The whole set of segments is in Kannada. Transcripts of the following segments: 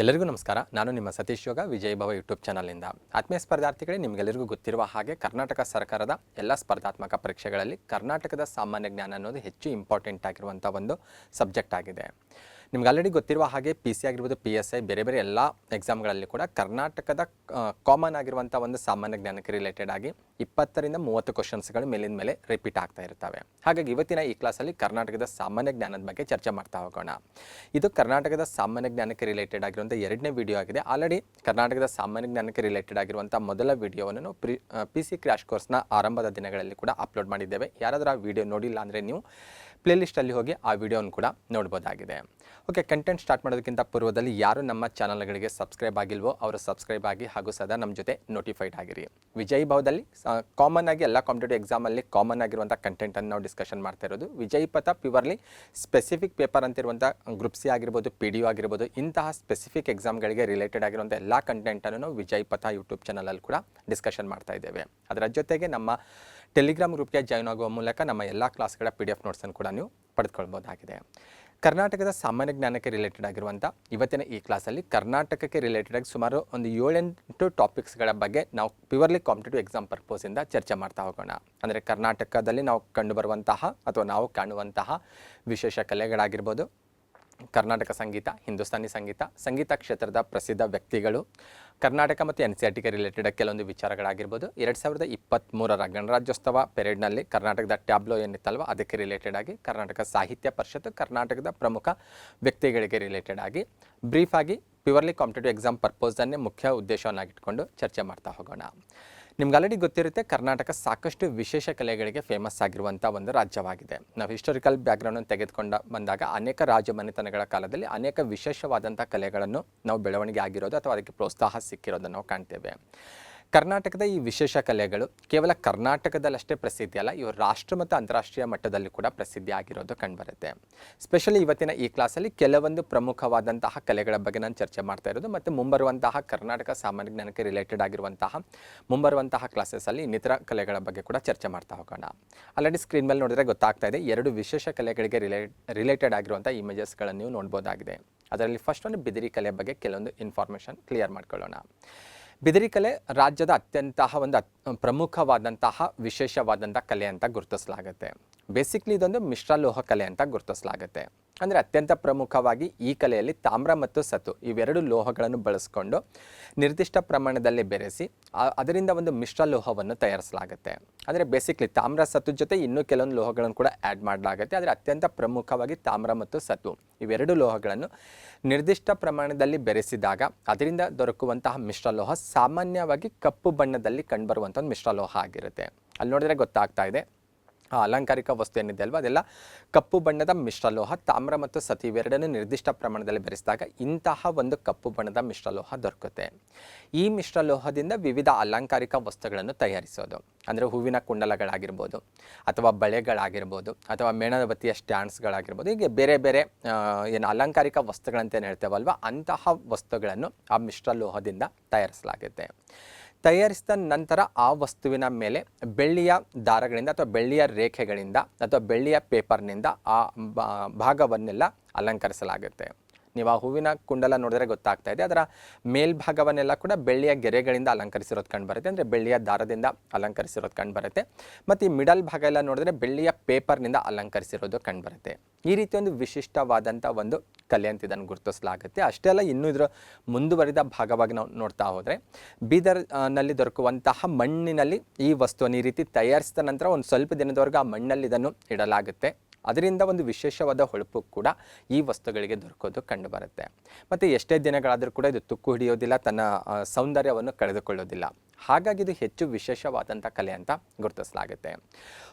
ಎಲ್ಲರಿಗೂ ನಮಸ್ಕಾರ. ನಾನು ನಿಮ್ಮ ಸತೀಶ್ ಯೋಗ ವಿಜಯ್ ಭವ ಯೂಟ್ಯೂಬ್ ಚಾನಲಿಂದ. ಆತ್ಮೀಯ ಸ್ಪರ್ಧಾರ್ಥಿಗಳೇ, ನಿಮಗೆಲ್ಲರಿಗೂ ಗೊತ್ತಿರುವ ಹಾಗೆ ಕರ್ನಾಟಕ ಸರ್ಕಾರದ ಎಲ್ಲ ಸ್ಪರ್ಧಾತ್ಮಕ ಪರೀಕ್ಷೆಗಳಲ್ಲಿ ಕರ್ನಾಟಕದ ಸಾಮಾನ್ಯ ಜ್ಞಾನ ಅನ್ನೋದು ಹೆಚ್ಚು ಇಂಪಾರ್ಟೆಂಟ್ ಆಗಿರುವಂಥ ಒಂದು ಸಬ್ಜೆಕ್ಟ್ ಆಗಿದೆ. ನಿಮ್ಗೆ ಆಲ್ರೆಡಿ ಗೊತ್ತಿರುವ ಹಾಗೆ PC ಆಗಿರ್ಬೋದು, PSI ಬೇರೆ ಬೇರೆ ಎಲ್ಲ ಎಕ್ಸಾಮ್ಗಳಲ್ಲಿ ಕೂಡ ಕರ್ನಾಟಕದ ಕಾಮನ್ ಆಗಿರುವಂಥ ಒಂದು ಸಾಮಾನ್ಯ ಜ್ಞಾನಕ್ಕೆ ರಿಲೇಟೆಡ್ ಆಗಿ 20 ರಿಂದ 30 ಕ್ವಶನ್ಸ್ಗಳು ಮೇಲಿನ ಮೇಲೆ ರಿಪೀಟ್ ಆಗ್ತಾ ಇರ್ತವೆ. ಹಾಗಾಗಿ ಇವತ್ತಿನ ಈ ಕ್ಲಾಸಲ್ಲಿ ಕರ್ನಾಟಕದ ಸಾಮಾನ್ಯ ಜ್ಞಾನದ ಬಗ್ಗೆ ಚರ್ಚೆ ಮಾಡ್ತಾ ಹೋಗೋಣ. ಇದು ಕರ್ನಾಟಕದ ಸಾಮಾನ್ಯ ಜ್ಞಾನಕ್ಕೆ ರಿಲೇಟೆಡ್ ಆಗಿರುವಂಥ 2ನೇ ವಿಡಿಯೋ ಆಗಿದೆ. ಆಲ್ರೆಡಿ ಕರ್ನಾಟಕದ ಸಾಮಾನ್ಯ ಜ್ಞಾನಕ್ಕೆ ರಿಲೇಟೆಡ್ ಆಗಿರುವಂಥ ಮೊದಲ ವಿಡಿಯೋವನ್ನು ನಾವು PC ಕ್ರ್ಯಾಶ್ ಕೋರ್ಸ್ನ ಆರಂಭದ ದಿನಗಳಲ್ಲಿ ಕೂಡ ಅಪ್ಲೋಡ್ ಮಾಡಿದ್ದೇವೆ. ಯಾರಾದರೂ ಆ ವಿಡಿಯೋ ನೋಡಿಲ್ಲ ಅಂದರೆ ನೀವು ಪ್ಲೇಲಿಸ್ಟಲ್ಲಿ ಹೋಗಿ ಆ ವಿಡಿಯೋವನ್ನು ಕೂಡ ನೋಡ್ಬೋದಾಗಿದೆ. ಓಕೆ, ಕಂಟೆಂಟ್ ಸ್ಟಾರ್ಟ್ ಮಾಡೋದಕ್ಕಿಂತ ಪೂರ್ವದಲ್ಲಿ ಯಾರು ನಮ್ಮ ಚಾನಲ್ಗಳಿಗೆ ಸಬ್ಸ್ಕ್ರೈಬ್ ಆಗಿಲ್ವೋ ಅವರು ಸಬ್ಸ್ಕ್ರೈಬ್ ಆಗಿ ಹಾಗೂ ಸದಾ ನಮ್ಮ ಜೊತೆ ನೋಟಿಫೈಡ್ ಆಗಿರಿ. ವಿಜಯ್ ಭವದಲ್ಲಿ ಕಾಮನ್ ಆಗಿ ಎಲ್ಲ ಕಾಂಪಿಟೇಟಿವ್ ಎಕ್ಸಾಮಲ್ಲಿ ಕಾಮನ್ ಆಗಿರುವಂಥ ಕಂಟೆಂಟನ್ನು ನಾವು ಡಿಸ್ಕಷನ್ ಮಾಡ್ತಾ ಇರೋದು. Vijay Path purely specific paper ಅಂತಿರುವಂಥ ಗ್ರೂಪ್ C ಆಗಿರ್ಬೋದು, PDO ಆಗಿರ್ಬೋದು, ಇಂತಹ ಸ್ಪೆಸಿಫಿಕ್ ಎಕ್ಸಾಮ್ಗಳಿಗೆ ರಿಲೇಟೆಡ್ ಆಗಿರುವಂಥ ಎಲ್ಲ ಕಂಟೆಂಟನ್ನು ನಾವು ವಿಜಯ್ ಪಥ ಯೂಟ್ಯೂಬ್ ಚಾನಲಲ್ಲಿ ಕೂಡ ಡಿಸ್ಕಷನ್ ಮಾಡ್ತಾ ಇದ್ದೇವೆ. ಅದರ ಜೊತೆಗೆ ನಮ್ಮ ಟೆಲಿಗ್ರಾಮ್ ಗ್ರೂಪ್ಗೆ ಜಾಯ್ನ್ ಆಗುವ ಮೂಲಕ ನಮ್ಮ ಎಲ್ಲ ಕ್ಲಾಸ್ಗಳ PDF ನೋಟ್ಸನ್ನು ಕೂಡ ನೀವು ಪಡೆದುಕೊಳ್ಬೋದಾಗಿದೆ. ಕರ್ನಾಟಕದ ಸಾಮಾನ್ಯ ಜ್ಞಾನಕ್ಕೆ ರಿಲೇಟೆಡ್ ಆಗಿರುವಂಥ ಇವತ್ತಿನ ಈ ಕ್ಲಾಸಲ್ಲಿ ಕರ್ನಾಟಕಕ್ಕೆ ರಿಲೇಟೆಡ್ ಆಗಿ ಸುಮಾರು ಒಂದು 7-8 ಟಾಪಿಕ್ಸ್ಗಳ ಬಗ್ಗೆ ನಾವು ಪ್ಯೂರ್ಲಿ ಕಾಂಪಿಟೇಟಿವ್ ಎಕ್ಸಾಮ್ ಪರ್ಪೋಸಿಂದ ಚರ್ಚೆ ಮಾಡ್ತಾ ಹೋಗೋಣ. ಅಂದರೆ ಕರ್ನಾಟಕದಲ್ಲಿ ನಾವು ಕಂಡುಬರುವಂತಹ ಅಥವಾ ನಾವು ಕಾಣುವಂತಹ ವಿಶೇಷ ಕಲೆಗಳಾಗಿರ್ಬೋದು, ಕರ್ನಾಟಕ ಸಂಗೀತ, ಹಿಂದೂಸ್ತಾನಿ ಸಂಗೀತ, ಸಂಗೀತ ಕ್ಷೇತ್ರದ ಪ್ರಸಿದ್ಧ ವ್ಯಕ್ತಿಗಳು, ಕರ್ನಾಟಕ ಮತ್ತು NCERTಗೆ ರಿಲೇಟೆಡ್ ಕೆಲವೊಂದು ವಿಚಾರಗಳಾಗಿರ್ಬೋದು, 2023ರ ಗಣರಾಜ್ಯೋತ್ಸವ ಪೆರೇಡ್ನಲ್ಲಿ ಕರ್ನಾಟಕದ ಟ್ಯಾಬ್ಲೋ ಏನಿತ್ತಲ್ವ ಅದಕ್ಕೆ ರಿಲೇಟೆಡ್ ಆಗಿ, ಕರ್ನಾಟಕ ಸಾಹಿತ್ಯ ಪರಿಷತ್ತು, ಕರ್ನಾಟಕದ ಪ್ರಮುಖ ವ್ಯಕ್ತಿಗಳಿಗೆ ರಿಲೇಟೆಡ್ ಆಗಿ ಬ್ರೀಫ್ ಆಗಿ ಪ್ಯೂರ್ಲಿ ಕಾಂಪಿಟೇಟಿವ್ ಎಕ್ಸಾಮ್ ಪರ್ಪೋಸನ್ನೇ ಮುಖ್ಯ ಉದ್ದೇಶವನ್ನಾಗಿಟ್ಕೊಂಡು ಚರ್ಚೆ ಮಾಡ್ತಾ ಹೋಗೋಣ. ನಿಮ್ಗೆ ಆಲ್ರೆಡಿ ಗೊತ್ತಿರುತ್ತೆ, ಕರ್ನಾಟಕ ಸಾಕಷ್ಟು ವಿಶೇಷ ಕಲೆಗಳಿಗೆ ಫೇಮಸ್ ಆಗಿರುವಂಥ ಒಂದು ರಾಜ್ಯವಾಗಿದೆ. ನಾವು ಹಿಸ್ಟೋರಿಕಲ್ ಬ್ಯಾಕ್ಗ್ರೌಂಡನ್ನು ತೆಗೆದುಕೊಂಡು ಬಂದಾಗ ಅನೇಕ ರಾಜಮನೆತನಗಳ ಕಾಲದಲ್ಲಿ ಅನೇಕ ವಿಶೇಷವಾದಂಥ ಕಲೆಗಳನ್ನು ನಾವು ಬೆಳವಣಿಗೆ ಆಗಿರೋದು ಅಥವಾ ಅದಕ್ಕೆ ಪ್ರೋತ್ಸಾಹ ಸಿಕ್ಕಿರೋದನ್ನು ನಾವು ಕಾಣ್ತೇವೆ. ಕರ್ನಾಟಕದ ಈ ವಿಶೇಷ ಕಲೆಗಳು ಕೇವಲ ಕರ್ನಾಟಕದಲ್ಲಷ್ಟೇ ಪ್ರಸಿದ್ಧಿ ಅಲ್ಲ, ಇವು ರಾಷ್ಟ್ರ ಮತ್ತು ಅಂತಾರಾಷ್ಟ್ರೀಯ ಮಟ್ಟದಲ್ಲಿ ಕೂಡ ಪ್ರಸಿದ್ಧಿ ಆಗಿರೋದು ಕಂಡುಬರುತ್ತೆ. ಸ್ಪೆಷಲಿ ಇವತ್ತಿನ ಈ ಕ್ಲಾಸಲ್ಲಿ ಕೆಲವೊಂದು ಪ್ರಮುಖವಾದಂತಹ ಕಲೆಗಳ ಬಗ್ಗೆ ನಾನು ಚರ್ಚೆ ಮಾಡ್ತಾ ಇರೋದು ಮತ್ತು ಮುಂಬರುವಂತಹ ಕರ್ನಾಟಕ ಸಾಮಾನ್ಯ ಜ್ಞಾನಕ್ಕೆ ರಿಲೇಟೆಡ್ ಆಗಿರುವಂತಹ ಮುಂಬರುವಂತಹ ಕ್ಲಾಸಸ್ಸಲ್ಲಿ ಇನ್ನಿತರ ಕಲೆಗಳ ಬಗ್ಗೆ ಕೂಡ ಚರ್ಚೆ ಮಾಡ್ತಾ ಹೋಗೋಣ. ಆಲ್ರೆಡಿ ಸ್ಕ್ರೀನ್ ಮೇಲೆ ನೋಡಿದರೆ ಗೊತ್ತಾಗ್ತಾ ಇದೆ, 2 ವಿಶೇಷ ಕಲೆಗಳಿಗೆ ರಿಲೇಟೆಡ್ ಆಗಿರುವಂಥ ಇಮೇಜಸ್ಗಳನ್ನು ನೀವು ನೋಡ್ಬೋದಾಗಿದೆ. ಅದರಲ್ಲಿ ಫಸ್ಟ್ ಒಂದು ಬಿದಿರಿ ಕಲೆ ಬಗ್ಗೆ ಕೆಲವೊಂದು ಇನ್ಫಾರ್ಮೇಷನ್ ಕ್ಲಿಯರ್ ಮಾಡ್ಕೊಳ್ಳೋಣ. ಬಿದಿರಿ ಕಲೆ ರಾಜ್ಯದ ಒಂದು ಪ್ರಮುಖವಾದಂತಹ ವಿಶೇಷವಾದಂಥ ಕಲೆ ಅಂತ ಗುರುತಿಸಲಾಗುತ್ತೆ. ಬೇಸಿಕ್ಲಿ ಇದೊಂದು ಮಿಶ್ರಲೋಹ ಕಲೆ ಅಂತ ಗುರುತಿಸಲಾಗುತ್ತೆ. ಅಂದರೆ ಅತ್ಯಂತ ಪ್ರಮುಖವಾಗಿ ಈ ಕಲೆಯಲ್ಲಿ ತಾಮ್ರ ಮತ್ತು ಸತು ಇವೆರಡು ಲೋಹಗಳನ್ನು ಬಳಸಿಕೊಂಡು ನಿರ್ದಿಷ್ಟ ಪ್ರಮಾಣದಲ್ಲಿ ಬೆರೆಸಿ ಅದರಿಂದ ಒಂದು ಮಿಶ್ರಲೋಹವನ್ನು ತಯಾರಿಸಲಾಗುತ್ತೆ. ಅಂದರೆ ಬೇಸಿಕ್ಲಿ ತಾಮ್ರ ಸತು ಜೊತೆ ಇನ್ನೂ ಕೆಲವೊಂದು ಲೋಹಗಳನ್ನು ಕೂಡ ಆ್ಯಡ್ ಮಾಡಲಾಗುತ್ತೆ. ಆದರೆ ಅತ್ಯಂತ ಪ್ರಮುಖವಾಗಿ ತಾಮ್ರ ಮತ್ತು ಸತು ಇವೆರಡು ಲೋಹಗಳನ್ನು ನಿರ್ದಿಷ್ಟ ಪ್ರಮಾಣದಲ್ಲಿ ಬೆರೆಸಿದಾಗ ಅದರಿಂದ ದೊರಕುವಂತಹ ಮಿಶ್ರಲೋಹ ಸಾಮಾನ್ಯವಾಗಿ ಕಪ್ಪು ಬಣ್ಣದಲ್ಲಿ ಕಂಡುಬರುವಂಥ ಒಂದು ಮಿಶ್ರಲೋಹ ಆಗಿರುತ್ತೆ. ಅಲ್ಲಿ ನೋಡಿದರೆ ಗೊತ್ತಾಗ್ತಾ ಇದೆ, ಅಲಂಕಾರಿಕ ವಸ್ತು ಏನಿದೆ ಅಲ್ವಾ ಅದೆಲ್ಲ ಕಪ್ಪು ಬಣ್ಣದ ಮಿಶ್ರಲೋಹ. ತಾಮ್ರ ಮತ್ತು ಸತು ಇವೆರಡನ್ನು ನಿರ್ದಿಷ್ಟ ಪ್ರಮಾಣದಲ್ಲಿ ಬೆರೆಸಿದಾಗ ಇಂತಹ ಒಂದು ಕಪ್ಪು ಬಣ್ಣದ ಮಿಶ್ರಲೋಹ ದೊರಕುತ್ತೆ. ಈ ಮಿಶ್ರಲೋಹದಿಂದ ವಿವಿಧ ಅಲಂಕಾರಿಕ ವಸ್ತುಗಳನ್ನು ತಯಾರಿಸೋದು, ಅಂದರೆ ಹೂವಿನ ಕುಂಡಲಗಳಾಗಿರ್ಬೋದು ಅಥವಾ ಬಳೆಗಳಾಗಿರ್ಬೋದು ಅಥವಾ ಮೇಣಬತ್ತಿಯ ಸ್ಟ್ಯಾಂಡ್ಸ್ಗಳಾಗಿರ್ಬೋದು, ಹೀಗೆ ಬೇರೆ ಬೇರೆ ಏನು ಅಲಂಕಾರಿಕ ವಸ್ತುಗಳಂತ ಏನು ಹೇಳ್ತೇವಲ್ವ ಅಂತಹ ವಸ್ತುಗಳನ್ನು ಆ ಮಿಶ್ರಲೋಹದಿಂದ ತಯಾರಿಸಲಾಗುತ್ತೆ. ತಯಾರಿಸಿದ ನಂತರ ಆ ವಸ್ತುವಿನ ಮೇಲೆ ಬೆಳ್ಳಿಯ ದಾರಗಳಿಂದ ಅಥವಾ ಬೆಳ್ಳಿಯ ರೇಖೆಗಳಿಂದ ಅಥವಾ ಬೆಳ್ಳಿಯ ಪೇಪರ್ನಿಂದ ಆ ಭಾಗವನ್ನೆಲ್ಲ ಅಲಂಕರಿಸಲಾಗುತ್ತೆ. ನೀವು ಆ ಹೂವಿನ ಕುಂಡಲ ನೋಡಿದ್ರೆ ಗೊತ್ತಾಗ್ತಾ ಇದೆ, ಅದರ ಮೇಲ್ಭಾಗವನ್ನೆಲ್ಲ ಕೂಡ ಬೆಳ್ಳಿಯ ಗೆರೆಗಳಿಂದ ಅಲಂಕರಿಸಿರೋದು ಕಂಡುಬರುತ್ತೆ, ಅಂದರೆ ಬೆಳ್ಳಿಯ ದಾರದಿಂದ ಅಲಂಕರಿಸಿರೋದು ಕಂಡುಬರುತ್ತೆ. ಮತ್ತು ಈ ಮಿಡಲ್ ಭಾಗ ಎಲ್ಲ ನೋಡಿದ್ರೆ ಬೆಳ್ಳಿಯ ಪೇಪರ್ನಿಂದ ಅಲಂಕರಿಸಿರೋದು ಕಂಡುಬರುತ್ತೆ. ಈ ರೀತಿ ಒಂದು ವಿಶಿಷ್ಟವಾದಂಥ ಒಂದು ಕಲೆ ಅಂತ ಇದನ್ನು ಗುರುತಿಸಲಾಗುತ್ತೆ. ಅಷ್ಟೇ ಅಲ್ಲ, ಇನ್ನೂ ಇದರ ಮುಂದುವರಿದ ಭಾಗವಾಗಿ ನಾವು ನೋಡ್ತಾ ಹೋದರೆ ಬೀದರ್ನಲ್ಲಿ ದೊರಕುವಂತಹ ಮಣ್ಣಿನಲ್ಲಿ ಈ ವಸ್ತುವನ್ನು ಈ ರೀತಿ ತಯಾರಿಸಿದ ನಂತರ ಒಂದು ಸ್ವಲ್ಪ ದಿನದವರೆಗೂ ಆ ಮಣ್ಣಲ್ಲಿ ಇದನ್ನು ಇಡಲಾಗುತ್ತೆ. ಅದರಿಂದ ಒಂದು ವಿಶೇಷವಾದ ಹೊಳಪು ಕೂಡ ಈ ವಸ್ತುಗಳಿಗೆ ದೊರಕೋದು ಕಂಡುಬರುತ್ತೆ. ಮತ್ತು ಎಷ್ಟೇ ದಿನಗಳಾದರೂ ಕೂಡ ಇದು ತುಕ್ಕು ಹಿಡಿಯೋದಿಲ್ಲ, ತನ್ನ ಸೌಂದರ್ಯವನ್ನು ಕಳೆದುಕೊಳ್ಳೋದಿಲ್ಲ. ಹಾಗಾಗಿ ಇದು ಹೆಚ್ಚು ವಿಶೇಷವಾದಂಥ ಕಲೆ ಅಂತ ಗುರುತಿಸಲಾಗುತ್ತೆ.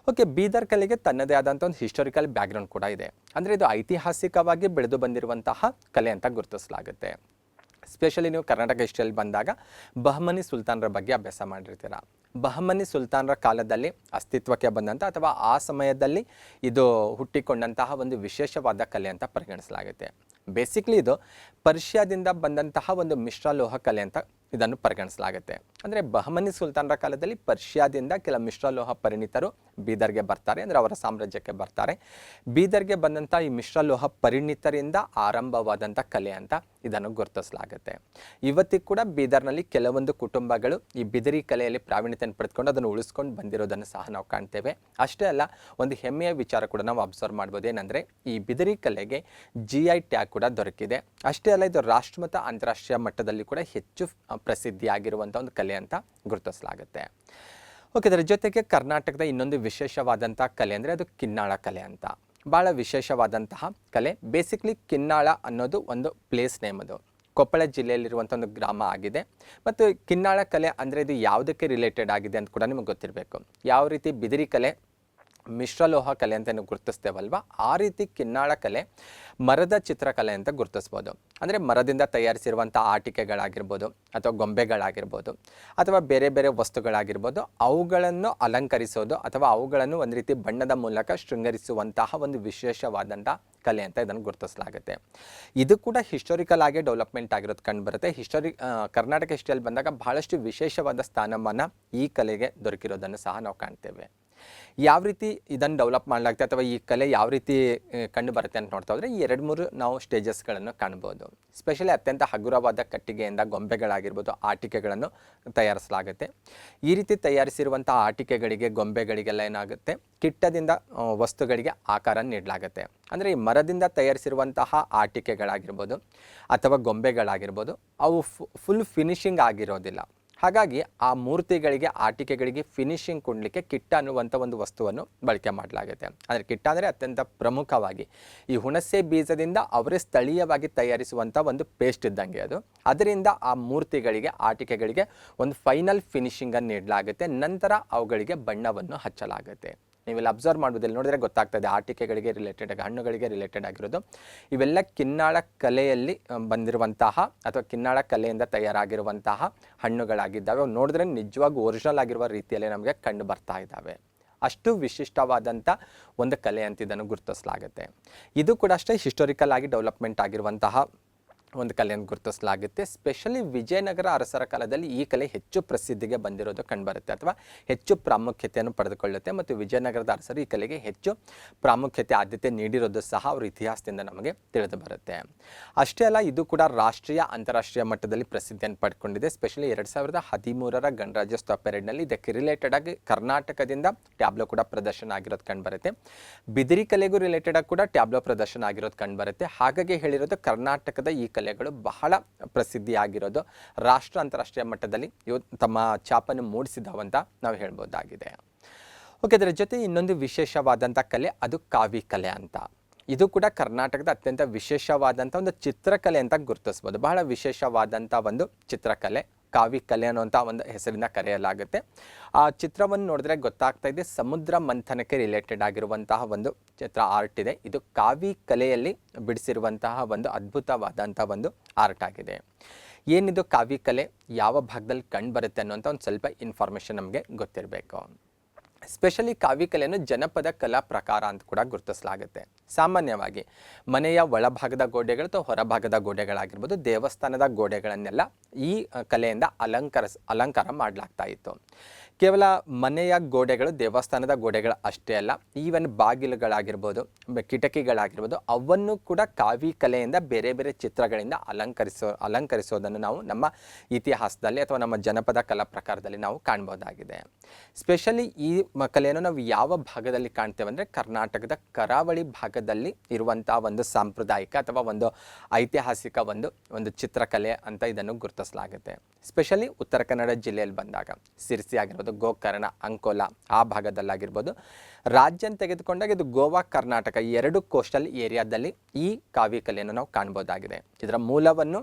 ಓಕೆ, ಬೀದರ್ ಕಲೆಗೆ ತನ್ನದೇ ಆದಂಥ ಒಂದು ಹಿಸ್ಟೋರಿಕಲ್ ಬ್ಯಾಕ್ಗ್ರೌಂಡ್ ಕೂಡ ಇದೆ. ಅಂದರೆ ಇದು ಐತಿಹಾಸಿಕವಾಗಿ ಬೆಳೆದು ಬಂದಿರುವಂತಹ ಕಲೆ ಅಂತ ಗುರುತಿಸಲಾಗುತ್ತೆ. ಸ್ಪೆಷಲಿ ನೀವು ಕರ್ನಾಟಕ ಹಿಸ್ಟ್ರಿಯಲ್ಲಿ ಬಂದಾಗ ಬಹಮನಿ ಸುಲ್ತಾನರ ಬಗ್ಗೆ ಅಭ್ಯಾಸ ಮಾಡಿರ್ತೀರ. ಬಹಮನಿ ಸುಲ್ತಾನರ ಕಾಲದಲ್ಲಿ ಅಸ್ತಿತ್ವಕ್ಕೆ ಬಂದಂಥ ಅಥವಾ ಆ ಸಮಯದಲ್ಲಿ ಇದು ಹುಟ್ಟಿಕೊಂಡಂತಹ ಒಂದು ವಿಶೇಷವಾದ ಕಲೆ ಅಂತ ಪರಿಗಣಿಸಲಾಗುತ್ತೆ. ಬೇಸಿಕ್ಲಿ ಇದು ಪರ್ಷಿಯಾದಿಂದ ಬಂದಂತಹ ಒಂದು ಮಿಶ್ರಲೋಹ ಕಲೆ ಅಂತ ಇದನ್ನು ಪರಿಗಣಿಸಲಾಗುತ್ತೆ. ಅಂದರೆ ಬಹಮನಿ ಸುಲ್ತಾನರ ಕಾಲದಲ್ಲಿ ಪರ್ಷಿಯಾದಿಂದ ಕೆಲ ಮಿಶ್ರಲೋಹ ಪರಿಣಿತರು ಬೀದರ್ಗೆ ಬರ್ತಾರೆ, ಅಂದರೆ ಅವರ ಸಾಮ್ರಾಜ್ಯಕ್ಕೆ ಬರ್ತಾರೆ. ಬೀದರ್ಗೆ ಬಂದಂಥ ಈ ಮಿಶ್ರಲೋಹ ಪರಿಣಿತರಿಂದ ಆರಂಭವಾದಂಥ ಕಲೆ ಅಂತ ಇದನ್ನು ಗುರುತಿಸಲಾಗುತ್ತೆ. ಇವತ್ತಿಗೆ ಕೂಡ ಬೀದರ್ನಲ್ಲಿ ಕೆಲವೊಂದು ಕುಟುಂಬಗಳು ಈ ಬಿದಿರಿ ಕಲೆಯಲ್ಲಿ ಪ್ರಾವೀಣ್ಯತೆಯನ್ನು ಪಡೆದುಕೊಂಡು ಅದನ್ನು ಉಳಿಸ್ಕೊಂಡು ಬಂದಿರೋದನ್ನು ಸಹ ನಾವು ಕಾಣ್ತೇವೆ. ಅಷ್ಟೇ ಅಲ್ಲ, ಒಂದು ಹೆಮ್ಮೆಯ ವಿಚಾರ ಕೂಡ ನಾವು ಅಬ್ಸರ್ವ್ ಮಾಡ್ಬೋದು. ಏನಂದರೆ ಈ ಬಿದಿರಿ ಕಲೆಗೆ GI ಟ್ಯಾಗ್ ಕೂಡ ದೊರಕಿದೆ. ಅಷ್ಟೇ ಅಲ್ಲ, ಇದು ರಾಷ್ಟ್ರ ಮತ್ತು ಅಂತಾರಾಷ್ಟ್ರೀಯ ಮಟ್ಟದಲ್ಲಿ ಕೂಡ ಹೆಚ್ಚು ಪ್ರಸಿದ್ಧಿಯಾಗಿರುವಂಥ ಒಂದು ಕಲೆ ಅಂತ ಗುರುತಿಸಲಾಗುತ್ತೆ. ಓಕೆ, ಇದರ ಜೊತೆಗೆ ಕರ್ನಾಟಕದ ಇನ್ನೊಂದು ವಿಶೇಷವಾದಂಥ ಕಲೆ ಅಂದರೆ ಅದು ಕಿನ್ನಾಳ ಕಲೆ ಅಂತ. ಭಾಳ ವಿಶೇಷವಾದಂತಹ ಕಲೆ. ಬೇಸಿಕ್ಲಿ ಕಿನ್ನಾಳ ಅನ್ನೋದು ಒಂದು ಪ್ಲೇಸ್ ನೇಮ್, ಅದು ಕೊಪ್ಪಳ ಜಿಲ್ಲೆಯಲ್ಲಿರುವಂಥ ಒಂದು ಗ್ರಾಮ ಆಗಿದೆ. ಮತ್ತು ಕಿನ್ನಾಳ ಕಲೆ ಅಂದರೆ ಇದು ಯಾವುದಕ್ಕೆ ರಿಲೇಟೆಡ್ ಆಗಿದೆ ಅಂತ ಕೂಡ ನಿಮಗೆ ಗೊತ್ತಿರಬೇಕು. ಯಾವ ರೀತಿ ಬಿದಿರಿ ಕಲೆ ಮಿಶ್ರಲೋಹ ಕಲೆ ಅಂತ ನಾವು ಗುರುತಿಸ್ತೇವಲ್ವ, ಆ ರೀತಿ ಕಿನ್ನಾಳ ಕಲೆ ಮರದ ಚಿತ್ರಕಲೆ ಅಂತ ಗುರುತಿಸ್ಬೋದು. ಅಂದರೆ ಮರದಿಂದ ತಯಾರಿಸಿರುವಂಥ ಆಟಿಕೆಗಳಾಗಿರ್ಬೋದು ಅಥವಾ ಗೊಂಬೆಗಳಾಗಿರ್ಬೋದು ಅಥವಾ ಬೇರೆ ಬೇರೆ ವಸ್ತುಗಳಾಗಿರ್ಬೋದು, ಅವುಗಳನ್ನು ಅಲಂಕರಿಸೋದು ಅಥವಾ ಅವುಗಳನ್ನು ಒಂದು ರೀತಿ ಬಣ್ಣದ ಮೂಲಕ ಶೃಂಗರಿಸುವಂತಹ ಒಂದು ವಿಶೇಷವಾದಂಥ ಕಲೆ ಅಂತ ಇದನ್ನು ಗುರುತಿಸಲಾಗುತ್ತೆ. ಇದು ಕೂಡ ಹಿಸ್ಟೋರಿಕಲ್ ಆಗಿ ಡೆವಲಪ್ಮೆಂಟ್ ಆಗಿರೋದು ಕಂಡು ಬರುತ್ತೆ. ಕರ್ನಾಟಕ ಹಿಸ್ಟ್ರಿಯಲ್ಲಿ ಬಂದಾಗ ಬಹಳಷ್ಟು ವಿಶೇಷವಾದ ಸ್ಥಾನಮಾನ ಈ ಕಲೆಗೆ ದೊರಕಿರೋದನ್ನು ಸಹ ನಾವು ಕಾಣ್ತೇವೆ. ಯಾವ ರೀತಿ ಇದನ್ನು ಡೆವಲಪ್ ಮಾಡಲಾಗುತ್ತೆ ಅಥವಾ ಈ ಕಲೆ ಯಾವ ರೀತಿ ಕಂಡು ಬರುತ್ತೆ ಅಂತ ನೋಡ್ತಾ ಹೋದರೆ ಈ 2-3 ನಾವು ಸ್ಟೇಜಸ್ಗಳನ್ನು ಕಾಣ್ಬೋದು. ಸ್ಪೆಷಲಿ ಅತ್ಯಂತ ಹಗುರವಾದ ಕಟ್ಟಿಗೆಯಿಂದ ಗೊಂಬೆಗಳಾಗಿರ್ಬೋದು, ಆಟಿಕೆಗಳನ್ನು ತಯಾರಿಸಲಾಗುತ್ತೆ. ಈ ರೀತಿ ತಯಾರಿಸಿರುವಂಥ ಆಟಿಕೆಗಳಿಗೆ, ಗೊಂಬೆಗಳಿಗೆಲ್ಲ ಏನಾಗುತ್ತೆ, ಕಿಟ್ಟದಿಂದ ವಸ್ತುಗಳಿಗೆ ಆಕಾರ ನೀಡಲಾಗುತ್ತೆ. ಅಂದರೆ ಈ ಮರದಿಂದ ತಯಾರಿಸಿರುವಂತಹ ಆಟಿಕೆಗಳಾಗಿರ್ಬೋದು ಅಥವಾ ಗೊಂಬೆಗಳಾಗಿರ್ಬೋದು, ಅವು ಫುಲ್ ಫಿನಿಶಿಂಗ್ ಆಗಿರೋದಿಲ್ಲ. ಹಾಗಾಗಿ ಆ ಮೂರ್ತಿಗಳಿಗೆ, ಆಟಿಕೆಗಳಿಗೆ ಫಿನಿಶಿಂಗ್ ಕೊಡಲಿಕ್ಕೆ ಕಿಟ್ಟ ಅನ್ನುವಂಥ ಒಂದು ವಸ್ತುವನ್ನು ಬಳಕೆ ಮಾಡಲಾಗುತ್ತೆ. ಅಂದರೆ ಕಿಟ್ಟ ಅಂದರೆ ಅತ್ಯಂತ ಪ್ರಮುಖವಾಗಿ ಈ ಹುಣಸೆ ಬೀಜದಿಂದ ಅವರೇ ಸ್ಥಳೀಯವಾಗಿ ತಯಾರಿಸುವಂಥ ಒಂದು ಪೇಸ್ಟ್ ಇದ್ದಂಗೆ ಅದು. ಅದರಿಂದ ಆ ಮೂರ್ತಿಗಳಿಗೆ, ಆಟಿಕೆಗಳಿಗೆ ಒಂದು ಫೈನಲ್ ಫಿನಿಶಿಂಗನ್ನು ನೀಡಲಾಗುತ್ತೆ. ನಂತರ ಅವುಗಳಿಗೆ ಬಣ್ಣವನ್ನು ಹಚ್ಚಲಾಗುತ್ತೆ. ನೀವೆಲ್ಲ ಅಬ್ಸರ್ವ್ ಮಾಡೋದಿಲ್ಲ, ನೋಡಿದ್ರೆ ಗೊತ್ತಾಗ್ತದೆ ಆಟಿಕೆಗಳಿಗೆ ರಿಲೇಟೆಡ್ ಆಗಿ, ಹಣ್ಣುಗಳಿಗೆ ರಿಲೇಟೆಡ್ ಆಗಿರೋದು. ಇವೆಲ್ಲ ಕಿನ್ನಾಳ ಕಲೆಯಲ್ಲಿ ಬಂದಿರುವಂತಹ ಅಥವಾ ಕಿನ್ನಾಳ ಕಲೆಯಿಂದ ತಯಾರಾಗಿರುವಂತಹ ಹಣ್ಣುಗಳಾಗಿದ್ದಾವೆ. ಅವು ನೋಡಿದ್ರೆ ನಿಜವಾಗಿ ಒರಿಜಿನಲ್ ಆಗಿರುವ ರೀತಿಯಲ್ಲಿ ನಮಗೆ ಕಂಡು ಬರ್ತಾ ಇದ್ದಾವೆ. ಅಷ್ಟು ವಿಶಿಷ್ಟವಾದಂಥ ಒಂದು ಕಲೆ ಅಂತ ಇದನ್ನು ಗುರುತಿಸಲಾಗುತ್ತೆ. ಇದು ಕೂಡ ಅಷ್ಟೇ ಹಿಸ್ಟೋರಿಕಲ್ ಆಗಿ ಡೆವಲಪ್ಮೆಂಟ್ ಆಗಿರುವಂತಹ ಒಂದು ಕಲೆಯನ್ನು ಗುರುತಿಸಲಾಗುತ್ತೆ. ಸ್ಪೆಷಲಿ ವಿಜಯನಗರ ಅರಸರ ಕಾಲದಲ್ಲಿ ಈ ಕಲೆ ಹೆಚ್ಚು ಪ್ರಸಿದ್ಧಿಗೆ ಬಂದಿರೋದು ಕಂಡುಬರುತ್ತೆ ಅಥವಾ ಹೆಚ್ಚು ಪ್ರಾಮುಖ್ಯತೆಯನ್ನು ಪಡೆದುಕೊಳ್ಳುತ್ತೆ. ಮತ್ತು ವಿಜಯನಗರದ ಅರಸರು ಈ ಕಲೆಗೆ ಹೆಚ್ಚು ಪ್ರಾಮುಖ್ಯತೆ, ಆದ್ಯತೆ ನೀಡಿರೋದು ಸಹ ಅವರ ಇತಿಹಾಸದಿಂದ ನಮಗೆ ತಿಳಿದು ಬರುತ್ತೆ. ಅಷ್ಟೇ ಅಲ್ಲ, ಇದು ಕೂಡ ರಾಷ್ಟ್ರೀಯ, ಅಂತಾರಾಷ್ಟ್ರೀಯ ಮಟ್ಟದಲ್ಲಿ ಪ್ರಸಿದ್ಧಿಯನ್ನು ಪಡ್ಕೊಂಡಿದೆ. ಸ್ಪೆಷಲಿ 2013ರ ಗಣರಾಜ್ಯೋತ್ಸವ ಪೆರೇಡ್ನಲ್ಲಿ ಇದಕ್ಕೆ ರಿಲೇಟೆಡ್ ಆಗಿ ಕರ್ನಾಟಕದಿಂದ ಟ್ಯಾಬ್ಲೋ ಕೂಡ ಪ್ರದರ್ಶನ ಆಗಿರೋದು ಕಂಡುಬರುತ್ತೆ. ಬಿದಿರಿ ಕಲೆಗೂ ರಿಲೇಟೆಡ್ ಆಗಿ ಕೂಡ ಟ್ಯಾಬ್ಲೋ ಪ್ರದರ್ಶನ ಆಗಿರೋದು ಕಂಡುಬರುತ್ತೆ. ಹಾಗಾಗಿ ಹೇಳಿರೋದು ಕರ್ನಾಟಕದ ಈ ಕಲೆಗಳು ಬಹಳ ಪ್ರಸಿದ್ಧಿಯಾಗಿರೋದು, ರಾಷ್ಟ್ರ ಅಂತಾರಾಷ್ಟ್ರೀಯ ಮಟ್ಟದಲ್ಲಿ ತಮ್ಮ ಛಾಪನ್ನು ಮೂಡಿಸಿದವಂತ ನಾವು ಹೇಳ್ಬೋದಾಗಿದೆ. ಓಕೆ, ಅದರ ಜೊತೆ ಇನ್ನೊಂದು ವಿಶೇಷವಾದಂಥ ಕಲೆ ಅದು ಕಾವಿ ಕಲೆ ಅಂತ. ಇದು ಕೂಡ ಕರ್ನಾಟಕದ ಅತ್ಯಂತ ವಿಶೇಷವಾದಂಥ ಒಂದು ಚಿತ್ರಕಲೆ ಅಂತ ಗುರುತಿಸ್ಬೋದು. ಬಹಳ ವಿಶೇಷವಾದಂಥ ಒಂದು ಚಿತ್ರಕಲೆ ಕಾವಿ ಕಲೆ ಅನ್ನುವಂಥ ಒಂದು ಹೆಸರಿಂದ ಕರೆಯಲಾಗುತ್ತೆ. ಆ ಚಿತ್ರವನ್ನು ನೋಡಿದ್ರೆ ಗೊತ್ತಾಗ್ತಾ ಇದೆ, ಸಮುದ್ರ ಮಂಥನಕ್ಕೆ ರಿಲೇಟೆಡ್ ಆಗಿರುವಂತಹ ಒಂದು ಚಿತ್ರ ಆರ್ಟ್ ಇದೆ. ಇದು ಕಾವಿ ಕಲೆಯಲ್ಲಿ ಬಿಡಿಸಿರುವಂತಹ ಒಂದು ಅದ್ಭುತವಾದಂಥ ಒಂದು ಆರ್ಟ್ ಆಗಿದೆ. ಏನಿದು ಕಾವಿ ಕಲೆ, ಯಾವ ಭಾಗದಲ್ಲಿ ಕಂಡು ಬರುತ್ತೆ ಅನ್ನುವಂಥ ಒಂದು ಸ್ವಲ್ಪ ಇನ್ಫಾರ್ಮೇಷನ್ ನಮಗೆ ಗೊತ್ತಿರಬೇಕು. ಸ್ಪೆಷಲಿ ಕಾವಿ ಕಲೆಯನ್ನು ಜನಪದ ಕಲಾ ಪ್ರಕಾರ ಅಂತ ಕೂಡ ಗುರುತಿಸಲಾಗುತ್ತೆ. ಸಾಮಾನ್ಯವಾಗಿ ಮನೆಯ ಒಳಭಾಗದ ಗೋಡೆಗಳು ಅಥವಾ ಹೊರಭಾಗದ ಗೋಡೆಗಳಾಗಿರ್ಬೋದು, ದೇವಸ್ಥಾನದ ಗೋಡೆಗಳನ್ನೆಲ್ಲ ಈ ಕಲೆಯಿಂದ ಅಲಂಕಾರ ಮಾಡಲಾಗ್ತಾ ಇತ್ತು. ಕೇವಲ ಮನೆಯ ಗೋಡೆಗಳು, ದೇವಸ್ಥಾನದ ಗೋಡೆಗಳು ಅಷ್ಟೇ ಅಲ್ಲ, ಈವನ್ ಬಾಗಿಲುಗಳಾಗಿರ್ಬೋದು, ಕಿಟಕಿಗಳಾಗಿರ್ಬೋದು, ಅವನ್ನು ಕೂಡ ಕಾವಿ ಕಲೆಯಿಂದ ಬೇರೆ ಬೇರೆ ಚಿತ್ರಗಳಿಂದ ಅಲಂಕರಿಸೋದನ್ನು ನಾವು ನಮ್ಮ ಇತಿಹಾಸದಲ್ಲಿ ಅಥವಾ ನಮ್ಮ ಜನಪದ ಕಲಾ ಪ್ರಕಾರದಲ್ಲಿ ನಾವು ಕಾಣ್ಬೋದಾಗಿದೆ. ಸ್ಪೆಷಲಿ ಈ ಕಲೆಯನ್ನು ನಾವು ಯಾವ ಭಾಗದಲ್ಲಿ ಕಾಣ್ತೇವೆ ಅಂದರೆ ಕರ್ನಾಟಕದ ಕರಾವಳಿ ಭಾಗದಲ್ಲಿ ಇರುವಂಥ ಒಂದು ಸಾಂಪ್ರದಾಯಿಕ ಅಥವಾ ಒಂದು ಐತಿಹಾಸಿಕ ಒಂದು ಚಿತ್ರಕಲೆ ಅಂತ ಇದನ್ನು ಗುರುತಿಸಲಾಗುತ್ತೆ. ಸ್ಪೆಷಲಿ ಉತ್ತರ ಕನ್ನಡ ಜಿಲ್ಲೆಯಲ್ಲಿ ಬಂದಾಗ ಸಿರ್ಸಿ ಆಗಿರ್ಬೋದು, ಗೋಕರ್ಣ, ಅಂಕೋಲಾ ಆ ಭಾಗದಲ್ಲಾಗಿರ್ಬೋದು. ರಾಜ್ಯ ತೆಗೆದುಕೊಂಡಾಗ ಇದು ಗೋವಾ, ಕರ್ನಾಟಕ 2 ಕೋಸ್ಟಲ್ ಏರಿಯಾದಲ್ಲಿ ಈ ಕಾವಿ ಕಲೆಯನ್ನು ನಾವು ಕಾಣ್ಬೋದಾಗಿದೆ. ಇದರ ಮೂಲವನ್ನು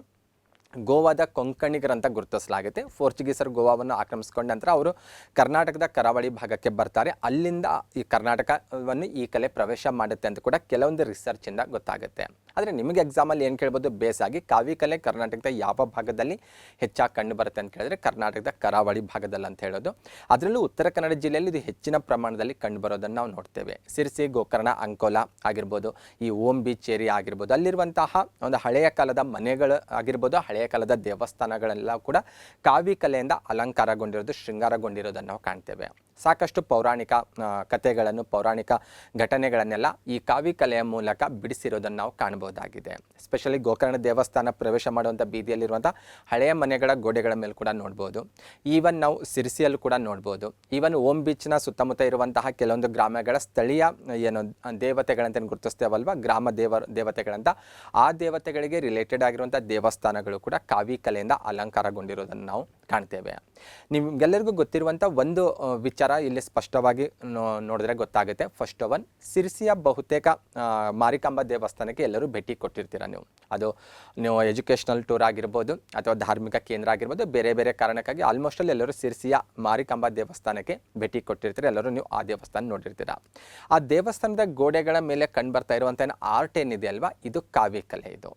ಗೋವಾದ ಕೊಂಕಣಿಗರಂತ ಗುರುತಿಸಲಾಗುತ್ತೆ. ಪೋರ್ಚುಗೀಸರು ಗೋವಾವನ್ನು ಆಕ್ರಮಿಸಿಕೊಂಡ ನಂತರ ಅವರು ಕರ್ನಾಟಕದ ಕರಾವಳಿ ಭಾಗಕ್ಕೆ ಬರ್ತಾರೆ. ಅಲ್ಲಿಂದ ಈ ಕರ್ನಾಟಕವನ್ನು ಈ ಕಲೆ ಪ್ರವೇಶ ಮಾಡುತ್ತೆ ಅಂತ ಕೂಡ ಕೆಲವೊಂದು ರಿಸರ್ಚಿಂದ ಗೊತ್ತಾಗುತ್ತೆ. ಆದರೆ ನಿಮಗೆ ಎಕ್ಸಾಮಲ್ಲಿ ಏನು ಕೇಳ್ಬೋದು, ಬೇಸಾಗಿ ಕಾವಿ ಕಲೆ ಕರ್ನಾಟಕದ ಯಾವ ಭಾಗದಲ್ಲಿ ಹೆಚ್ಚಾಗಿ ಕಂಡು ಬರುತ್ತೆ ಅಂತ ಕೇಳಿದ್ರೆ ಕರ್ನಾಟಕದ ಕರಾವಳಿ ಭಾಗದಲ್ಲಿ ಅಂತ ಹೇಳೋದು. ಅದರಲ್ಲೂ ಉತ್ತರ ಕನ್ನಡ ಜಿಲ್ಲೆಯಲ್ಲಿ ಇದು ಹೆಚ್ಚಿನ ಪ್ರಮಾಣದಲ್ಲಿ ಕಂಡು ಬರೋದನ್ನು ನಾವು ನೋಡ್ತೇವೆ. ಸಿರ್ಸಿ, ಗೋಕರ್ಣ, ಅಂಕೋಲಾ ಆಗಿರ್ಬೋದು, ಈ ಓಂ ಬೀಚ್ ಏರಿಯಾ ಆಗಿರ್ಬೋದು, ಅಲ್ಲಿರುವಂತಹ ಒಂದು ಹಳೆಯ ಕಾಲದ ಮನೆಗಳು ಆಗಿರ್ಬೋದು, ಹಳೆಯ ಹಳೆಯ ಕಾಲದ ದೇವಸ್ಥಾನಗಳೆಲ್ಲ ಕೂಡ ಕಾವಿ ಕಲೆಯಿಂದ ಅಲಂಕಾರಗೊಂಡಿರೋದು, ಶೃಂಗಾರಗೊಂಡಿರೋದನ್ನು ನಾವು ಕಾಣ್ತೇವೆ. ಸಾಕಷ್ಟು ಪೌರಾಣಿಕ ಕಥೆಗಳನ್ನು, ಪೌರಾಣಿಕ ಘಟನೆಗಳನ್ನೆಲ್ಲ ಈ ಕಾವಿ ಕಲೆಯ ಮೂಲಕ ಬಿಡಿಸಿರೋದನ್ನು ನಾವು ಕಾಣಬಹುದಾಗಿದೆ. ಎಸ್ಪೆಷಲಿ ಗೋಕರ್ಣ ದೇವಸ್ಥಾನ ಪ್ರವೇಶ ಮಾಡುವಂಥ ಬೀದಿಯಲ್ಲಿರುವಂಥ ಹಳೆಯ ಮನೆಗಳ ಗೋಡೆಗಳ ಮೇಲೆ ಕೂಡ ನೋಡ್ಬೋದು. ಈವನ್ ನಾವು ಸಿರಿಸಿಯಲ್ಲೂ ಕೂಡ ನೋಡ್ಬೋದು. ಈವನ್ ಓಮ್ ಬೀಚ್ನ ಸುತ್ತಮುತ್ತ ಇರುವಂತಹ ಕೆಲವೊಂದು ಗ್ರಾಮಗಳ ಸ್ಥಳೀಯ ಏನು ದೇವತೆಗಳಂತ ಗುರುತಿಸ್ತೇವಲ್ವ, ಗ್ರಾಮ ದೇವತೆಗಳಂತ, ಆ ದೇವತೆಗಳಿಗೆ ರಿಲೇಟೆಡ್ ಆಗಿರುವಂಥ ದೇವಸ್ಥಾನಗಳು ಕೂಡ ಕಾವಿ ಕಲೆಯಿಂದ ಅಲಂಕಾರಗೊಂಡಿರೋದನ್ನು ನಾವು ಕಾಣ್ತೇವೆ. ನಿಮಗೆಲ್ಲರಿಗೂ ಗೊತ್ತಿರುವಂಥ ಒಂದು ವಿಚಾರ ಇಲ್ಲಿ ಸ್ಪಷ್ಟವಾಗಿ ನೋಡಿದ್ರೆ ಗೊತ್ತಾಗುತ್ತೆ. ಫಸ್ಟ್ ಒನ್, ಸಿರಿಸಿಯ ಬಹುತೇಕ ಮಾರಿಕಾಂಬಾ ದೇವಸ್ಥಾನಕ್ಕೆ ಎಲ್ಲರೂ ಭೇಟಿ ಕೊಟ್ಟಿರ್ತೀರ ನೀವು ಎಜುಕೇಷನಲ್ ಟೂರ್ ಆಗಿರ್ಬೋದು ಅಥವಾ ಧಾರ್ಮಿಕ ಕೇಂದ್ರ ಆಗಿರ್ಬೋದು, ಬೇರೆ ಬೇರೆ ಕಾರಣಕ್ಕಾಗಿ ಆಲ್ಮೋಸ್ಟ್ ಅಲ್ಲಿ ಎಲ್ಲರೂ ಸಿರಿಸಿಯ ಮಾರಿಕಾಂಬಾ ದೇವಸ್ಥಾನಕ್ಕೆ ಭೇಟಿ ಕೊಟ್ಟಿರ್ತೀರ. ಎಲ್ಲರೂ ನೀವು ಆ ದೇವಸ್ಥಾನ ನೋಡಿರ್ತೀರ. ಆ ದೇವಸ್ಥಾನದ ಗೋಡೆಗಳ ಮೇಲೆ ಕಂಡುಬರ್ತಾ ಇರುವಂಥ ಆರ್ಟ್ ಏನಿದೆ ಅಲ್ವಾ, ಇದು ಕಾವಿ ಕಲೆ. ಇದು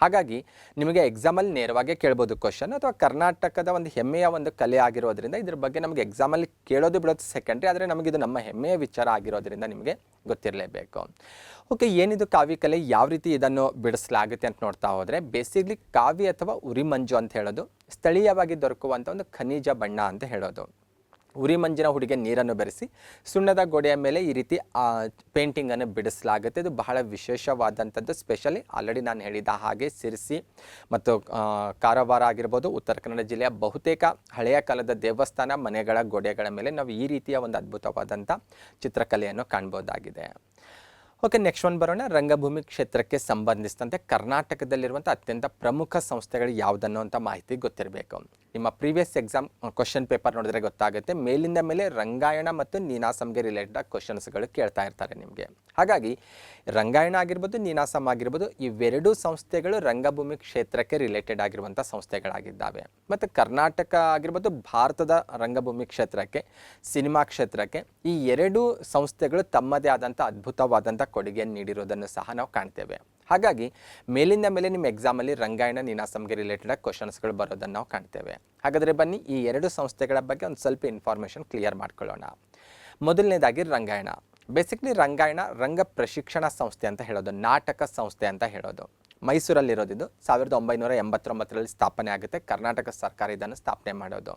ಹಾಗಾಗಿ ನಿಮಗೆ ಎಕ್ಸಾಮಲ್ಲಿ ನೇರವಾಗಿ ಕೇಳ್ಬೋದು ಕ್ವಶನ್, ಅಥವಾ ಕರ್ನಾಟಕದ ಒಂದು ಹೆಮ್ಮೆಯ ಒಂದು ಕಲೆ ಆಗಿರೋದ್ರಿಂದ ಇದ್ರ ಬಗ್ಗೆ ನಮಗೆ ಎಕ್ಸಾಮಲ್ಲಿ ಕೇಳೋದು ಬಿಡೋದು ಸೆಕೆಂಡ್ರಿ, ಆದರೆ ನಮಗಿದು ನಮ್ಮ ಹೆಮ್ಮೆಯ ವಿಚಾರ ಆಗಿರೋದ್ರಿಂದ ನಿಮಗೆ ಗೊತ್ತಿರಲೇಬೇಕು. ಓಕೆ, ಏನಿದು ಕಾವಿ ಕಲೆ, ಯಾವ ರೀತಿ ಇದನ್ನು ಬಿಡಿಸಲಾಗುತ್ತೆ ಅಂತ ನೋಡ್ತಾ ಹೋದರೆ, ಬೇಸಿಕ್ಲಿ ಕಾವಿ ಅಥವಾ ಉರಿಮಂಜು ಅಂತ ಹೇಳೋದು ಸ್ಥಳೀಯವಾಗಿ ದೊರಕುವಂಥ ಒಂದು ಖನಿಜ ಬಣ್ಣ ಅಂತ ಹೇಳೋದು. ಉರಿಮಂಜಿನ ಹುಡಿಗೆ ನೀರನ್ನು ಬೆರೆಸಿ ಸುಣ್ಣದ ಗೋಡೆಯ ಮೇಲೆ ಈ ರೀತಿ ಪೇಂಟಿಂಗನ್ನು ಬಿಡಿಸಲಾಗುತ್ತೆ. ಇದು ಬಹಳ ವಿಶೇಷವಾದಂಥದ್ದು. ಸ್ಪೆಷಲಿ ಆಲ್ರೆಡಿ ನಾನು ಹೇಳಿದ ಹಾಗೆ ಸಿರಿಸಿ ಮತ್ತು ಕಾರವಾರ ಆಗಿರ್ಬೋದು, ಉತ್ತರ ಕನ್ನಡ ಜಿಲ್ಲೆಯ ಬಹುತೇಕ ಹಳೆಯ ಕಾಲದ ದೇವಸ್ಥಾನ ಮನೆಗಳ ಗೋಡೆಗಳ ಮೇಲೆ ನಾವು ಈ ರೀತಿಯ ಒಂದು ಅದ್ಭುತವಾದಂಥ ಚಿತ್ರಕಲೆಯನ್ನು ಕಾಣ್ಬೋದಾಗಿದೆ. ಓಕೆ, ನೆಕ್ಸ್ಟ್ ಒನ್ ಬರೋಣ. ರಂಗಭೂಮಿ ಕ್ಷೇತ್ರಕ್ಕೆ ಸಂಬಂಧಿಸಿದಂತೆ ಕರ್ನಾಟಕದಲ್ಲಿರುವಂಥ ಅತ್ಯಂತ ಪ್ರಮುಖ ಸಂಸ್ಥೆಗಳು ಯಾವುದನ್ನು ಅಂತ ಮಾಹಿತಿ ಗೊತ್ತಿರಬೇಕು. ನಿಮ್ಮ ಪ್ರೀವಿಯಸ್ ಎಕ್ಸಾಮ್ ಕ್ವಶನ್ ಪೇಪರ್ ನೋಡಿದ್ರೆ ಗೊತ್ತಾಗುತ್ತೆ. ಮೇಲಿಂದ ಮೇಲೆ ರಂಗಾಯಣ ಮತ್ತು ನೀನಾಸಂಗೆ ರಿಲೇಟೆಡ್ ಕ್ವಶನ್ಸ್ಗಳು ಕೇಳ್ತಾ ಇರ್ತಾರೆ ನಿಮಗೆ. ಹಾಗಾಗಿ ರಂಗಾಯಣ ಆಗಿರ್ಬೋದು, ನೀನಾಸಂ ಆಗಿರ್ಬೋದು, ಇವೆರಡೂ ಸಂಸ್ಥೆಗಳು ರಂಗಭೂಮಿ ಕ್ಷೇತ್ರಕ್ಕೆ ರಿಲೇಟೆಡ್ ಆಗಿರುವಂಥ ಸಂಸ್ಥೆಗಳಾಗಿದ್ದಾವೆ. ಮತ್ತು ಕರ್ನಾಟಕ ಆಗಿರ್ಬೋದು, ಭಾರತದ ರಂಗಭೂಮಿ ಕ್ಷೇತ್ರಕ್ಕೆ, ಸಿನಿಮಾ ಕ್ಷೇತ್ರಕ್ಕೆ ಈ ಎರಡೂ ಸಂಸ್ಥೆಗಳು ತಮ್ಮದೇ ಆದಂಥ ಅದ್ಭುತವಾದಂಥ ಕೊಡುಗೆಯನ್ನು ನೀಡಿರೋದನ್ನು ಸಹ ನಾವು ಕಾಣ್ತೇವೆ. ಹಾಗಾಗಿ ಮೇಲಿಂದ ಮೇಲೆ ನಿಮ್ಮ ಎಕ್ಸಾಮಲ್ಲಿ ರಂಗಾಯಣ, ನೀನಾಸಂಗೆ ರಿಲೇಟೆಡ್ ಕ್ವಶನ್ಸ್ಗಳು ಬರೋದನ್ನು ನಾವು ಕಾಣ್ತೇವೆ. ಹಾಗಾದರೆ ಬನ್ನಿ ಈ ಎರಡು ಸಂಸ್ಥೆಗಳ ಬಗ್ಗೆ ಒಂದು ಸ್ವಲ್ಪ ಇನ್ಫಾರ್ಮೇಷನ್ ಕ್ಲಿಯರ್ ಮಾಡ್ಕೊಳ್ಳೋಣ. ಮೊದಲನೇದಾಗಿ ರಂಗಾಯಣ. ಬೇಸಿಕ್ಲಿ ರಂಗಾಯಣ ರಂಗ ಪ್ರಶಿಕ್ಷಣ ಸಂಸ್ಥೆ ಅಂತ ಹೇಳೋದು, ನಾಟಕ ಸಂಸ್ಥೆ ಅಂತ ಹೇಳೋದು. ಮೈಸೂರಲ್ಲಿರೋದಿದ್ದು 1989ರಲ್ಲಿ ಸ್ಥಾಪನೆ ಆಗುತ್ತೆ. ಕರ್ನಾಟಕ ಸರ್ಕಾರ ಇದನ್ನು ಸ್ಥಾಪನೆ ಮಾಡೋದು.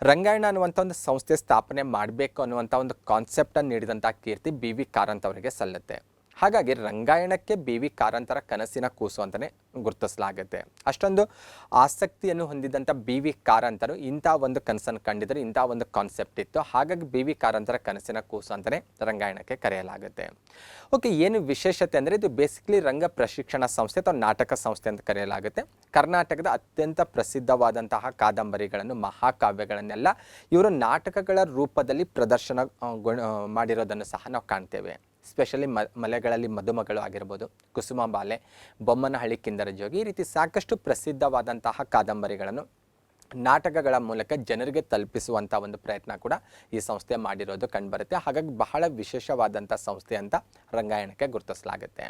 ರಂಗಾಯಣ ಅನ್ನುವಂಥ ಒಂದು ಸಂಸ್ಥೆ ಸ್ಥಾಪನೆ ಮಾಡಬೇಕು ಅನ್ನುವಂಥ ಒಂದು ಕಾನ್ಸೆಪ್ಟನ್ನು ನೀಡಿದಂಥ ಕೀರ್ತಿ ಬಿ ವಿ ಕಾರಂತ್ ಅವರಿಗೆ ಸಲ್ಲುತ್ತೆ. ಹಾಗಾಗಿ ರಂಗಾಯಣಕ್ಕೆ ಬಿ ವಿ ಕಾರಂತರ ಕನಸಿನ ಕೂಸು ಅಂತಲೇ ಗುರುತಿಸಲಾಗುತ್ತೆ. ಅಷ್ಟೊಂದು ಆಸಕ್ತಿಯನ್ನು ಹೊಂದಿದ್ದಂಥ ಬಿ ವಿ ಕಾರಂತರು ಇಂಥ ಒಂದು ಕನಸನ್ನು ಕಂಡಿದ್ದರು, ಇಂಥ ಒಂದು ಕಾನ್ಸೆಪ್ಟ್ ಇತ್ತು. ಹಾಗಾಗಿ ಬಿ ವಿ ಕಾರಂತರ ಕನಸಿನ ಕೂಸು ಅಂತಲೇ ರಂಗಾಯಣಕ್ಕೆ ಕರೆಯಲಾಗುತ್ತೆ. ಓಕೆ, ಏನು ವಿಶೇಷತೆ ಅಂದರೆ ಇದು ಬೇಸಿಕ್ಲಿ ರಂಗ ಪ್ರಶಿಕ್ಷಣ ಸಂಸ್ಥೆ ಅಥವಾ ನಾಟಕ ಸಂಸ್ಥೆ ಅಂತ ಕರೆಯಲಾಗುತ್ತೆ. ಕರ್ನಾಟಕದ ಅತ್ಯಂತ ಪ್ರಸಿದ್ಧವಾದಂತಹ ಕಾದಂಬರಿಗಳನ್ನು, ಮಹಾಕಾವ್ಯಗಳನ್ನೆಲ್ಲ ಇವರು ನಾಟಕಗಳ ರೂಪದಲ್ಲಿ ಪ್ರದರ್ಶನ ಮಾಡಿರೋದನ್ನು ಸಹ ನಾವು ಕಾಣ್ತೇವೆ. ಸ್ಪೆಷಲಿ ಮಲೆಗಳಲ್ಲಿ ಮದುಮಗಳು ಆಗಿರ್ಬೋದು, ಕುಸುಮ ಬಾಲೆ, ಬೊಮ್ಮನಹಳ್ಳಿ ಕಿಂದರ ಜೋಗಿ, ಈ ರೀತಿ ಸಾಕಷ್ಟು ಪ್ರಸಿದ್ಧವಾದಂತಹ ಕಾದಂಬರಿಗಳನ್ನು ನಾಟಕಗಳ ಮೂಲಕ ಜನರಿಗೆ ತಲುಪಿಸುವಂಥ ಒಂದು ಪ್ರಯತ್ನ ಕೂಡ ಈ ಸಂಸ್ಥೆ ಮಾಡಿರೋದು ಕಂಡುಬರುತ್ತೆ. ಹಾಗಾಗಿ ಬಹಳ ವಿಶೇಷವಾದಂಥ ಸಂಸ್ಥೆ ಅಂತ ರಂಗಾಯಣಕ್ಕೆ ಗುರುತಿಸಲಾಗುತ್ತೆ.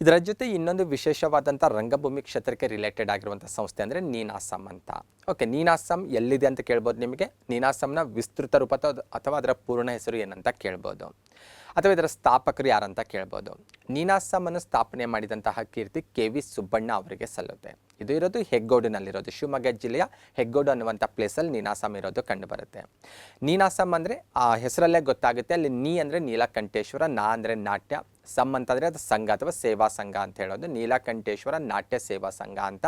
ಇದರ ಜೊತೆ ಇನ್ನೊಂದು ವಿಶೇಷವಾದಂಥ ರಂಗಭೂಮಿ ಕ್ಷೇತ್ರಕ್ಕೆ ರಿಲೇಟೆಡ್ ಆಗಿರುವಂಥ ಸಂಸ್ಥೆ ಅಂದರೆ ನೀನಾಸಂ ಅಂತ. ಓಕೆ, ನೀನಾಸಂ ಎಲ್ಲಿದೆ ಅಂತ ಕೇಳ್ಬೋದು ನಿಮಗೆ. ನೀನಾಸಂನ ವಿಸ್ತೃತ ರೂಪ ಅಥವಾ ಅದರ ಪೂರ್ಣ ಹೆಸರು ಏನಂತ ಕೇಳ್ಬೋದು, ಅಥವಾ ಇದರ ಸ್ಥಾಪಕರು ಯಾರಂತ ಕೇಳ್ಬೋದು. ನೀನಾಸಂನ್ನು ಸ್ಥಾಪನೆ ಮಾಡಿದಂತಹ ಕೀರ್ತಿ ಕೆ ವಿ ಸುಬ್ಬಣ್ಣ ಅವರಿಗೆ ಸಲ್ಲುತ್ತೆ. ಇದು ಇರೋದು ಹೆಗ್ಗೋಡಿನಲ್ಲಿರೋದು, ಶಿವಮೊಗ್ಗ ಜಿಲ್ಲೆಯ ಹೆಗ್ಗೋಡು ಅನ್ನುವಂಥ ಪ್ಲೇಸಲ್ಲಿ ನೀನಾಸಂ ಇರೋದು ಕಂಡುಬರುತ್ತೆ. ನೀನಾಸಂ ಅಂದರೆ ಆ ಹೆಸರಲ್ಲೇ ಗೊತ್ತಾಗುತ್ತೆ. ಅಲ್ಲಿ ನೀ ಅಂದರೆ ನೀಲಕಂಠೇಶ್ವರ, ನಾ ಅಂದರೆ ನಾಟ್ಯ, ಸಂ ಅಂತಂದರೆ ಅದು ಸಂಘ ಅಥವಾ ಸೇವಾ ಸಂಘ ಅಂತ ಹೇಳೋದು. ನೀಲಕಂಠೇಶ್ವರ ನಾಟ್ಯ ಸೇವಾ ಸಂಘ ಅಂತ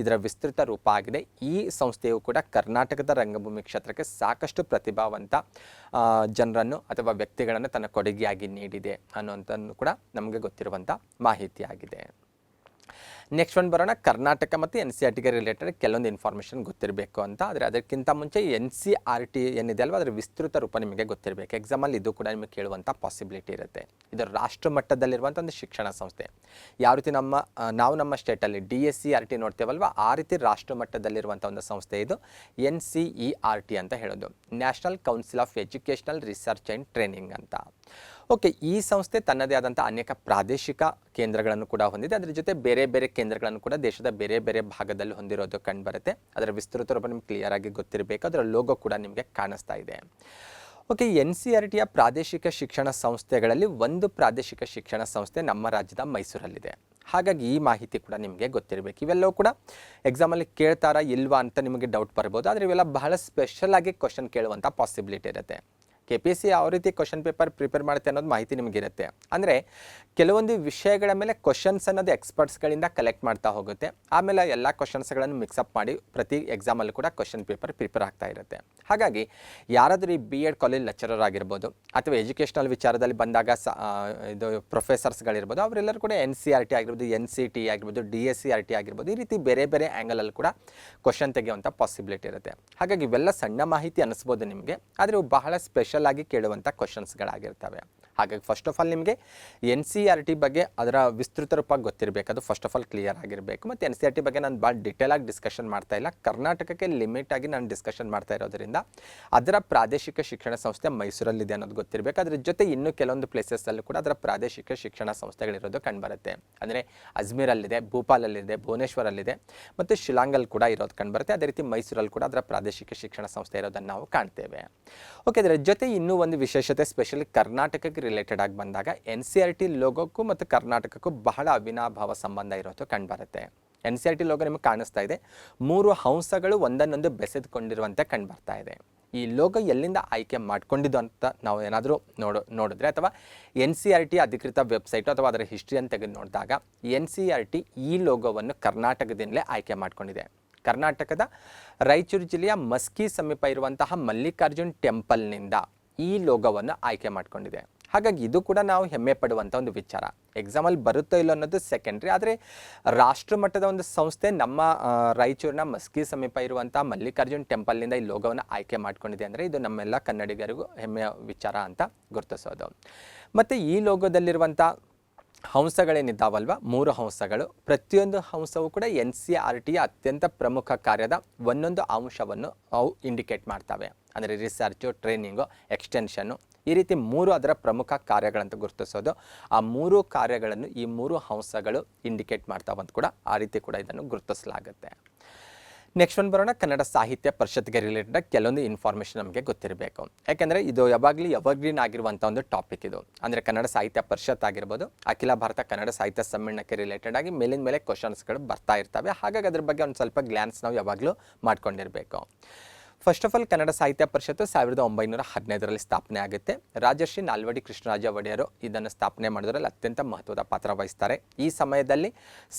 ಇದರ ವಿಸ್ತೃತ ರೂಪ ಆಗಿದೆ. ಈ ಸಂಸ್ಥೆಯು ಕೂಡ ಕರ್ನಾಟಕದ ರಂಗಭೂಮಿ ಕ್ಷೇತ್ರಕ್ಕೆ ಸಾಕಷ್ಟು ಪ್ರತಿಭಾವಂತ ಜನರನ್ನು ಅಥವಾ ವ್ಯಕ್ತಿಗಳನ್ನು ತನ್ನ ಕೊಡುಗೆಯಾಗಿ ನೀಡಿದೆ ಅನ್ನುವಂಥದ್ದು ಕೂಡ ನಮಗೆ ಗೊತ್ತಿರುವಂಥ ಮಾಹಿತಿಯಾಗಿದೆ. ನೆಕ್ಸ್ಟ್ ಒನ್ ಬರೋಣ. ಕರ್ನಾಟಕ ಮತ್ತು NCERTಗೆ ರಿಲೇಟೆಡ್ ಕೆಲವೊಂದು ಇನ್ಫಾರ್ಮೇಷನ್ ಗೊತ್ತಿರಬೇಕು ಅಂತ. ಆದರೆ ಅದಕ್ಕಿಂತ ಮುಂಚೆ NCERT ಏನಿದೆ ಅಲ್ವಾ, ಅದರ ವಿಸ್ತೃತ ರೂಪ ನಿಮಗೆ ಗೊತ್ತಿರಬೇಕು. ಎಕ್ಸಾಮಲ್ಲಿ ಇದು ಕೂಡ ನಿಮಗೆ ಕೇಳುವಂಥ ಪಾಸಿಬಿಲಿಟಿ ಇರುತ್ತೆ. ಇದು ರಾಷ್ಟ್ರ ಮಟ್ಟದಲ್ಲಿರುವಂಥ ಒಂದು ಶಿಕ್ಷಣ ಸಂಸ್ಥೆ. ಯಾವ ರೀತಿ ನಾವು ನಮ್ಮ ಸ್ಟೇಟಲ್ಲಿ DSCERT ನೋಡ್ತೇವಲ್ವ, ಆ ರೀತಿ ರಾಷ್ಟ್ರ ಮಟ್ಟದಲ್ಲಿರುವಂಥ ಒಂದು ಸಂಸ್ಥೆ ಇದು NCERT ಅಂತ ಹೇಳೋದು, national council of educational research and training ಅಂತ. ಓಕೆ, ಈ ಸಂಸ್ಥೆ ತನ್ನದೇ ಆದಂಥ ಅನೇಕ ಪ್ರಾದೇಶಿಕ ಕೇಂದ್ರಗಳನ್ನು ಕೂಡ ಹೊಂದಿದೆ. ಅದರ ಜೊತೆ ಬೇರೆ ಬೇರೆ ಕೇಂದ್ರಗಳನ್ನು ಕೂಡ ದೇಶದ ಬೇರೆ ಬೇರೆ ಭಾಗದಲ್ಲಿ ಹೊಂದಿರೋದು ಕಂಡುಬರುತ್ತೆ. ಅದರ ವಿಸ್ತೃತ ರೂಪ ನಿಮ್ಗೆ ಕ್ಲಿಯರ್ ಆಗಿ ಗೊತ್ತಿರಬೇಕು. ಅದರ ಲೋಗೋ ಕೂಡ ನಿಮಗೆ ಕಾಣಿಸ್ತಾ ಇದೆ. ಓಕೆ, ಎನ್ ಸಿ ಆರ್ ಟಿಯ ಪ್ರಾದೇಶಿಕ ಶಿಕ್ಷಣ ಸಂಸ್ಥೆಗಳಲ್ಲಿ ಒಂದು ಪ್ರಾದೇಶಿಕ ಶಿಕ್ಷಣ ಸಂಸ್ಥೆ ನಮ್ಮ ರಾಜ್ಯದ ಮೈಸೂರಲ್ಲಿದೆ. ಹಾಗಾಗಿ ಈ ಮಾಹಿತಿ ಕೂಡ ನಿಮಗೆ ಗೊತ್ತಿರಬೇಕು. ಇವೆಲ್ಲವೂ ಕೂಡ ಎಕ್ಸಾಮಲ್ಲಿ ಕೇಳ್ತಾರಾ ಇಲ್ವಾ ಅಂತ ನಿಮಗೆ ಡೌಟ್ ಬರ್ಬೋದು. ಆದರೆ ಇವೆಲ್ಲ ಬಹಳ ಸ್ಪೆಷಲ್ ಆಗಿ ಕ್ವಶನ್ ಕೇಳುವಂಥ ಪಾಸಿಬಿಲಿಟಿ ಇರುತ್ತೆ. KPSC ಯಾವ ರೀತಿ ಕ್ವಶನ್ ಪೇಪರ್ ಪ್ರಿಪೇರ್ ಮಾಡುತ್ತೆ ಅನ್ನೋದು ಮಾಹಿತಿ ನಿಮಗಿರುತ್ತೆ. ಅಂದರೆ ಕೆಲವೊಂದು ವಿಷಯಗಳ ಮೇಲೆ ಕ್ವಶನ್ಸ್ ಅನ್ನೋದು ಎಕ್ಸ್ಪರ್ಟ್ಸ್ಗಳಿಂದ ಕಲೆಕ್ಟ್ ಮಾಡ್ತಾ ಹೋಗುತ್ತೆ. ಆಮೇಲೆ ಎಲ್ಲ ಕ್ವಶನ್ಸ್ಗಳನ್ನು ಮಿಕ್ಸಪ್ ಮಾಡಿ ಪ್ರತಿ ಎಕ್ಸಾಮಲ್ಲೂ ಕೂಡ ಕ್ವಶನ್ ಪೇಪರ್ ಪ್ರಿಪೇರ್ ಆಗ್ತಾ ಇರುತ್ತೆ. ಹಾಗಾಗಿ ಯಾರಾದರೂ ಈ B.Ed ಕಾಲೇಜ್ ಲೆಕ್ಚರರ್ ಆಗಿರ್ಬೋದು ಅಥವಾ ಎಜುಕೇಷನಲ್ ವಿಚಾರದಲ್ಲಿ ಬಂದಾಗ ಇದು ಪ್ರೊಫೆಸರ್ಸ್ಗಳಿರ್ಬೋದು, ಅವರೆಲ್ಲರೂ ಕೂಡ NCERT ಆಗಿರ್ಬೋದು, NCT ಆಗಿರ್ಬೋದು, DSCRT ಆಗಿರ್ಬೋದು, ಈ ರೀತಿ ಬೇರೆ ಬೇರೆ ಆ್ಯಂಗಲಲ್ಲಿ ಕೂಡ ಕ್ವಶನ್ ತೆಗೆಯುವಂಥ ಪಾಸಿಬಿಲಿಟಿ ಇರುತ್ತೆ. ಹಾಗಾಗಿ ಇವೆಲ್ಲ ಸಣ್ಣ ಮಾಹಿತಿ ಅನ್ನಿಸ್ಬೋದು ನಿಮಗೆ, ಆದರೆ ಇವು ಬಹಳ ಸ್ಪೆಷಲ್ ಆಗಿ ಕೇಳುವಂಥ ಕ್ವಶನ್ಸ್ಗಳಾಗಿರ್ತವೆ. ಹಾಗಾಗಿ ಫಸ್ಟ್ ಆಫ್ ಆಲ್ ನಿಮಗೆ NCERT ಬಗ್ಗೆ ಅದರ ವಿಸ್ತೃತ ರೂಪ ಗೊತ್ತಿರಬೇಕು, ಅದು ಫಸ್ಟ್ ಆಫ್ ಆಲ್ ಕ್ಲಿಯರ್ ಆಗಿರಬೇಕು. ಮತ್ತು NCERT ಬಗ್ಗೆ ನಾನು ಭಾಳ ಡಿಟೇಲ್ ಆಗಿ ಡಿಸ್ಕಷನ್ ಮಾಡ್ತಾ ಇಲ್ಲ, ಕರ್ನಾಟಕಕ್ಕೆ ಲಿಮಿಟ್ ಆಗಿ ನಾನು ಡಿಸ್ಕಷನ್ ಮಾಡ್ತಾ ಇರೋದ್ರಿಂದ ಅದರ ಪ್ರಾದೇಶಿಕ ಶಿಕ್ಷಣ ಸಂಸ್ಥೆ ಮೈಸೂರಲ್ಲಿದೆ ಅನ್ನೋದು ಗೊತ್ತಿರಬೇಕು. ಅದ್ರ ಜೊತೆ ಇನ್ನೂ ಕೆಲವೊಂದು ಪ್ಲೇಸಸ್ಸಲ್ಲೂ ಕೂಡ ಅದರ ಪ್ರಾದೇಶಿಕ ಶಿಕ್ಷಣ ಸಂಸ್ಥೆಗಳಿರೋದು ಕಂಡುಬರುತ್ತೆ. ಅಂದರೆ ಅಜ್ಮೀರಲ್ಲಿದೆ, ಭೂಪಾಲಲ್ಲಿದೆ, ಭುವನೇಶ್ವರಲ್ಲಿದೆ ಮತ್ತು ಶಿಲಾಂಗಲ್ಲಿ ಕೂಡ ಇರೋದು ಕಂಡುಬರುತ್ತೆ. ಅದೇ ರೀತಿ ಮೈಸೂರಲ್ಲಿ ಕೂಡ ಅದರ ಪ್ರಾದೇಶಿಕ ಶಿಕ್ಷಣ ಸಂಸ್ಥೆ ಇರೋದನ್ನು ನಾವು ಕಾಣ್ತೇವೆ. ಓಕೆ, ಅದರ ಜೊತೆ ಇನ್ನೂ ಒಂದು ವಿಶೇಷತೆ, ಸ್ಪೆಷಲಿ ಕರ್ನಾಟಕಕ್ಕೆ ರಿಲೇಟೆಡ್ ಆಗಿ ಬಂದಾಗ NCERT ಲೋಗೋಕ್ಕೂ ಮತ್ತು ಕರ್ನಾಟಕಕ್ಕೂ ಬಹಳ ಅವಿನಾಭಾವ ಸಂಬಂಧ ಇರೋದು ಕಂಡುಬರುತ್ತೆ. NCERT ಲೋಗೋ ನಿಮಗೆ ಕಾಣಿಸ್ತಾ ಇದೆ, 3 ಹಂಸಗಳು ಒಂದನ್ನೊಂದು ಬೆಸೆದುಕೊಂಡಿರುವಂತೆ ಕಂಡುಬರ್ತಾ ಇದೆ. ಈ ಲೋಗೋ ಎಲ್ಲಿಂದ ಆಯ್ಕೆ ಮಾಡ್ಕೊಂಡಿದ್ದು ಅಂತ ನಾವು ಏನಾದರೂ ನೋಡಿದ್ರೆ ಅಥವಾ NCERT ಅಧಿಕೃತ ವೆಬ್ಸೈಟು ಅಥವಾ ಅದರ ಹಿಸ್ಟ್ರಿಯನ್ನು ತೆಗೆದು ನೋಡಿದಾಗ NCERT ಈ ಲೋಗೋವನ್ನು ಕರ್ನಾಟಕದಿಂದಲೇ ಆಯ್ಕೆ ಮಾಡ್ಕೊಂಡಿದೆ. ಕರ್ನಾಟಕದ ರಾಯಚೂರು ಜಿಲ್ಲೆಯ ಮಸ್ಕಿ ಸಮೀಪ ಇರುವಂತಹ ಮಲ್ಲಿಕಾರ್ಜುನ್ ಟೆಂಪಲ್ನಿಂದ ಈ ಲೋಗೋವನ್ನು ಆಯ್ಕೆ ಮಾಡಿಕೊಂಡಿದೆ. ಹಾಗಾಗಿ ಇದು ಕೂಡ ನಾವು ಹೆಮ್ಮೆ ಪಡುವಂಥ ಒಂದು ವಿಚಾರ. ಎಕ್ಸಾಮಲ್ಲಿ ಬರುತ್ತೋ ಇಲ್ಲೋ ಅನ್ನೋದು ಸೆಕೆಂಡ್ರಿ, ಆದರೆ ರಾಷ್ಟ್ರ ಮಟ್ಟದ ಒಂದು ಸಂಸ್ಥೆ ನಮ್ಮ ರಾಯಚೂರಿನ ಮಸ್ಕಿ ಸಮೀಪ ಇರುವಂಥ ಮಲ್ಲಿಕಾರ್ಜುನ್ ಟೆಂಪಲ್ನಿಂದ ಈ ಲೋಗೋವನ್ನು ಆಯ್ಕೆ ಮಾಡ್ಕೊಂಡಿದೆ ಅಂದರೆ ಇದು ನಮ್ಮೆಲ್ಲ ಕನ್ನಡಿಗರಿಗೂ ಹೆಮ್ಮೆಯ ವಿಚಾರ ಅಂತ ಗುರುತಿಸೋದು. ಮತ್ತು ಈ ಲೋಗೋದಲ್ಲಿರುವಂಥ ಹಂಸಗಳೇನಿದ್ದಾವಲ್ವ, 3 ಹಂಸಗಳು, ಪ್ರತಿಯೊಂದು ಹಂಸವೂ ಕೂಡ NCERTಯ ಅತ್ಯಂತ ಪ್ರಮುಖ ಕಾರ್ಯದ ಒಂದೊಂದು ಅಂಶವನ್ನು ಅವು ಇಂಡಿಕೇಟ್ ಮಾಡ್ತವೆ. ಅಂದರೆ ರಿಸರ್ಚು, ಟ್ರೈನಿಂಗು, ಎಕ್ಸ್ಟೆನ್ಷನ್ನು, ಈ ರೀತಿ 3 ಅದರ ಪ್ರಮುಖ ಕಾರ್ಯಗಳಂತ ಗುರುತಿಸೋದು. ಆ 3 ಕಾರ್ಯಗಳನ್ನು ಈ 3 ಹಂಸಗಳು ಇಂಡಿಕೇಟ್ ಮಾಡ್ತಾವಂತ ಕೂಡ ಆ ರೀತಿ ಕೂಡ ಇದನ್ನು ಗುರುತಿಸಲಾಗುತ್ತೆ. ನೆಕ್ಸ್ಟ್ ಒಂದು ಬರೋಣ, ಕನ್ನಡ ಸಾಹಿತ್ಯ ಪರಿಷತ್ಗೆ ರಿಲೇಟೆಡ್ ಕೆಲವೊಂದು ಇನ್ಫಾರ್ಮೇಷನ್ ನಮಗೆ ಗೊತ್ತಿರಬೇಕು. ಯಾಕೆಂದರೆ ಇದು ಯಾವಾಗಲೂ ಎವರ್ಗ್ರೀನ್ ಆಗಿರುವಂಥ ಒಂದು ಟಾಪಿಕ್ ಇದು. ಅಂದರೆ ಕನ್ನಡ ಸಾಹಿತ್ಯ ಪರಿಷತ್ ಆಗಿರ್ಬೋದು, ಅಖಿಲ ಭಾರತ ಕನ್ನಡ ಸಾಹಿತ್ಯ ಸಮ್ಮೇಳನಕ್ಕೆ ರಿಲೇಟೆಡ್ ಆಗಿ ಮೇಲಿನ ಮೇಲೆ ಕ್ವಶನ್ಸ್ಗಳು ಬರ್ತಾ ಇರ್ತವೆ. ಹಾಗಾಗಿ ಅದ್ರ ಬಗ್ಗೆ ಒಂದು ಸ್ವಲ್ಪ ಗ್ಲಾನ್ಸ್ ನಾವು ಯಾವಾಗಲೂ ಮಾಡ್ಕೊಂಡಿರಬೇಕು. ಫಸ್ಟ್ ಆಫ್ ಆಲ್ ಕನ್ನಡ ಸಾಹಿತ್ಯ ಪರಿಷತ್ತು 1915ರಲ್ಲಿ ಸ್ಥಾಪನೆ ಆಗುತ್ತೆ. ರಾಜರ್ಷಿ ನಾಲ್ವಡಿ ಕೃಷ್ಣರಾಜ ಒಡೆಯರು ಇದನ್ನು ಸ್ಥಾಪನೆ ಮಾಡೋದ್ರಲ್ಲಿ ಅತ್ಯಂತ ಮಹತ್ವದ ಪಾತ್ರ ವಹಿಸ್ತಾರೆ. ಈ ಸಮಯದಲ್ಲಿ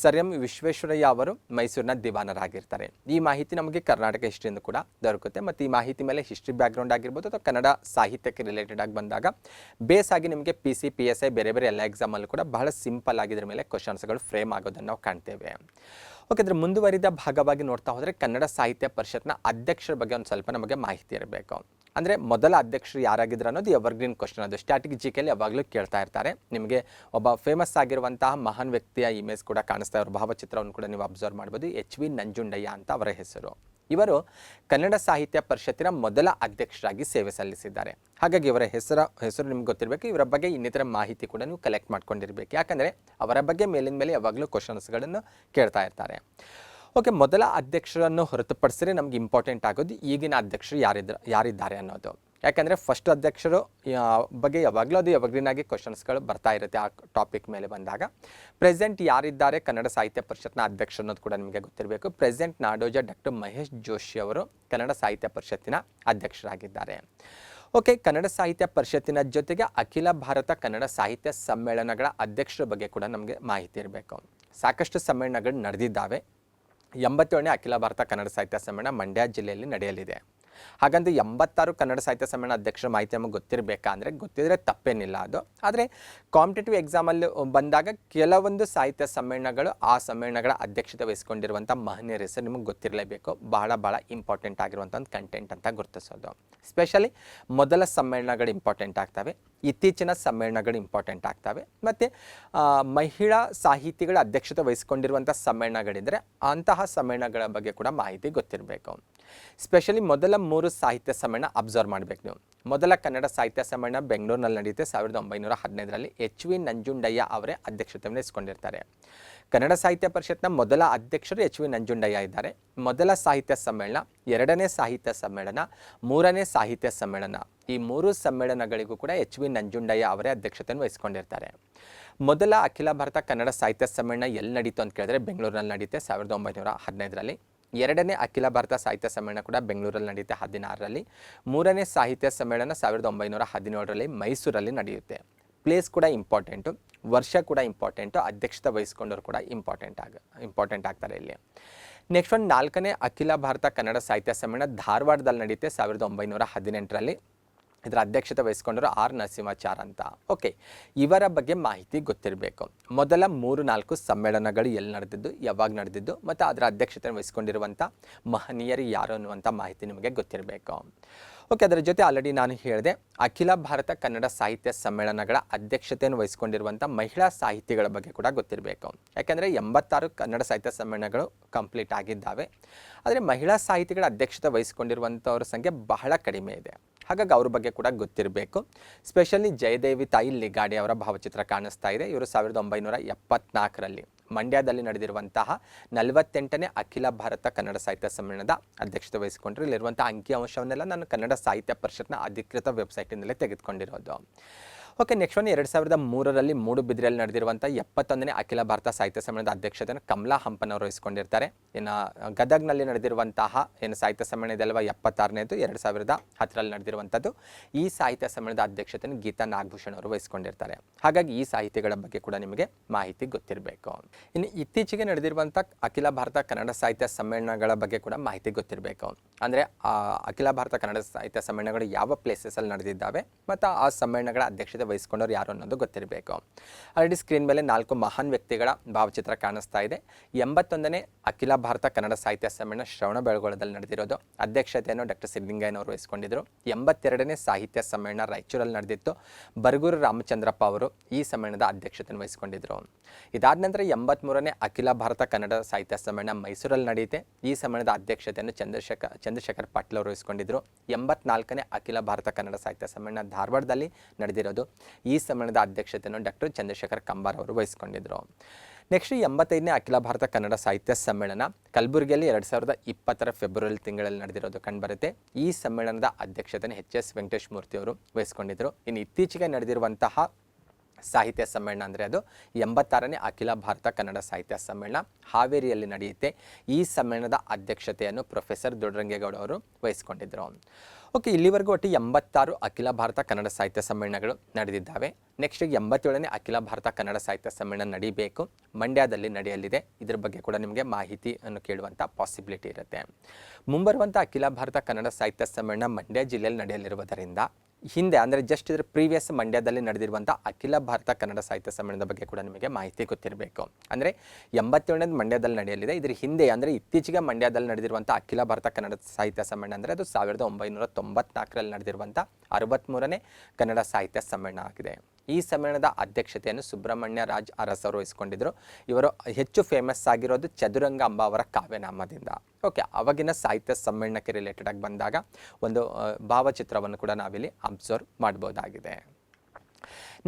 ಸರ್ ಎಂ ವಿಶ್ವೇಶ್ವರಯ್ಯ ಅವರು ಮೈಸೂರಿನ ದಿವಾನರಾಗಿರ್ತಾರೆ. ಈ ಮಾಹಿತಿ ನಮಗೆ ಕರ್ನಾಟಕ ಹಿಸ್ಟ್ರಿಯಿಂದ ಕೂಡ ದೊರಕುತ್ತೆ. ಮತ್ತು ಈ ಮಾಹಿತಿ ಮೇಲೆ ಹಿಸ್ಟ್ರಿ ಬ್ಯಾಕ್ಗ್ರೌಂಡ್ ಆಗಿರ್ಬೋದು ಅಥವಾ ಕನ್ನಡ ಸಾಹಿತ್ಯಕ್ಕೆ ರಿಲೇಟೆಡ್ ಆಗಿ ಬಂದಾಗ ಬೇಸ್ ಆಗಿ ನಿಮಗೆ PC, PSI ಬೇರೆ ಬೇರೆ ಎಲ್ಲ ಎಕ್ಸಾಮಲ್ಲೂ ಕೂಡ ಬಹಳ ಸಿಂಪಲ್ ಆಗಿದ್ರ ಮೇಲೆ ಕ್ವಶನ್ಸ್ಗಳು ಫ್ರೇಮ್ ಆಗೋದನ್ನು ನಾವು ಕಾಣ್ತೇವೆ. ಓಕೆ, ಅದರ ಮುಂದುವರಿದ ಭಾಗವಾಗಿ ನೋಡ್ತಾ ಹೋದರೆ ಕನ್ನಡ ಸಾಹಿತ್ಯ ಪರಿಷತ್ನ ಅಧ್ಯಕ್ಷರ ಬಗ್ಗೆ ಒಂದು ಸ್ವಲ್ಪ ನಮಗೆ ಮಾಹಿತಿ ಇರಬೇಕು. ಅಂದರೆ ಮೊದಲ ಅಧ್ಯಕ್ಷರು ಯಾರಾಗಿದ್ರು ಅನ್ನೋದು ಎವರ್ಗ್ರೀನ್ ಕ್ವಶನ್. ಅದು ಸ್ಟ್ಯಾಟಿಕ್ GKಯಲ್ಲಿ ಯಾವಾಗಲೂ ಕೇಳ್ತಾ ಇರ್ತಾರೆ. ನಿಮಗೆ ಒಬ್ಬ ಫೇಮಸ್ ಆಗಿರುವಂತಹ ಮಹಾನ್ ವ್ಯಕ್ತಿಯ ಇಮೇಜ್ ಕೂಡ ಕಾಣಿಸ್ತಾ ಇರೋ ಭಾವಚಿತ್ರವನ್ನು ಕೂಡ ನೀವು ಅಬ್ಸರ್ವ್ ಮಾಡ್ಬೋದು. HV ನಂಜುಂಡಯ್ಯ ಅಂತ ಅವರ ಹೆಸರು. ಇವರು ಕನ್ನಡ ಸಾಹಿತ್ಯ ಪರಿಷತ್ತಿನ ಮೊದಲ ಅಧ್ಯಕ್ಷರಾಗಿ ಸೇವೆ ಸಲ್ಲಿಸಿದ್ದಾರೆ. ಹಾಗಾಗಿ ಇವರ ಹೆಸರು ನಿಮ್ಗೆ ಗೊತ್ತಿರಬೇಕು. ಇವರ ಬಗ್ಗೆ ಇನ್ನಿತರ ಮಾಹಿತಿ ಕೂಡ ನೀವು ಕಲೆಕ್ಟ್ ಮಾಡ್ಕೊಂಡಿರ್ಬೇಕು. ಯಾಕಂದರೆ ಅವರ ಬಗ್ಗೆ ಮೇಲಿನ ಮೇಲೆ ಯಾವಾಗಲೂ ಕ್ವಶನ್ಸ್ಗಳನ್ನು ಕೇಳ್ತಾ ಇರ್ತಾರೆ. ಓಕೆ, ಮೊದಲ ಅಧ್ಯಕ್ಷರನ್ನು ಹೊರತುಪಡಿಸಿದ್ರೆ ನಮ್ಗೆ ಇಂಪಾರ್ಟೆಂಟ್ ಆಗೋದು ಈಗಿನ ಅಧ್ಯಕ್ಷರು ಯಾರಿದ್ದಾರೆ ಅನ್ನೋದು. ಯಾಕಂದರೆ ಫಸ್ಟ್ ಅಧ್ಯಕ್ಷರು ಬಗ್ಗೆ ಯಾವಾಗಲೂ ಅದು ಎವರ್ಗ್ರೀನ್ ಆಗಿ ಕ್ವಶನ್ಸ್ಗಳು ಬರ್ತಾ ಇರುತ್ತೆ. ಆ ಟಾಪಿಕ್ ಮೇಲೆ ಬಂದಾಗ ಪ್ರೆಸೆಂಟ್ ಯಾರಿದ್ದಾರೆ ಕನ್ನಡ ಸಾಹಿತ್ಯ ಪರಿಷತ್ನ ಅಧ್ಯಕ್ಷರು ಅನ್ನೋದು ಕೂಡ ನಿಮಗೆ ಗೊತ್ತಿರಬೇಕು. ಪ್ರೆಸೆಂಟ್ ನಾಡೋಜ ಡಾಕ್ಟರ್ ಮಹೇಶ್ ಜೋಶಿ ಅವರು ಕನ್ನಡ ಸಾಹಿತ್ಯ ಪರಿಷತ್ತಿನ ಅಧ್ಯಕ್ಷರಾಗಿದ್ದಾರೆ. ಓಕೆ, ಕನ್ನಡ ಸಾಹಿತ್ಯ ಪರಿಷತ್ತಿನ ಜೊತೆಗೆ ಅಖಿಲ ಭಾರತ ಕನ್ನಡ ಸಾಹಿತ್ಯ ಸಮ್ಮೇಳನಗಳ ಅಧ್ಯಕ್ಷರ ಬಗ್ಗೆ ಕೂಡ ನಮಗೆ ಮಾಹಿತಿ ಇರಬೇಕು. ಸಾಕಷ್ಟು ಸಮ್ಮೇಳನಗಳು ನಡೆದಿದ್ದಾವೆ. 87ನೇ ಅಖಿಲ ಭಾರತ ಕನ್ನಡ ಸಾಹಿತ್ಯ ಸಮ್ಮೇಳನ ಮಂಡ್ಯ ಜಿಲ್ಲೆಯಲ್ಲಿ ನಡೆಯಲಿದೆ. ಹಾಗಂತ 86 ಕನ್ನಡ ಸಾಹಿತ್ಯ ಸಮ್ಮೇಳನ ಅಧ್ಯಕ್ಷರ ಮಾಹಿತಿ ನಮಗೆ ಗೊತ್ತಿರಬೇಕಾ ಅಂದರೆ ಗೊತ್ತಿದ್ರೆ ತಪ್ಪೇನಿಲ್ಲ ಅದು. ಆದರೆ ಕಾಂಪಿಟೇಟಿವ್ ಎಕ್ಸಾಮಲ್ಲಿ ಬಂದಾಗ ಕೆಲವೊಂದು ಸಾಹಿತ್ಯ ಸಮ್ಮೇಳನಗಳು ಆ ಸಮ್ಮೇಳನಗಳ ಅಧ್ಯಕ್ಷತೆ ವಹಿಸ್ಕೊಂಡಿರುವಂಥ ಮಹನೀಯರ ಹೆಸರು ನಿಮಗೆ ಗೊತ್ತಿರಲೇಬೇಕು. ಬಹಳ ಇಂಪಾರ್ಟೆಂಟ್ ಆಗಿರುವಂಥ ಒಂದು ಕಂಟೆಂಟ್ ಅಂತ ಗುರುತಿಸೋದು. ಸ್ಪೆಷಲಿ ಮೊದಲ ಸಮ್ಮೇಳನಗಳು ಇಂಪಾರ್ಟೆಂಟ್ ಆಗ್ತವೆ, ಇತ್ತೀಚಿನ ಸಮ್ಮೇಳನಗಳು ಇಂಪಾರ್ಟೆಂಟ್ ಆಗ್ತವೆ, ಮತ್ತು ಮಹಿಳಾ ಸಾಹಿತಿಗಳ ಅಧ್ಯಕ್ಷತೆ ವಹಿಸಿಕೊಂಡಿರುವಂಥ ಸಮ್ಮೇಳನಗಳಿದ್ದರೆ ಅಂತಹ ಸಮ್ಮೇಳನಗಳ ಬಗ್ಗೆ ಕೂಡ ಮಾಹಿತಿ ಗೊತ್ತಿರಬೇಕು. ಸ್ಪೆಷಲಿ ಮೊದಲ 3 ಸಾಹಿತ್ಯ ಸಮ್ಮೇಳನ ಅಬ್ಸರ್ವ್ ಮಾಡಬೇಕು ನೀವು. ಮೊದಲ ಕನ್ನಡ ಸಾಹಿತ್ಯ ಸಮ್ಮೇಳನ ಬೆಂಗಳೂರಿನಲ್ಲಿ ನಡೆಯುತ್ತೆ 1915ರಲ್ಲಿ. HV ನಂಜುಂಡಯ್ಯ ಅವರೇ ಅಧ್ಯಕ್ಷತೆ ವಹಿಸಿಕೊಂಡಿರ್ತಾರೆ. ಕನ್ನಡ ಸಾಹಿತ್ಯ ಪರಿಷತ್ನ ಮೊದಲ ಅಧ್ಯಕ್ಷರು ಎಚ್ ವಿ ನಂಜುಂಡಯ್ಯ ಇದ್ದಾರೆ. ಮೊದಲ ಸಾಹಿತ್ಯ ಸಮ್ಮೇಳನ, ಎರಡನೇ ಸಾಹಿತ್ಯ ಸಮ್ಮೇಳನ, ಮೂರನೇ ಸಾಹಿತ್ಯ ಸಮ್ಮೇಳನ, ಈ ಮೂರು ಸಮ್ಮೇಳನಗಳಿಗೂ ಕೂಡ ಎಚ್ ವಿ ನಂಜುಂಡಯ್ಯ ಅವರೇ ಅಧ್ಯಕ್ಷತೆಯನ್ನು ವಹಿಸಿಕೊಂಡಿರ್ತಾರೆ. ಮೊದಲ ಅಖಿಲ ಭಾರತ ಕನ್ನಡ ಸಾಹಿತ್ಯ ಸಮ್ಮೇಳನ ಎಲ್ಲಿ ನಡೀತು ಅಂತ ಕೇಳಿದ್ರೆ ಬೆಂಗಳೂರಿನಲ್ಲಿ ನಡೆಯುತ್ತೆ 1915ರಲ್ಲಿ. ಎರಡನೇ ಅಖಿಲ ಭಾರತ ಸಾಹಿತ್ಯ ಸಮ್ಮೇಳನ ಕೂಡ ಬೆಂಗಳೂರಲ್ಲಿ ನಡೆಯುತ್ತೆ 16ರಲ್ಲಿ. ಮೂರನೇ ಸಾಹಿತ್ಯ ಸಮ್ಮೇಳನ 1917ರಲ್ಲಿ ಮೈಸೂರಲ್ಲಿ ನಡೆಯುತ್ತೆ. ಪ್ಲೇಸ್ ಕೂಡ ಇಂಪಾರ್ಟೆಂಟು, ವರ್ಷ ಕೂಡ ಇಂಪಾರ್ಟೆಂಟು, ಅಧ್ಯಕ್ಷತೆ ವಹಿಸ್ಕೊಂಡವ್ರು ಕೂಡ ಇಂಪಾರ್ಟೆಂಟ್ ಆಗ್ತಾರೆ ಇಲ್ಲಿ. ನೆಕ್ಸ್ಟ್ ಒಂದು 4ನೇ ಅಖಿಲ ಭಾರತ ಕನ್ನಡ ಸಾಹಿತ್ಯ ಸಮ್ಮೇಳನ ಧಾರವಾಡದಲ್ಲಿ ನಡೆಯುತ್ತೆ 1918ರಲ್ಲಿ. ಇದರ ಅಧ್ಯಕ್ಷತೆ ವಹಿಸ್ಕೊಂಡರು ಆರ್ ನರಸಿಂಹಾಚಾರ್ ಅಂತ. ಓಕೆ, ಇವರ ಬಗ್ಗೆ ಮಾಹಿತಿ ಗೊತ್ತಿರಬೇಕು. ಮೊದಲ 3-4 ಸಮ್ಮೇಳನಗಳು ಎಲ್ಲಿ ನಡೆದಿದ್ದು, ಯಾವಾಗ ನಡೆದಿದ್ದು, ಮತ್ತು ಅದರ ಅಧ್ಯಕ್ಷತೆ ವಹಿಸ್ಕೊಂಡಿರುವಂಥ ಮಹನೀಯರು ಯಾರು ಅನ್ನುವಂಥ ಮಾಹಿತಿ ನಿಮಗೆ ಗೊತ್ತಿರಬೇಕು. ಓಕೆ, ಅದರ ಜೊತೆ ಆಲ್ರೆಡಿ ನಾನು ಹೇಳಿದೆ, ಅಖಿಲ ಭಾರತ ಕನ್ನಡ ಸಾಹಿತ್ಯ ಸಮ್ಮೇಳನಗಳ ಅಧ್ಯಕ್ಷತೆಯನ್ನು ವಹಿಸ್ಕೊಂಡಿರುವಂಥ ಮಹಿಳಾ ಸಾಹಿತಿಗಳ ಬಗ್ಗೆ ಕೂಡ ಗೊತ್ತಿರಬೇಕು. ಯಾಕೆಂದರೆ 86 ಕನ್ನಡ ಸಾಹಿತ್ಯ ಸಮ್ಮೇಳನಗಳು ಕಂಪ್ಲೀಟ್ ಆಗಿದ್ದಾವೆ. ಆದರೆ ಮಹಿಳಾ ಸಾಹಿತಿಗಳ ಅಧ್ಯಕ್ಷತೆ ವಹಿಸ್ಕೊಂಡಿರುವಂಥವ್ರ ಸಂಖ್ಯೆ ಬಹಳ ಕಡಿಮೆ ಇದೆ. ಹಾಗಾಗಿ ಅವ್ರ ಬಗ್ಗೆ ಕೂಡ ಗೊತ್ತಿರಬೇಕು. ಸ್ಪೆಷಲಿ ಜಯದೇವಿ ತಾಯಿ ಲಿಗಾಡಿ ಅವರ ಭಾವಚಿತ್ರ ಕಾಣಿಸ್ತಾ ಇದೆ. ಇವರು 1974ರಲ್ಲಿ ಮಂಡ್ಯದಲ್ಲಿ ನಡೆದಿರುವಂತಹ 48ನೇ ಅಖಿಲ ಭಾರತ ಕನ್ನಡ ಸಾಹಿತ್ಯ ಸಮ್ಮೇಳನದ ಅಧ್ಯಕ್ಷತೆ ವಹಿಸಿಕೊಂಡ್ರು. ಇಲ್ಲಿರುವಂಥ ಅಂಕಿಅಂಶವನ್ನೆಲ್ಲ ನಾನು ಕನ್ನಡ ಸಾಹಿತ್ಯ ಪರಿಷತ್ನ ಅಧಿಕೃತ ವೆಬ್ಸೈಟಿನಲ್ಲೇ ತೆಗೆದುಕೊಂಡಿರೋದು. ಓಕೆ, ನೆಕ್ಸ್ಟ್ ಒಂದು 2003ರಲ್ಲಿ ಮೂಡುಬಿದಿರೆಯಲ್ಲಿ ನಡೆದಿರುವಂಥ 71ನೇ ಅಖಿಲ ಭಾರತ ಸಾಹಿತ್ಯ ಸಮ್ಮೇಳನದ ಅಧ್ಯಕ್ಷತೆಯನ್ನು ಕಮಲಾ ಹಂಪನವರು ವಹಿಸಿಕೊಂಡಿರ್ತಾರೆ. ಇನ್ನು ಗದಗ್ನಲ್ಲಿ ನಡೆದಿರುವಂತಹ ಸಾಹಿತ್ಯ ಸಮ್ಮೇಳನ ಇದೆಲ್ಲವ 76ನೇದು 2010ರಲ್ಲಿ ನಡೆದಿರುವಂಥದ್ದು. ಈ ಸಾಹಿತ್ಯ ಸಮ್ಮೇಳನದ ಅಧ್ಯಕ್ಷತೆಯನ್ನು ಗೀತಾ ನಾಗಭೂಷಣ್ ಅವರು ವಹಿಸಿಕೊಂಡಿರ್ತಾರೆ. ಹಾಗಾಗಿ ಈ ಸಾಹಿತಿಗಳ ಬಗ್ಗೆ ಕೂಡ ನಿಮಗೆ ಮಾಹಿತಿ ಗೊತ್ತಿರಬೇಕು. ಇನ್ನು ಇತ್ತೀಚೆಗೆ ನಡೆದಿರುವಂಥ ಅಖಿಲ ಭಾರತ ಕನ್ನಡ ಸಾಹಿತ್ಯ ಸಮ್ಮೇಳನಗಳ ಬಗ್ಗೆ ಕೂಡ ಮಾಹಿತಿ ಗೊತ್ತಿರಬೇಕು. ಅಂದರೆ ಅಖಿಲ ಭಾರತ ಕನ್ನಡ ಸಾಹಿತ್ಯ ಸಮ್ಮೇಳನಗಳು ಯಾವ ಪ್ಲೇಸಸಲ್ಲಿ ನಡೆದಿದ್ದಾವೆ ಮತ್ತು ಆ ಸಮ್ಮೇಳನಗಳ ಅಧ್ಯಕ್ಷತೆ ವಹಿಸ್ಕೊಂಡವ್ರು ಯಾರು ಅನ್ನೋದು ಗೊತ್ತಿರಬೇಕು. ಆಲ್ರೆಡಿ ಸ್ಕ್ರೀನ್ ಮೇಲೆ 4 ಮಹಾನ್ ವ್ಯಕ್ತಿಗಳ ಭಾವಚಿತ್ರ ಕಾಣಿಸ್ತಾ ಇದೆ. 81ನೇ ಅಖಿಲ ಭಾರತ ಕನ್ನಡ ಸಾಹಿತ್ಯ ಸಮ್ಮೇಳನ ಶ್ರವಣಬೆಳಗೊಳದಲ್ಲಿ ನಡೆದಿರೋದು. ಅಧ್ಯಕ್ಷತೆಯನ್ನು ಡಾಕ್ಟರ್ ಸಿದ್ದಲಿಂಗಯ್ಯನವರು ವಹಿಸಿಕೊಂಡಿದ್ದರು. 82ನೇ ಸಾಹಿತ್ಯ ಸಮ್ಮೇಳನ ರಾಯಚೂರಲ್ಲಿ ನಡೆದಿತ್ತು. ಬರಗೂರು ರಾಮಚಂದ್ರಪ್ಪ ಅವರು ಈ ಸಮ್ಮೇಳನದ ಅಧ್ಯಕ್ಷತೆಯನ್ನು ವಹಿಸಿಕೊಂಡಿದ್ದರು. ಇದಾದ ನಂತರ 83ನೇ ಅಖಿಲ ಭಾರತ ಕನ್ನಡ ಸಾಹಿತ್ಯ ಸಮ್ಮೇಳನ ಮೈಸೂರಲ್ಲಿ ನಡೆಯುತ್ತೆ. ಈ ಸಮ್ಮೇಳನದ ಅಧ್ಯಕ್ಷತೆಯನ್ನು ಚಂದ್ರಶೇಖರ್ ಪಾಟೀಲ್ ಅವರು ವಹಿಸಿಕೊಂಡಿದ್ದರು. 84ನೇ ಅಖಿಲ ಭಾರತ ಕನ್ನಡ ಸಾಹಿತ್ಯ ಸಮ್ಮೇಳನ ಧಾರವಾಡದಲ್ಲಿ ನಡೆದಿರೋದು. ಈ ಸಮ್ಮೇಳನದ ಅಧ್ಯಕ್ಷತೆಯನ್ನು ಡಾಕ್ಟರ್ ಚಂದ್ರಶೇಖರ್ ಕಂಬಾರ್ ಅವರು ವಹಿಸಿಕೊಂಡಿದ್ದರು. ನೆಕ್ಸ್ಟ್ 85ನೇ ಅಖಿಲ ಭಾರತ ಕನ್ನಡ ಸಾಹಿತ್ಯ ಸಮ್ಮೇಳನ ಕಲಬುರಗಿಯಲ್ಲಿ 2020 ಫೆಬ್ರವರಿ ತಿಂಗಳಲ್ಲಿ ನಡೆದಿರೋದು ಕಂಡುಬರುತ್ತೆ. ಈ ಸಮ್ಮೇಳನದ ಅಧ್ಯಕ್ಷತೆಯನ್ನು ಎಚ್.ಎಸ್. ವೆಂಕಟೇಶ್ ಮೂರ್ತಿ ಅವರು ವಹಿಸಿಕೊಂಡಿದ್ದರು. ಇನ್ನು ಇತ್ತೀಚೆಗೆ ನಡೆದಿರುವಂತಹ ಸಾಹಿತ್ಯ ಸಮ್ಮೇಳನ ಅಂದರೆ ಅದು 86ನೇ ಅಖಿಲ ಭಾರತ ಕನ್ನಡ ಸಾಹಿತ್ಯ ಸಮ್ಮೇಳನ ಹಾವೇರಿಯಲ್ಲಿ ನಡೆಯುತ್ತೆ. ಈ ಸಮ್ಮೇಳನದ ಅಧ್ಯಕ್ಷತೆಯನ್ನು ಪ್ರೊಫೆಸರ್ ದೊಡ್ಡರಂಗೇಗೌಡ ಅವರು ವಹಿಸಿಕೊಂಡಿದ್ದರು. ಓಕೆ, ಇಲ್ಲಿವರೆಗೂ ಒಟ್ಟು 86 ಅಖಿಲ ಭಾರತ ಕನ್ನಡ ಸಾಹಿತ್ಯ ಸಮ್ಮೇಳನಗಳು ನಡೆದಿದ್ದಾವೆ. ನೆಕ್ಸ್ಟ್ 87ನೇ ಅಖಿಲ ಭಾರತ ಕನ್ನಡ ಸಾಹಿತ್ಯ ಸಮ್ಮೇಳನ ನಡೀಬೇಕು, ಮಂಡ್ಯದಲ್ಲಿ ನಡೆಯಲಿದೆ. ಇದ್ರ ಬಗ್ಗೆ ಕೂಡ ನಿಮಗೆ ಮಾಹಿತಿಯನ್ನು ಕೇಳುವಂಥ ಪಾಸಿಬಿಲಿಟಿ ಇರುತ್ತೆ. ಮುಂಬರುವಂಥ ಅಖಿಲ ಭಾರತ ಕನ್ನಡ ಸಾಹಿತ್ಯ ಸಮ್ಮೇಳನ ಮಂಡ್ಯ ಜಿಲ್ಲೆಯಲ್ಲಿ ನಡೆಯಲಿರುವುದರಿಂದ ಹಿಂದೆ ಅಂದರೆ ಜಸ್ಟ್ ಇದರ ಪ್ರೀವಿಯಸ್ ಮಂಡ್ಯದಲ್ಲಿ ನಡೆದಿರುವಂಥ ಅಖಿಲ ಭಾರತ ಕನ್ನಡ ಸಾಹಿತ್ಯ ಸಮ್ಮೇಳನದ ಬಗ್ಗೆ ಕೂಡ ನಿಮಗೆ ಮಾಹಿತಿ ಗೊತ್ತಿರಬೇಕು. ಅಂದರೆ 87ನೇದು ಮಂಡ್ಯದಲ್ಲಿ ನಡೆಯಲಿದೆ. ಇದ್ರ ಹಿಂದೆ ಅಂದರೆ ಇತ್ತೀಚೆಗೆ ಮಂಡ್ಯದಲ್ಲಿ ನಡೆದಿರುವಂಥ ಅಖಿಲ ಭಾರತ ಕನ್ನಡ ಸಾಹಿತ್ಯ ಸಮ್ಮೇಳನ ಅಂದರೆ ಅದು 1994ರಲ್ಲಿ ನಡೆದಿರುವಂಥ 63ನೇ ಕನ್ನಡ ಸಾಹಿತ್ಯ ಸಮ್ಮೇಳನ ಆಗಿದೆ. ಈ ಸಮ್ಮೇಳನದ ಅಧ್ಯಕ್ಷತೆಯನ್ನು ಸುಬ್ರಹ್ಮಣ್ಯ ರಾಜ್ ಅರಸ್ ಅವರು ವಹಿಸಿಕೊಂಡಿದ್ದರು. ಇವರು ಹೆಚ್ಚು ಫೇಮಸ್ ಆಗಿರೋದು ಚದುರಂಗಾಂಬ ಅವರ ಕಾವ್ಯನಾಮದಿಂದ. ಓಕೆ, ಅವಾಗಿನ ಸಾಹಿತ್ಯ ಸಮ್ಮೇಳನಕ್ಕೆ ರಿಲೇಟೆಡ್ ಆಗಿ ಬಂದಾಗ ಒಂದು ಭಾವಚಿತ್ರವನ್ನು ಕೂಡ ನಾವಿಲ್ಲಿ ಅಬ್ಸರ್ವ್ ಮಾಡ್ಬೋದಾಗಿದೆ.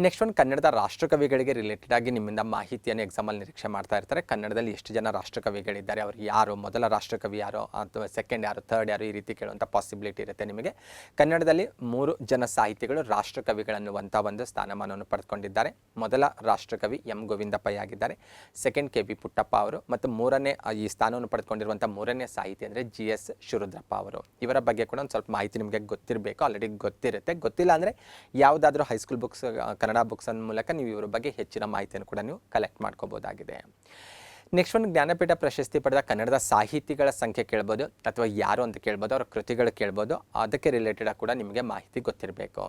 ನೆಕ್ಸ್ಟ್ ಒಂದು ಕನ್ನಡದ ರಾಷ್ಟ್ರಕವಿಗಳಿಗೆ ರಿಲೇಟೆಡ್ ಆಗಿ ನಿಮ್ಮಿಂದ ಮಾಹಿತಿಯನ್ನು ಎಕ್ಸಾಮಲ್ಲಿ ನಿರೀಕ್ಷೆ ಮಾಡ್ತಾ ಇರ್ತಾರೆ. ಕನ್ನಡದಲ್ಲಿ ಎಷ್ಟು ಜನ ರಾಷ್ಟ್ರಕವಿಗಳಿದ್ದಾರೆ, ಅವರು ಯಾರು, ಮೊದಲ ರಾಷ್ಟ್ರಕವಿ ಯಾರು, ಅಥವಾ ಸೆಕೆಂಡ್ ಯಾರು, ಥರ್ಡ್ ಯಾರು, ಈ ರೀತಿ ಕೇಳುವಂಥ ಪಾಸಿಬಿಲಿಟಿ ಇರುತ್ತೆ ನಿಮಗೆ. ಕನ್ನಡದಲ್ಲಿ 3 ಜನ ಸಾಹಿತಿಗಳು ರಾಷ್ಟ್ರಕವಿಗಳನ್ನುವಂಥ ಒಂದು ಸ್ಥಾನಮಾನವನ್ನು ಪಡೆದುಕೊಂಡಿದ್ದಾರೆ. ಮೊದಲ ರಾಷ್ಟ್ರಕವಿ ಎಂ ಗೋವಿಂದಪ್ಪ ಆಗಿದ್ದಾರೆ. ಸೆಕೆಂಡ್ ಕೆ ವಿ ಪುಟ್ಟಪ್ಪ ಅವರು, ಮತ್ತು ಮೂರನೇ ಈ ಸ್ಥಾನವನ್ನು ಪಡೆದುಕೊಂಡಿರುವಂಥ 3ನೇ ಸಾಹಿತಿ ಅಂದರೆ GS ಶಿವರುದ್ರಪ್ಪ ಅವರು. ಇವರ ಬಗ್ಗೆ ಕೂಡ ಒಂದು ಸ್ವಲ್ಪ ಮಾಹಿತಿ ನಿಮಗೆ ಗೊತ್ತಿರಬೇಕು. ಆಲ್ರೆಡಿ ಗೊತ್ತಿರುತ್ತೆ. ಗೊತ್ತಿಲ್ಲ ಅಂದರೆ ಯಾವುದಾದ್ರೂ ಹೈಸ್ಕೂಲ್ ಬುಕ್ಸ್ ಕನ್ನಡ ಬುಕ್ಸ್ ಮೂಲಕ ನೀವು ಇವರ ಬಗ್ಗೆ ಹೆಚ್ಚಿನ ಮಾಹಿತಿಯನ್ನು ಕೂಡ ನೀವು ಕಲೆಕ್ಟ್ ಮಾಡ್ಕೋಬೋದಾಗಿದೆ. ನೆಕ್ಸ್ಟ್ ಒಂದು ಜ್ಞಾನಪೀಠ ಪ್ರಶಸ್ತಿ ಪಡೆದ ಕನ್ನಡದ ಸಾಹಿತಿಗಳ ಸಂಖ್ಯೆ ಕೇಳ್ಬೋದು, ಅಥವಾ ಯಾರು ಅಂತ ಕೇಳ್ಬೋದು, ಅವರ ಕೃತಿಗಳು ಕೇಳ್ಬೋದು. ಅದಕ್ಕೆ ರಿಲೇಟೆಡ್ ಕೂಡ ನಿಮಗೆ ಮಾಹಿತಿ ಗೊತ್ತಿರಬೇಕು.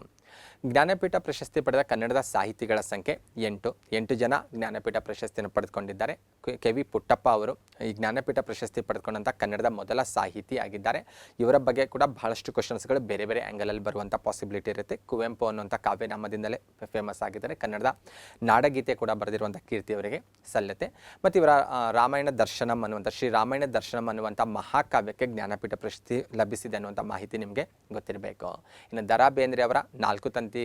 ಜ್ಞಾನಪೀಠ ಪ್ರಶಸ್ತಿ ಪಡೆದ ಕನ್ನಡದ ಸಾಹಿತಿಗಳ ಸಂಖ್ಯೆ 8 ಜನ ಜ್ಞಾನಪೀಠ ಪ್ರಶಸ್ತಿಯನ್ನು ಪಡೆದುಕೊಂಡಿದ್ದಾರೆ. ಕೆ ವಿ ಪುಟ್ಟಪ್ಪ ಅವರು ಈ ಜ್ಞಾನಪೀಠ ಪ್ರಶಸ್ತಿ ಪಡೆದುಕೊಂಡಂಥ ಕನ್ನಡದ ಮೊದಲ ಸಾಹಿತಿ ಆಗಿದ್ದಾರೆ. ಇವರ ಬಗ್ಗೆ ಕೂಡ ಬಹಳಷ್ಟು ಕ್ವಶನ್ಸ್ಗಳು ಬೇರೆ ಬೇರೆ ಆ್ಯಂಗಲಲ್ಲಿ ಬರುವಂಥ ಪಾಸಿಬಿಲಿಟಿ ಇರುತ್ತೆ. ಕುವೆಂಪು ಅನ್ನುವಂಥ ಕಾವ್ಯನಾಮದಿಂದಲೇ ಫೇಮಸ್ ಆಗಿದ್ದಾರೆ. ಕನ್ನಡದ ನಾಡಗೀತೆ ಕೂಡ ಬರೆದಿರುವಂಥ ಕೀರ್ತಿ ಅವರಿಗೆ ಸಲ್ಲುತ್ತೆ. ಮತ್ತು ಇವರ ರಾಮಾಯಣ ದರ್ಶನಂ ಅನ್ನುವಂಥ ಶ್ರೀ ರಾಮಾಯಣ ದರ್ಶನಂ ಅನ್ನುವಂಥ ಮಹಾಕಾವ್ಯಕ್ಕೆ ಜ್ಞಾನಪೀಠ ಪ್ರಶಸ್ತಿ ಲಭಿಸಿದೆ ಅನ್ನುವಂಥ ಮಾಹಿತಿ ನಿಮಗೆ ಗೊತ್ತಿರಬೇಕು. ಇನ್ನು ದ ರಾ ಬೇಂದ್ರೆ ಅವರ 4 ತಂತಿ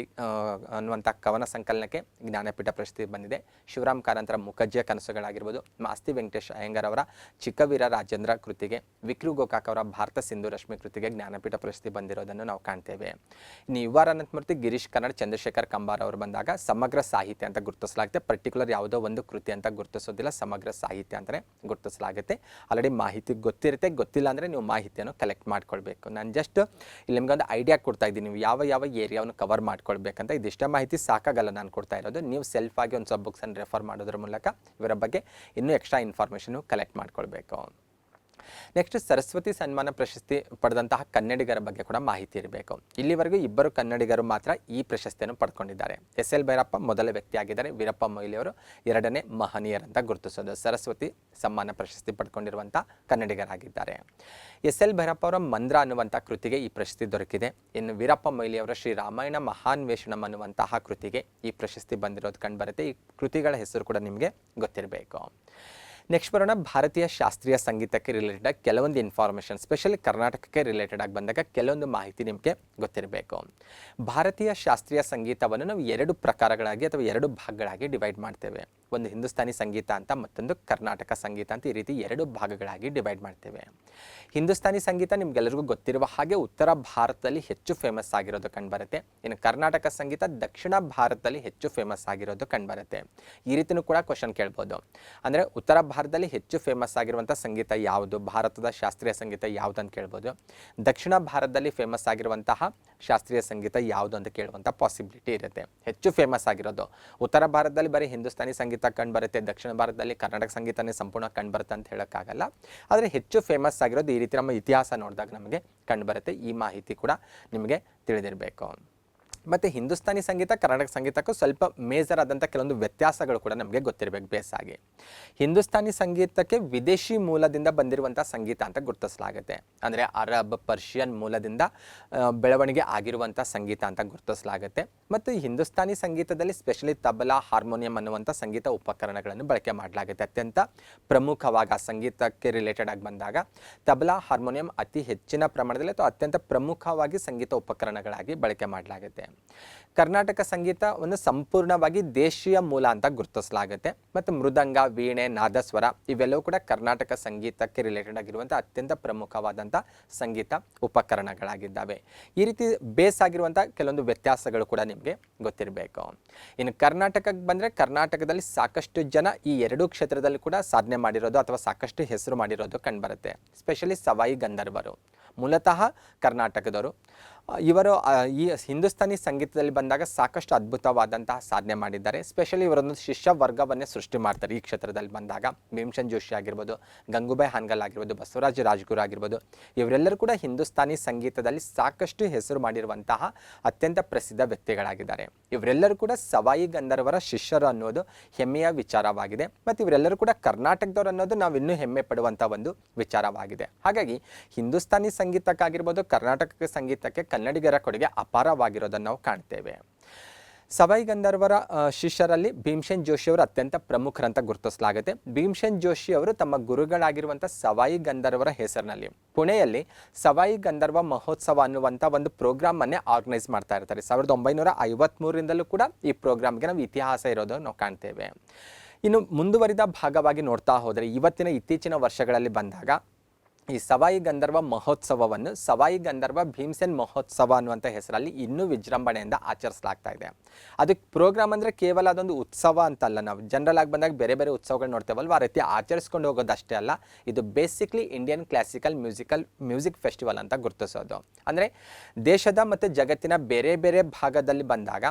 ಅನ್ನುವಂಥ ಕವನ ಸಂಕಲನಕ್ಕೆ ಜ್ಞಾನಪೀಠ ಪ್ರಶಸ್ತಿ ಬಂದಿದೆ. ಶಿವರಾಮ್ ಕಾರಂತರ ಮುಖಜ್ಜಿಯ ಕನಸುಗಳಾಗಿರ್ಬೋದು, ಮಾಸ್ತಿ ವೆಂಕಟೇಶ್ ಅಯ್ಯಂಗಾರ್ ಅವರ ಚಿಕ್ಕವೀರ ರಾಜೇಂದ್ರ ಕೃತಿಗೆ, ವಿಕ್ರು ಗೋಕಾಕ್ ಅವರ ಭಾರತ ಸಿಂಧು ರಶ್ಮಿ ಕೃತಿಗೆ ಜ್ಞಾನಪೀಠ ಪ್ರಶಸ್ತಿ ಬಂದಿರೋದನ್ನು ನಾವು ಕಾಣ್ತೇವೆ. ಇನ್ನು ಯು ಆರ್ ಅನಂತಮೂರ್ತಿ, ಗಿರೀಶ್ ಕರ್ನಾಡ್, ಚಂದ್ರಶೇಖರ್ ಕಂಬಾರ್ ಅವರು ಬಂದಾಗ ಸಮಗ್ರ ಸಾಹಿತ್ಯ ಅಂತ ಗುರುತಿಸಲಾಗುತ್ತೆ. ಪರ್ಟಿಕ್ಯುಲರ್ ಯಾವುದೋ ಒಂದು ಕೃತಿ ಅಂತ ಗುರುತಿಸೋದಿಲ್ಲ, ಸಮಗ್ರ ಸಾಹಿತ್ಯ ಅಂತಲೇ ಗುರುತಿಸಲಾಗುತ್ತೆ. ಆಲ್ರೆಡಿ ಮಾಹಿತಿ ಗೊತ್ತಿರುತ್ತೆ, ಗೊತ್ತಿಲ್ಲ ಅಂದರೆ ನೀವು ಮಾಹಿತಿಯನ್ನು ಕಲೆಕ್ಟ್ ಮಾಡ್ಕೊಳ್ಬೇಕು. ನಾನು ಜಸ್ಟ್ ಇಲ್ಲಿ ನಿಮ್ಗೆ ಒಂದು ಐಡಿಯಾ ಕೊಡ್ತಾ ಇದ್ದೀನಿ, ನೀವು ಯಾವ ಯಾವ ಏರಿಯಾವನ್ನು ಕವರ್ ಮಾಡ್ಕೊಳ್ಬೇಕಂತ. ಇದಿಷ್ಟೇ ಮಾಹಿತಿ ಸಾಕಾಗಲ್ಲ ನಾನು ಕೊಡ್ತಾ ಇರೋದು. ನೀವು ಸೆಲ್ಫ್ ಆಗಿ ಒಂದು ಸಬ್ ಬುಕ್ಸನ್ನು ರೆಫರ್ ಮಾಡೋದ್ರ ಮೂಲಕ ಇವರ ಬಗ್ಗೆ ಇನ್ನೂ ಎಕ್ಸ್ಟ್ರಾ ಇನ್ಫಾರ್ಮೇಷನ್ ಕಲೆಕ್ಟ್ ಮಾಡ್ಕೊಳ್ಬೇಕು. ನೆಕ್ಸ್ಟ್, ಸರಸ್ವತಿ ಸನ್ಮಾನ ಪ್ರಶಸ್ತಿ ಪಡೆದಂತಹ ಕನ್ನಡಿಗರ ಬಗ್ಗೆ ಕೂಡ ಮಾಹಿತಿ ಇರಬೇಕು. ಇಲ್ಲಿವರೆಗೂ 2 ಕನ್ನಡಿಗರು ಮಾತ್ರ ಈ ಪ್ರಶಸ್ತಿಯನ್ನು ಪಡ್ಕೊಂಡಿದ್ದಾರೆ. ಎಸ್ ಎಲ್ ಭೈರಪ್ಪ ಮೊದಲ ವ್ಯಕ್ತಿಯಾಗಿದ್ದಾರೆ, ವೀರಪ್ಪ ಮೊಯ್ಲಿ ಅವರು 2ನೇ ಮಹನೀಯರಂತ ಗುರುತಿಸೋದು. ಸರಸ್ವತಿ ಸಮ್ಮಾನ ಪ್ರಶಸ್ತಿ ಪಡ್ಕೊಂಡಿರುವಂಥ ಕನ್ನಡಿಗರಾಗಿದ್ದಾರೆ. ಎಸ್ ಎಲ್ ಭೈರಪ್ಪ ಅವರ ಮಂದ್ರ ಅನ್ನುವಂಥ ಕೃತಿಗೆ ಈ ಪ್ರಶಸ್ತಿ ದೊರಕಿದೆ. ಇನ್ನು ವೀರಪ್ಪ ಮೊಯ್ಲಿ ಅವರ ಶ್ರೀ ರಾಮಾಯಣ ಮಹಾನ್ವೇಷಣಂ ಅನ್ನುವಂತಹ ಕೃತಿಗೆ ಈ ಪ್ರಶಸ್ತಿ ಬಂದಿರೋದು ಕಂಡುಬರುತ್ತೆ. ಈ ಕೃತಿಗಳ ಹೆಸರು ಕೂಡ ನಿಮಗೆ ಗೊತ್ತಿರಬೇಕು. ನೆಕ್ಸ್ಟ್ ಬರೋಣ, ಭಾರತೀಯ ಶಾಸ್ತ್ರೀಯ ಸಂಗೀತಕ್ಕೆ ರಿಲೇಟೆಡ್ ಕೆಲವೊಂದು ಇನ್ಫಾರ್ಮೇಷನ್, ಸ್ಪೆಷಲಿ ಕರ್ನಾಟಕಕ್ಕೆ ರಿಲೇಟೆಡ್ ಆಗಿ ಬಂದಾಗ ಕೆಲವೊಂದು ಮಾಹಿತಿ ನಿಮಗೆ ಗೊತ್ತಿರಬೇಕು. ಭಾರತೀಯ ಶಾಸ್ತ್ರೀಯ ಸಂಗೀತವನ್ನು ನಾವು 2 ಪ್ರಕಾರಗಳಾಗಿ ಅಥವಾ 2 ಭಾಗಗಳಾಗಿ ಡಿವೈಡ್ ಮಾಡ್ತೇವೆ. ಒಂದು ಹಿಂದೂಸ್ತಾನಿ ಸಂಗೀತ ಅಂತ, ಮತ್ತೊಂದು ಕರ್ನಾಟಕ ಸಂಗೀತ ಅಂತ. ಈ ರೀತಿ 2 ಭಾಗಗಳಾಗಿ ಡಿವೈಡ್ ಮಾಡ್ತೇವೆ. ಹಿಂದೂಸ್ತಾನಿ ಸಂಗೀತ ನಿಮ್ಗೆಲ್ಲರಿಗೂ ಗೊತ್ತಿರುವ ಹಾಗೆ ಉತ್ತರ ಭಾರತದಲ್ಲಿ ಹೆಚ್ಚು ಫೇಮಸ್ ಆಗಿರೋದು ಕಂಡುಬರುತ್ತೆ. ಇನ್ನು ಕರ್ನಾಟಕ ಸಂಗೀತ ದಕ್ಷಿಣ ಭಾರತದಲ್ಲಿ ಹೆಚ್ಚು ಫೇಮಸ್ ಆಗಿರೋದು ಕಂಡುಬರುತ್ತೆ. ಈ ರೀತಿಯೂ ಕೂಡ ಕ್ವಶನ್ ಕೇಳ್ಬೋದು. ಅಂದರೆ ಉತ್ತರ ಭಾರತದಲ್ಲಿ ಹೆಚ್ಚು ಫೇಮಸ್ ಆಗಿರುವಂಥ ಸಂಗೀತ ಯಾವುದು, ಭಾರತದ ಶಾಸ್ತ್ರೀಯ ಸಂಗೀತ ಯಾವುದು ಅಂತ ಕೇಳ್ಬೋದು. ದಕ್ಷಿಣ ಭಾರತದಲ್ಲಿ ಫೇಮಸ್ ಆಗಿರುವಂತಹ ಶಾಸ್ತ್ರೀಯ ಸಂಗೀತ ಯಾವುದು ಅಂತ ಕೇಳುವಂಥ ಪಾಸಿಬಿಲಿಟಿ ಇರುತ್ತೆ. ಹೆಚ್ಚು ಫೇಮಸ್ ಆಗಿರೋದು ಉತ್ತರ ಭಾರತದಲ್ಲಿ ಬರೀ ಹಿಂದೂಸ್ತಾನಿ ಸಂಗೀತ ಕಂಡುಬರುತ್ತೆ, ದಕ್ಷಿಣ ಭಾರತದಲ್ಲಿ ಕರ್ನಾಟಕ ಸಂಗೀತನೇ ಸಂಪೂರ್ಣ ಕಂಡುಬರುತ್ತೆ ಅಂತ ಹೇಳೋಕ್ಕಾಗಲ್ಲ. ಆದರೆ ಹೆಚ್ಚು ಫೇಮಸ್ ಆಗಿರೋದು ಈ ರೀತಿ ನಮ್ಮ ಇತಿಹಾಸ ನೋಡಿದಾಗ ನಮಗೆ ಕಂಡುಬರುತ್ತೆ. ಈ ಮಾಹಿತಿ ಕೂಡ ನಿಮಗೆ ತಿಳಿದಿರಬೇಕು. ಮತ್ತು ಹಿಂದೂಸ್ತಾನಿ ಸಂಗೀತ ಕರ್ನಾಟಕ ಸಂಗೀತಕ್ಕೂ ಸ್ವಲ್ಪ ಮೇಜರ್ ಆದಂಥ ಕೆಲವೊಂದು ವ್ಯತ್ಯಾಸಗಳು ಕೂಡ ನಮಗೆ ಗೊತ್ತಿರಬೇಕು. ಬೇಸಾಗಿ ಹಿಂದೂಸ್ತಾನಿ ಸಂಗೀತಕ್ಕೆ ವಿದೇಶಿ ಮೂಲದಿಂದ ಬಂದಿರುವಂಥ ಸಂಗೀತ ಅಂತ ಗುರುತಿಸಲಾಗುತ್ತೆ. ಅಂದರೆ ಅರಬ್, ಪರ್ಷಿಯನ್ ಮೂಲದಿಂದ ಬೆಳವಣಿಗೆ ಆಗಿರುವಂಥ ಸಂಗೀತ ಅಂತ ಗುರುತಿಸಲಾಗುತ್ತೆ. ಮತ್ತು ಈ ಹಿಂದೂಸ್ತಾನಿ ಸಂಗೀತದಲ್ಲಿ ಸ್ಪೆಷಲಿ ತಬಲಾ, ಹಾರ್ಮೋನಿಯಂ ಅನ್ನುವಂಥ ಸಂಗೀತ ಉಪಕರಣಗಳನ್ನು ಬಳಕೆ ಮಾಡಲಾಗುತ್ತೆ. ಅತ್ಯಂತ ಪ್ರಮುಖವಾಗಿ ಆ ಸಂಗೀತಕ್ಕೆ ರಿಲೇಟೆಡ್ ಆಗಿ ಬಂದಾಗ ತಬಲಾ, ಹಾರ್ಮೋನಿಯಂ ಅತಿ ಹೆಚ್ಚಿನ ಪ್ರಮಾಣದಲ್ಲಿ ಅಥವಾ ಅತ್ಯಂತ ಪ್ರಮುಖವಾಗಿ ಸಂಗೀತ ಉಪಕರಣಗಳಾಗಿ ಬಳಕೆ ಮಾಡಲಾಗುತ್ತೆ. ಕರ್ನಾಟಕ ಸಂಗೀತವನ್ನು ಸಂಪೂರ್ಣವಾಗಿ ದೇಶೀಯ ಮೂಲ ಅಂತ ಗುರುತಿಸಲಾಗುತ್ತೆ. ಮತ್ತು ಮೃದಂಗ, ವೀಣೆ, ನಾದಸ್ವರ ಇವೆಲ್ಲವೂ ಕೂಡ ಕರ್ನಾಟಕ ಸಂಗೀತಕ್ಕೆ ರಿಲೇಟೆಡ್ ಆಗಿರುವಂಥ ಅತ್ಯಂತ ಪ್ರಮುಖವಾದಂಥ ಸಂಗೀತ ಉಪಕರಣಗಳಾಗಿದ್ದಾವೆ. ಈ ರೀತಿ ಬೇಸ್ ಆಗಿರುವಂಥ ಕೆಲವೊಂದು ವ್ಯತ್ಯಾಸಗಳು ಕೂಡ ನಿಮಗೆ ಗೊತ್ತಿರಬೇಕು. ಇನ್ನು ಕರ್ನಾಟಕಕ್ಕೆ ಬಂದರೆ ಕರ್ನಾಟಕದಲ್ಲಿ ಸಾಕಷ್ಟು ಜನ ಈ 2 ಕ್ಷೇತ್ರದಲ್ಲಿ ಕೂಡ ಸಾಧನೆ ಮಾಡಿರೋದು ಅಥವಾ ಸಾಕಷ್ಟು ಹೆಸರು ಮಾಡಿರೋದು ಕಂಡುಬರುತ್ತೆ. ಸ್ಪೆಷಲಿ ಸವಾಯಿ ಗಂಧರ್ವರು ಮೂಲತಃ ಕರ್ನಾಟಕದವರು. ಇವರು ಈ ಹಿಂದೂಸ್ತಾನಿ ಸಂಗೀತದಲ್ಲಿ ಬಂದಾಗ ಸಾಕಷ್ಟು ಅದ್ಭುತವಾದಂತಹ ಸಾಧನೆ ಮಾಡಿದ್ದಾರೆ. ಸ್ಪೆಷಲಿ ಇವರೊಂದು ಶಿಷ್ಯ ವರ್ಗವನ್ನೇ ಸೃಷ್ಟಿ ಮಾಡ್ತಾರೆ ಈ ಕ್ಷೇತ್ರದಲ್ಲಿ ಬಂದಾಗ. ಭೀಮಸೇನ್ ಜೋಶಿ ಆಗಿರ್ಬೋದು, ಗಂಗೂಬಾಯಿ ಹಾನ್ಗಲ್ ಆಗಿರ್ಬೋದು, ಬಸವರಾಜ ರಾಜ್ಗುರು ಆಗಿರ್ಬೋದು, ಇವರೆಲ್ಲರೂ ಕೂಡ ಹಿಂದೂಸ್ತಾನಿ ಸಂಗೀತದಲ್ಲಿ ಸಾಕಷ್ಟು ಹೆಸರು ಮಾಡಿರುವಂತಹ ಅತ್ಯಂತ ಪ್ರಸಿದ್ಧ ವ್ಯಕ್ತಿಗಳಾಗಿದ್ದಾರೆ. ಇವರೆಲ್ಲರೂ ಕೂಡ ಸವಾಯಿ ಗಂಧರ್ವರ ಶಿಷ್ಯರು ಅನ್ನೋದು ಹೆಮ್ಮೆಯ ವಿಚಾರವಾಗಿದೆ. ಮತ್ತು ಇವರೆಲ್ಲರೂ ಕೂಡ ಕರ್ನಾಟಕದವರು ಅನ್ನೋದು ನಾವು ಇನ್ನೂ ಹೆಮ್ಮೆ ಪಡುವಂಥ ಒಂದು ವಿಚಾರವಾಗಿದೆ. ಹಾಗಾಗಿ ಹಿಂದೂಸ್ತಾನಿ ಸಂಗೀತಕ್ಕಾಗಿರ್ಬೋದು, ಕರ್ನಾಟಕ ಸಂಗೀತಕ್ಕೆ ಕನ್ನಡಿಗರ ಕೊಡುಗೆ ಅಪಾರವಾಗಿರೋದನ್ನು ನಾವು ಕಾಣ್ತೇವೆ. ಸವಾಯಿ ಗಂಧರ್ವರ ಶಿಷ್ಯರಲ್ಲಿ ಭೀಮಸೇನ್ ಜೋಶಿ ಅವರು ಅತ್ಯಂತ ಪ್ರಮುಖರಂತ ಗುರುತಿಸಲಾಗುತ್ತೆ. ಭೀಮಸೇನ್ ಜೋಶಿ ಅವರು ತಮ್ಮ ಗುರುಗಳಾಗಿರುವಂಥ ಸವಾಯಿ ಗಂಧರ್ವರ ಹೆಸರಿನಲ್ಲಿ ಪುಣೆಯಲ್ಲಿ ಸವಾಯಿ ಗಂಧರ್ವ ಮಹೋತ್ಸವ ಅನ್ನುವಂಥ ಒಂದು ಪ್ರೋಗ್ರಾಮನ್ನೇ ಆರ್ಗನೈಸ್ ಮಾಡ್ತಾ ಇರ್ತಾರೆ. 1953ರಿಂದಲೂ ಕೂಡ ಈ ಪ್ರೋಗ್ರಾಮ್ಗೆ ನಾವು ಇತಿಹಾಸ ಇರೋದು ನಾವು ಕಾಣ್ತೇವೆ. ಇನ್ನು ಮುಂದುವರಿದ ಭಾಗವಾಗಿ ನೋಡ್ತಾ ಹೋದರೆ ಇತ್ತೀಚಿನ ವರ್ಷಗಳಲ್ಲಿ ಬಂದಾಗ ಈ ಸವಾಯಿ ಗಂಧರ್ವ ಮಹೋತ್ಸವವನ್ನು ಸವಾಯಿ ಗಂಧರ್ವ ಭೀಮಸೇನ್ ಮಹೋತ್ಸವ ಅನ್ನುವಂಥ ಹೆಸರಲ್ಲಿ ಇನ್ನೂ ವಿಜೃಂಭಣೆಯಿಂದ ಆಚರಿಸಲಾಗ್ತಾ ಇದೆ. ಅದಕ್ಕೆ ಪ್ರೋಗ್ರಾಮ್ ಅಂದರೆ ಕೇವಲ ಅದೊಂದು ಉತ್ಸವ ಅಂತಲ್ಲ. ನಾವು ಜನರಲ್ ಆಗಿ ಬಂದಾಗ ಬೇರೆ ಬೇರೆ ಉತ್ಸವಗಳು ನೋಡ್ತೇವಲ್ವ, ಆ ರೀತಿ ಆಚರಿಸ್ಕೊಂಡು ಹೋಗೋದಷ್ಟೇ ಅಲ್ಲ, ಇದು basically Indian classical music festival ಅಂತ ಗುರುತಿಸೋದು. ಅಂದರೆ ದೇಶದ ಮತ್ತು ಜಗತ್ತಿನ ಬೇರೆ ಬೇರೆ ಭಾಗದಲ್ಲಿ ಬಂದಾಗ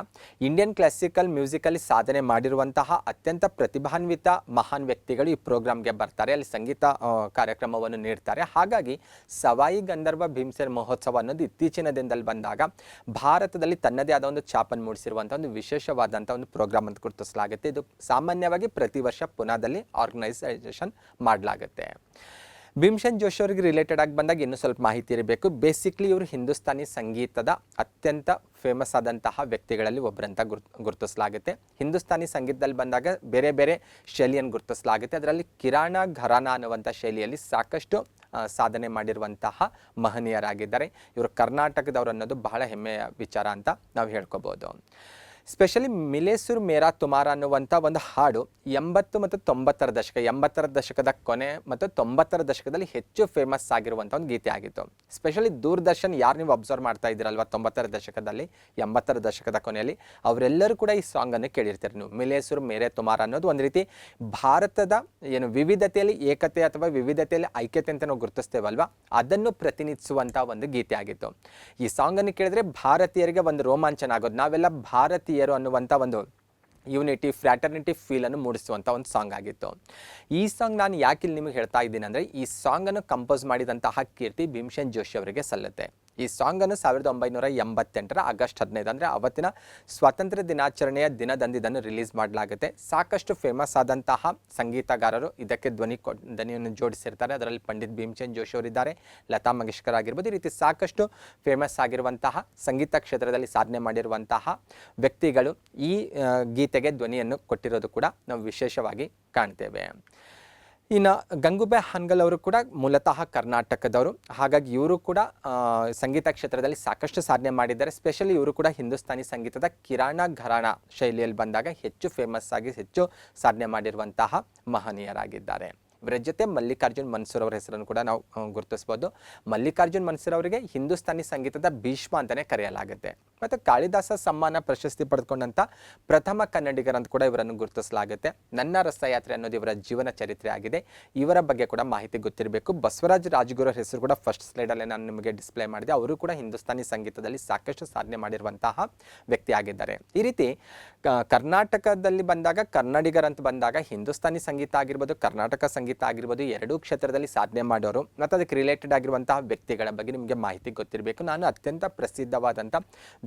ಇಂಡಿಯನ್ ಕ್ಲಾಸಿಕಲ್ ಮ್ಯೂಸಿಕಲ್ಲಿ ಸಾಧನೆ ಮಾಡಿರುವಂತಹ ಅತ್ಯಂತ ಪ್ರತಿಭಾನ್ವಿತ ಮಹಾನ್ ವ್ಯಕ್ತಿಗಳು ಈ ಪ್ರೋಗ್ರಾಮ್ಗೆ ಬರ್ತಾರೆ, ಅಲ್ಲಿ ಸಂಗೀತ ಕಾರ್ಯಕ್ರಮವನ್ನು ನೀಡ್ತಾರೆ. ಹಾಗಾಗಿ ಸವಾಯಿ ಗಂಧರ್ವ ಭೀಮಸೇನ್ ಮಹೋತ್ಸವ ಅನ್ನೋದು ಇತ್ತೀಚಿನ ದಿನದಲ್ಲಿ ಬಂದಾಗ ಭಾರತದಲ್ಲಿ ತನ್ನದೇ ಆದ ಒಂದು ಛಾಪನ್ನು ಮೂಡಿಸಿರುವಂಥ ಒಂದು ವಿಶೇಷವಾದಂಥ ಒಂದು ಪ್ರೋಗ್ರಾಮ್ ಅಂತ ಗುರುತಿಸಲಾಗುತ್ತೆ. ಇದು ಸಾಮಾನ್ಯವಾಗಿ ಪ್ರತಿ ವರ್ಷ ಪುನಾದಲ್ಲಿ ಆರ್ಗನೈಸೇಷನ್ ಮಾಡಲಾಗುತ್ತೆ. ಭೀಮ್ಸೇನ್ ಜೋಶಿ ಅವರಿಗೆ ರಿಲೇಟೆಡ್ ಆಗಿ ಬಂದಾಗ ಇನ್ನೂ ಸ್ವಲ್ಪ ಮಾಹಿತಿ ಇರಬೇಕು. ಬೇಸಿಕ್ಲಿ ಇವರು ಹಿಂದೂಸ್ತಾನಿ ಸಂಗೀತದ ಅತ್ಯಂತ ಫೇಮಸ್ ಆದಂತಹ ವ್ಯಕ್ತಿಗಳಲ್ಲಿ ಒಬ್ಬರಂತ ಗುರುತಿಸಲಾಗುತ್ತೆ. ಹಿಂದೂಸ್ತಾನಿ ಸಂಗೀತದಲ್ಲಿ ಬಂದಾಗ ಬೇರೆ ಬೇರೆ ಶೈಲಿಯನ್ನು ಗುರುತಿಸಲಾಗುತ್ತೆ. ಅದರಲ್ಲಿ ಕಿರಾಣ ಘರಾನ ಅನ್ನುವಂಥ ಶೈಲಿಯಲ್ಲಿ ಸಾಕಷ್ಟು ಸಾಧನೆ ಮಾಡಿರುವಂತಹ ಮಹನೀಯರಾಗಿದ್ದಾರೆ. ಇವರು ಕರ್ನಾಟಕದವರು ಅನ್ನೋದು ಬಹಳ ಹೆಮ್ಮೆಯ ವಿಚಾರ ಅಂತ ನಾವು ಹೇಳ್ಕೋಬೋದು. ಸ್ಪೆಷಲಿ ಮಿಲೆ ಸುರ್ ಮೇರಾ ತುಮಾರ ಅನ್ನುವಂಥ ಒಂದು ಹಾಡು 80 ಮತ್ತು 90ರ ದಶಕ, 80ರ ದಶಕದ ಕೊನೆ ಮತ್ತು 90ರ ದಶಕದಲ್ಲಿ ಹೆಚ್ಚು ಫೇಮಸ್ ಆಗಿರುವಂಥ ಒಂದು ಗೀತೆ ಆಗಿತ್ತು. ಸ್ಪೆಷಲಿ ದೂರದರ್ಶನ್ ಯಾರು ನೀವು ಅಬ್ಸರ್ವ್ ಮಾಡ್ತಾ ಇದ್ದೀರಲ್ವ 90ರ ದಶಕದಲ್ಲಿ, 80ರ ದಶಕದ ಕೊನೆಯಲ್ಲಿ ಅವರೆಲ್ಲರೂ ಕೂಡ ಈ ಸಾಂಗನ್ನು ಕೇಳಿರ್ತೀರಿ ನೀವು. ಮಿಲೆ ಸುರ್ ಮೇರೆ ತುಮಾರ ಅನ್ನೋದು ಒಂದು ರೀತಿ ಭಾರತದ ಏನು ವಿವಿಧತೆಯಲ್ಲಿ ಏಕತೆ ಅಥವಾ ವಿವಿಧತೆಯಲ್ಲಿ ಐಕ್ಯತೆ ಅಂತ ನಾವು ಗುರುತಿಸ್ತೇವಲ್ವ, ಅದನ್ನು ಪ್ರತಿನಿಧಿಸುವಂಥ ಒಂದು ಗೀತೆ ಆಗಿತ್ತು. ಈ ಸಾಂಗನ್ನು ಕೇಳಿದ್ರೆ ಭಾರತೀಯರಿಗೆ ಒಂದು ರೋಮಾಂಚನ ಆಗೋದು, ನಾವೆಲ್ಲ ಭಾರತೀಯರು ಅನ್ನುವಂಥ ಒಂದು ಯೂನಿಟಿ ಫ್ರ್ಯಾಟರ್ನಿಟಿ ಫೀಲನ್ನು ಮೂಡಿಸುವಂಥ ಒಂದು ಸಾಂಗ್ ಆಗಿತ್ತು. ಈ ಸಾಂಗ್ ನಾನು ಯಾಕೆ ಇಲ್ಲಿ ನಿಮಗೆ ಹೇಳ್ತಾ ಇದ್ದೀನಿ ಅಂದರೆ, ಈ ಸಾಂಗನ್ನು ಕಂಪೋಸ್ ಮಾಡಿದಂತಹ ಕೀರ್ತಿ ಭೀಮ್ಸೇನ್ ಜೋಶಿ ಅವರಿಗೆ ಸಲ್ಲುತ್ತೆ. ಈ ಸಾಂಗನ್ನು 1988ರ ಆಗಸ್ಟ್ 15 ಅಂದರೆ ಅವತ್ತಿನ ಸ್ವಾತಂತ್ರ್ಯ ದಿನಾಚರಣೆಯ ದಿನದಂದು ಇದನ್ನು ರಿಲೀಸ್ ಮಾಡಲಾಗುತ್ತೆ. ಸಾಕಷ್ಟು ಫೇಮಸ್ ಆದಂತಹ ಸಂಗೀತಗಾರರು ಇದಕ್ಕೆ ಧ್ವನಿಯನ್ನು ಜೋಡಿಸಿರ್ತಾರೆ. ಅದರಲ್ಲಿ ಪಂಡಿತ್ ಭೀಮ್ಸೇನ್ ಜೋಶಿ ಅವರಿದ್ದಾರೆ, ಲತಾ ಮಂಗೇಶ್ಕರ್ ಆಗಿರ್ಬೋದು. ಈ ರೀತಿ ಸಾಕಷ್ಟು ಫೇಮಸ್ ಆಗಿರುವಂತಹ ಸಂಗೀತ ಕ್ಷೇತ್ರದಲ್ಲಿ ಸಾಧನೆ ಮಾಡಿರುವಂತಹ ವ್ಯಕ್ತಿಗಳು ಈ ಗೀತೆಗೆ ಧ್ವನಿಯನ್ನು ಕೊಟ್ಟಿರೋದು ಕೂಡ ನಾವು ವಿಶೇಷವಾಗಿ ಕಾಣ್ತೇವೆ. ಇನ್ನು ಗಂಗೂಬಾಯಿ ಹಾನ್ಗಲ್ ಅವರು ಕೂಡ ಮೂಲತಃ ಕರ್ನಾಟಕದವರು. ಹಾಗಾಗಿ ಇವರು ಕೂಡ ಸಂಗೀತ ಕ್ಷೇತ್ರದಲ್ಲಿ ಸಾಕಷ್ಟು ಸಾಧನೆ ಮಾಡಿದ್ದಾರೆ. ಸ್ಪೆಷಲಿ ಇವರು ಕೂಡ ಹಿಂದೂಸ್ತಾನಿ ಸಂಗೀತದ ಕಿರಾಣ ಘರಾಣ ಶೈಲಿಯಲ್ಲಿ ಬಂದಾಗ ಹೆಚ್ಚು ಫೇಮಸ್ ಆಗಿ ಹೆಚ್ಚು ಸಾಧನೆ ಮಾಡಿರುವಂತಹ ಮಹನೀಯರಾಗಿದ್ದಾರೆ. ಇವರ ಜೊತೆ ಮಲ್ಲಿಕಾರ್ಜುನ್ ಮನ್ಸೂರ್ ಅವರ ಹೆಸರನ್ನು ಕೂಡ ನಾವು ಗುರುತಿಸ್ಬೋದು. ಮಲ್ಲಿಕಾರ್ಜುನ್ ಮನ್ಸೂರ್ ಅವರಿಗೆ ಹಿಂದೂಸ್ತಾನಿ ಸಂಗೀತದ ಭೀಷ್ಮ ಅಂತಲೇ ಕರೆಯಲಾಗುತ್ತೆ. ಮತ್ತು ಕಾಳಿದಾಸ ಸಮ್ಮಾನ ಪ್ರಶಸ್ತಿ ಪಡೆದುಕೊಂಡಂಥ ಪ್ರಥಮ ಕನ್ನಡಿಗರಂತ ಕೂಡ ಇವರನ್ನು ಗುರುತಿಸಲಾಗುತ್ತೆ. ನನ್ನ ರಸಯಾತ್ರೆ ಅನ್ನೋದು ಇವರ ಜೀವನ ಚರಿತ್ರೆ ಆಗಿದೆ. ಇವರ ಬಗ್ಗೆ ಕೂಡ ಮಾಹಿತಿ ಗೊತ್ತಿರಬೇಕು. ಬಸವರಾಜ್ ರಾಜಗುರು ಅವರ ಹೆಸರು ಕೂಡ ಫಸ್ಟ್ ಸ್ಲೈಡಲ್ಲೇ ನಾನು ನಿಮಗೆ ಡಿಸ್ಪ್ಲೇ ಮಾಡಿದೆ. ಅವರು ಕೂಡ ಹಿಂದೂಸ್ತಾನಿ ಸಂಗೀತದಲ್ಲಿ ಸಾಕಷ್ಟು ಸಾಧನೆ ಮಾಡಿರುವಂತಹ ವ್ಯಕ್ತಿ ಆಗಿದ್ದಾರೆ. ಈ ರೀತಿ ಕರ್ನಾಟಕದಲ್ಲಿ ಬಂದಾಗ, ಕನ್ನಡಿಗರಂತ ಬಂದಾಗ ಹಿಂದೂಸ್ತಾನಿ ಸಂಗೀತ ಆಗಿರ್ಬೋದು, ಕರ್ನಾಟಕ ಸಂಗೀತ ಆಗಿರ್ಬೋದು, ಎರಡೂ ಕ್ಷೇತ್ರದಲ್ಲಿ ಸಾಧನೆ ಮಾಡೋರು ಮತ್ತು ಅದಕ್ಕೆ ರಿಲೇಟೆಡ್ ಆಗಿರುವಂತಹ ವ್ಯಕ್ತಿಗಳ ಬಗ್ಗೆ ನಿಮಗೆ ಮಾಹಿತಿ ಗೊತ್ತಿರಬೇಕು. ನಾನು ಅತ್ಯಂತ ಪ್ರಸಿದ್ಧವಾದಂಥ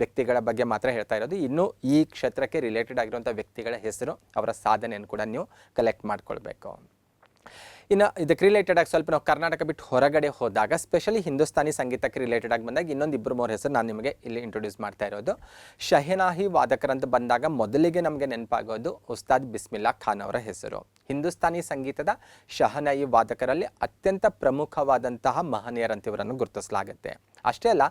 ವ್ಯಕ್ತಿಗಳ ಬಗ್ಗೆ ಮಾತ್ರ ಹೇಳ್ತಾ ಇರೋದು. ಇನ್ನು ಈ ಕ್ಷೇತ್ರಕ್ಕೆ ರಿಲೇಟೆಡ್ ಆಗಿರುವಂಥ ವ್ಯಕ್ತಿಗಳ ಹೆಸರು, ಅವರ ಸಾಧನೆಯನ್ನು ಕೂಡ ನೀವು ಕಲೆಕ್ಟ್ ಮಾಡ್ಕೊಳ್ಬೇಕು. ಇನ್ನು ಇದಕ್ಕೆ ರಿಲೇಟೆಡ್ ಆಗಿ ಸ್ವಲ್ಪ ನಾವು ಕರ್ನಾಟಕ ಬಿಟ್ಟು ಹೊರಗಡೆ ಹೋದಾಗ, ಸ್ಪೆಷಲಿ ಹಿಂದೂಸ್ತಾನಿ ಸಂಗೀತಕ್ಕೆ ರಿಲೇಟೆಡ್ ಆಗಿ ಬಂದಾಗ ಇನ್ನೊಂದು 2-3 ಹೆಸರು ನಾನು ನಿಮಗೆ ಇಲ್ಲಿ ಇಂಟ್ರೊಡ್ಯೂಸ್ ಮಾಡ್ತಾ ಇರೋದು. ಶಹನಾಯಿ ವಾದಕರಂತ ಬಂದಾಗ ಮೊದಲಿಗೆ ನಮಗೆ ನೆನಪಾಗೋದು ಉಸ್ತಾದ್ ಬಿಸ್ಮಿಲ್ಲಾ ಖಾನ್ ಅವರ ಹೆಸರು. ಹಿಂದೂಸ್ತಾನಿ ಸಂಗೀತದ ಶಹನಾಯಿ ವಾದಕರಲ್ಲಿ ಅತ್ಯಂತ ಪ್ರಮುಖವಾದಂತಹ ಮಹನೀಯರಂತ ಇವರನ್ನು ಗುರುತಿಸಲಾಗುತ್ತೆ. ಅಷ್ಟೇ ಅಲ್ಲ,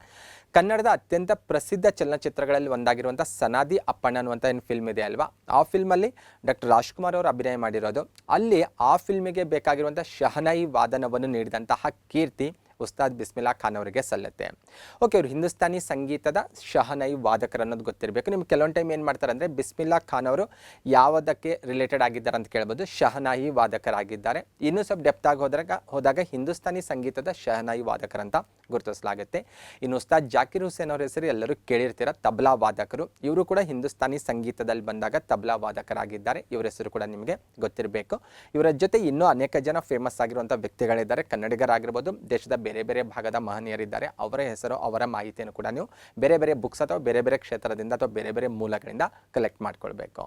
ಕನ್ನಡದ ಅತ್ಯಂತ ಪ್ರಸಿದ್ಧ ಚಲನಚಿತ್ರಗಳಲ್ಲಿ ಒಂದಾಗಿರುವಂಥ ಸನಾದಿ ಅಪ್ಪಣ್ಣ ಅನ್ನುವಂಥ ಏನು ಫಿಲ್ಮ್ ಇದೆ ಅಲ್ವಾ, ಆ ಫಿಲ್ಮಲ್ಲಿ ಡಾಕ್ಟರ್ ರಾಜ್ಕುಮಾರ್ ಅವರು ಅಭಿನಯ ಮಾಡಿರೋದು. ಅಲ್ಲಿ ಆ ಫಿಲ್ಮಿಗೆ ಬೇಕಾಗಿರುವಂಥ ಶಹನಾಯಿ ವಾದನವನ್ನು ನೀಡಿದಂತಹ ಕೀರ್ತಿ ಉಸ್ತಾದ್ ಬಿಸ್ಮಿಲ್ಲಾ ಖಾನ್ ಅವರಿಗೆ ಸಲ್ಲುತ್ತೆ. ಓಕೆ, ಅವರು ಹಿಂದೂಸ್ತಾನಿ ಸಂಗೀತದ ಶಹನಾಯಿ ವಾದಕರು ಅನ್ನೋದು ಗೊತ್ತಿರಬೇಕು. ನಿಮ್ಗೆ ಕೆಲವೊಂದು ಟೈಮ್ ಏನು ಮಾಡ್ತಾರೆ ಅಂದರೆ, ಬಿಸ್ಮಿಲ್ಲಾ ಖಾನ್ ಅವರು ಯಾವುದಕ್ಕೆ ರಿಲೇಟೆಡ್ ಆಗಿದ್ದಾರೆ ಅಂತ ಕೇಳ್ಬೋದು, ಶಹನಾಯಿ ವಾದಕರಾಗಿದ್ದಾರೆ. ಇನ್ನೂ ಸ್ವಲ್ಪ ಡೆಪ್ತ್ ಆಗಿ ಹೋದಾಗ ಹಿಂದೂಸ್ತಾನಿ ಸಂಗೀತದ ಶಹನಾಯಿ ವಾದಕರಂತ ಗುರುತಿಸಲಾಗುತ್ತೆ. ಇನ್ನು ಉಸ್ತಾದ್ ಜಾಕಿರ್ ಹುಸೇನ್ ಅವರ ಹೆಸರು ಎಲ್ಲರೂ ಕೇಳಿರ್ತೀರ, ತಬ್ಲಾ ವಾದಕರು. ಇವರು ಕೂಡ ಹಿಂದೂಸ್ತಾನಿ ಸಂಗೀತದಲ್ಲಿ ಬಂದಾಗ ತಬ್ಲಾ ವಾದಕರಾಗಿದ್ದಾರೆ. ಇವರ ಹೆಸರು ಕೂಡ ನಿಮಗೆ ಗೊತ್ತಿರಬೇಕು. ಇವರ ಜೊತೆ ಇನ್ನೂ ಅನೇಕ ಜನ ಫೇಮಸ್ ಆಗಿರುವಂಥ ವ್ಯಕ್ತಿಗಳಿದ್ದಾರೆ. ಕನ್ನಡಿಗರಾಗಿರ್ಬೋದು, ದೇಶದ ಬೇರೆ ಬೇರೆ ಭಾಗದ ಮಹನೀಯರಿದ್ದಾರೆ. ಅವರ ಹೆಸರು, ಅವರ ಮಾಹಿತಿಯನ್ನು ಕೂಡ ನೀವು ಬೇರೆ ಬೇರೆ ಬುಕ್ಸ್ ಅಥವಾ ಬೇರೆ ಬೇರೆ ಕ್ಷೇತ್ರದಿಂದ ಅಥವಾ ಬೇರೆ ಬೇರೆ ಮೂಲಗಳಿಂದ ಕಲೆಕ್ಟ್ ಮಾಡ್ಕೊಳ್ಬೇಕು.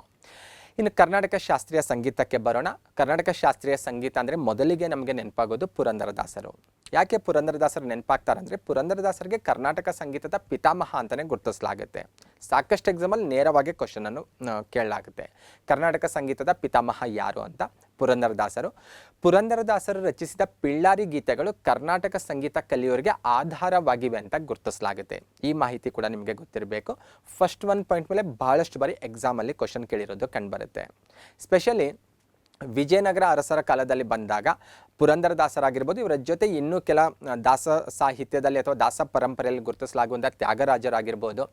ಇನ್ನು ಕರ್ನಾಟಕ ಶಾಸ್ತ್ರೀಯ ಸಂಗೀತಕ್ಕೆ ಬರೋಣ. ಕರ್ನಾಟಕ ಶಾಸ್ತ್ರೀಯ ಸಂಗೀತ ಅಂದರೆ ಮೊದಲಿಗೆ ನಮಗೆ ನೆನಪಾಗೋದು ಪುರಂದರದಾಸರು. ಯಾಕೆ ಪುರಂದರದಾಸರು ನೆನಪಾಗ್ತಾರೆ ಅಂದರೆ, ಪುರಂದರದಾಸರಿಗೆ ಕರ್ನಾಟಕ ಸಂಗೀತದ ಪಿತಾಮಹ ಅಂತಲೇ ಗುರುತಿಸಲಾಗುತ್ತೆ. ಸಾಕಷ್ಟು ಎಕ್ಸಾಮಲ್ಲಿ ನೇರವಾಗಿ ಕ್ವಶನನ್ನು ಕೇಳಲಾಗುತ್ತೆ. ಕರ್ನಾಟಕ ಸಂಗೀತದ ಪಿತಾಮಹ ಯಾರು ಅಂತ. ಪುರಂದರದಾಸರು ರಚಿಸಿದ ಪಿಳ್ಳಾರಿ ಗೀತೆಗಳು ಕರ್ನಾಟಕ ಸಂಗೀತ ಕಲಿಯೋರಿಗೆ ಆಧಾರವಾಗಿವೆ ಅಂತ ಗುರುತಿಸಲಾಗುತ್ತೆ. ಈ ಮಾಹಿತಿ ಕೂಡ ನಿಮಗೆ ಗೊತ್ತಿರಬೇಕು. ಫಸ್ಟ್ 1 ಪಾಯಿಂಟ್ ಮೇಲೆ ಬಹಳಷ್ಟು ಬಾರಿ ಎಕ್ಸಾಮಲ್ಲಿ ಕ್ವಶನ್ ಕೇಳಿರೋದು ಕಂಡುಬರುತ್ತೆ. ಸ್ಪೆಷಲಿ ವಿಜಯನಗರ ಅರಸರ ಕಾಲದಲ್ಲಿ ಬಂದಾಗ ಪುರಂದರದಾಸರಾಗಿರ್ಬೋದು, ಇವರ ಜೊತೆ ಇನ್ನೂ ಕೆಲ ದಾಸ ಸಾಹಿತ್ಯದಲ್ಲಿ ಅಥವಾ ದಾಸ ಪರಂಪರೆಯಲ್ಲಿ ಗುರುತಿಸಲಾಗುವಂಥ ತ್ಯಾಗರಾಜರಾಗಿರ್ಬೋದು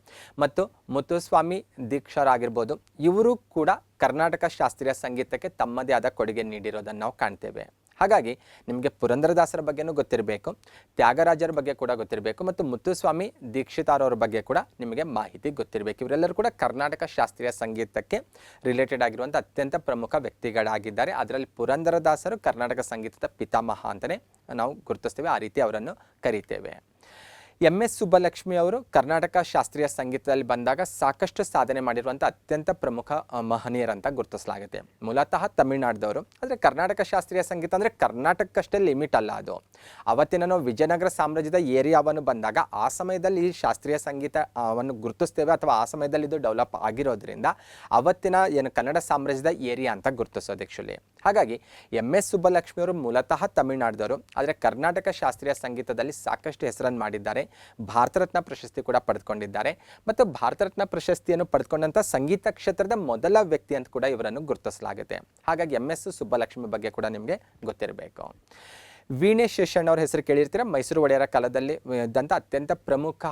ಮತ್ತು ಮುತ್ತುಸ್ವಾಮಿ ದೀಕ್ಷರಾಗಿರ್ಬೋದು, ಇವರು ಕೂಡ ಕರ್ನಾಟಕ ಶಾಸ್ತ್ರೀಯ ಸಂಗೀತಕ್ಕೆ ತಮ್ಮದೇ ಆದ ಕೊಡುಗೆ ನೀಡಿರೋದನ್ನು ನಾವು ಕಾಣ್ತೇವೆ. ಹಾಗಾಗಿ ನಿಮಗೆ ಪುರಂದರದಾಸರ ಬಗ್ಗೆನೂ ಗೊತ್ತಿರಬೇಕು, ತ್ಯಾಗರಾಜರ ಬಗ್ಗೆ ಕೂಡ ಗೊತ್ತಿರಬೇಕು ಮತ್ತು ಮುತ್ತುಸ್ವಾಮಿ ದೀಕ್ಷಿತಾರವ್ರ ಬಗ್ಗೆ ಕೂಡ ನಿಮಗೆ ಮಾಹಿತಿ ಗೊತ್ತಿರಬೇಕು. ಇವರೆಲ್ಲರೂ ಕೂಡ ಕರ್ನಾಟಕ ಶಾಸ್ತ್ರೀಯ ಸಂಗೀತಕ್ಕೆ ರಿಲೇಟೆಡ್ ಆಗಿರುವಂಥ ಅತ್ಯಂತ ಪ್ರಮುಖ ವ್ಯಕ್ತಿಗಳಾಗಿದ್ದಾರೆ. ಅದರಲ್ಲಿ ಪುರಂದರದಾಸರು ಕರ್ನಾಟಕ ಸಂಗೀತದ ಪಿತಾಮಹ ಅಂತಲೇ ನಾವು ಗುರುತಿಸ್ತೇವೆ, ಆ ರೀತಿ ಅವರನ್ನು ಕರೀತೇವೆ. MS ಸುಬ್ಬಲಕ್ಷ್ಮಿ ಅವರು ಕರ್ನಾಟಕ ಶಾಸ್ತ್ರೀಯ ಸಂಗೀತದಲ್ಲಿ ಬಂದಾಗ ಸಾಕಷ್ಟು ಸಾಧನೆ ಮಾಡಿರುವಂಥ ಅತ್ಯಂತ ಪ್ರಮುಖ ಮಹನೀಯರಂತ ಗುರುತಿಸಲಾಗುತ್ತೆ. ಮೂಲತಃ ತಮಿಳುನಾಡಿದವರು, ಆದರೆ ಕರ್ನಾಟಕ ಶಾಸ್ತ್ರೀಯ ಸಂಗೀತ ಅಂದರೆ ಕರ್ನಾಟಕಕ್ಕಷ್ಟೇ ಲಿಮಿಟ್ ಅಲ್ಲ ಅದು. ಅವತ್ತಿನ ನಾವು ವಿಜಯನಗರ ಸಾಮ್ರಾಜ್ಯದ ಏರಿಯಾವನ್ನು ಬಂದಾಗ ಆ ಸಮಯದಲ್ಲಿ ಈ ಶಾಸ್ತ್ರೀಯ ಸಂಗೀತವನ್ನು ಗುರುತಿಸ್ತೇವೆ, ಅಥವಾ ಆ ಸಮಯದಲ್ಲಿ ಇದು ಡೆವಲಪ್ ಆಗಿರೋದ್ರಿಂದ ಅವತ್ತಿನ ಏನು ಕನ್ನಡ ಸಾಮ್ರಾಜ್ಯದ ಏರಿಯಾ ಅಂತ ಗುರುತಿಸೋದು ಆ್ಯಕ್ಚುಲಿ. ಹಾಗಾಗಿ MS ಸುಬ್ಬಲಕ್ಷ್ಮಿ ಅವರು ಮೂಲತಃ ತಮಿಳುನಾಡಿದವರು, ಆದರೆ ಕರ್ನಾಟಕ ಶಾಸ್ತ್ರೀಯ ಸಂಗೀತದಲ್ಲಿ ಸಾಕಷ್ಟು ಹೆಸರನ್ನು ಮಾಡಿದ್ದಾರೆ. ಭಾರತ ರತ್ನ ಪ್ರಶಸ್ತಿ ಕೂಡ ಪಡೆದುಕೊಂಡಿದ್ದಾರೆ, ಮತ್ತು ಭಾರತ ರತ್ನ ಪ್ರಶಸ್ತಿಯನ್ನು ಪಡೆದುಕೊಂಡಂಥ ಸಂಗೀತ ಕ್ಷೇತ್ರದ ಮೊದಲ ವ್ಯಕ್ತಿ ಅಂತ ಕೂಡ ಇವರನ್ನು ಗುರುತಿಸಲಾಗುತ್ತೆ. ಹಾಗಾಗಿ MS ಸುಬ್ಬಲಕ್ಷ್ಮಿ ಬಗ್ಗೆ ಕೂಡ ನಿಮಗೆ ಗೊತ್ತಿರಬೇಕು. ವೀಣೆ ಶೇಷಣ್ಣ ಅವ್ರ ಹೆಸರು ಕೇಳಿರ್ತೀರ. ಮೈಸೂರು ಒಡೆಯರ ಕಾಲದಲ್ಲಿ ಇದ್ದಂಥ ಅತ್ಯಂತ ಪ್ರಮುಖ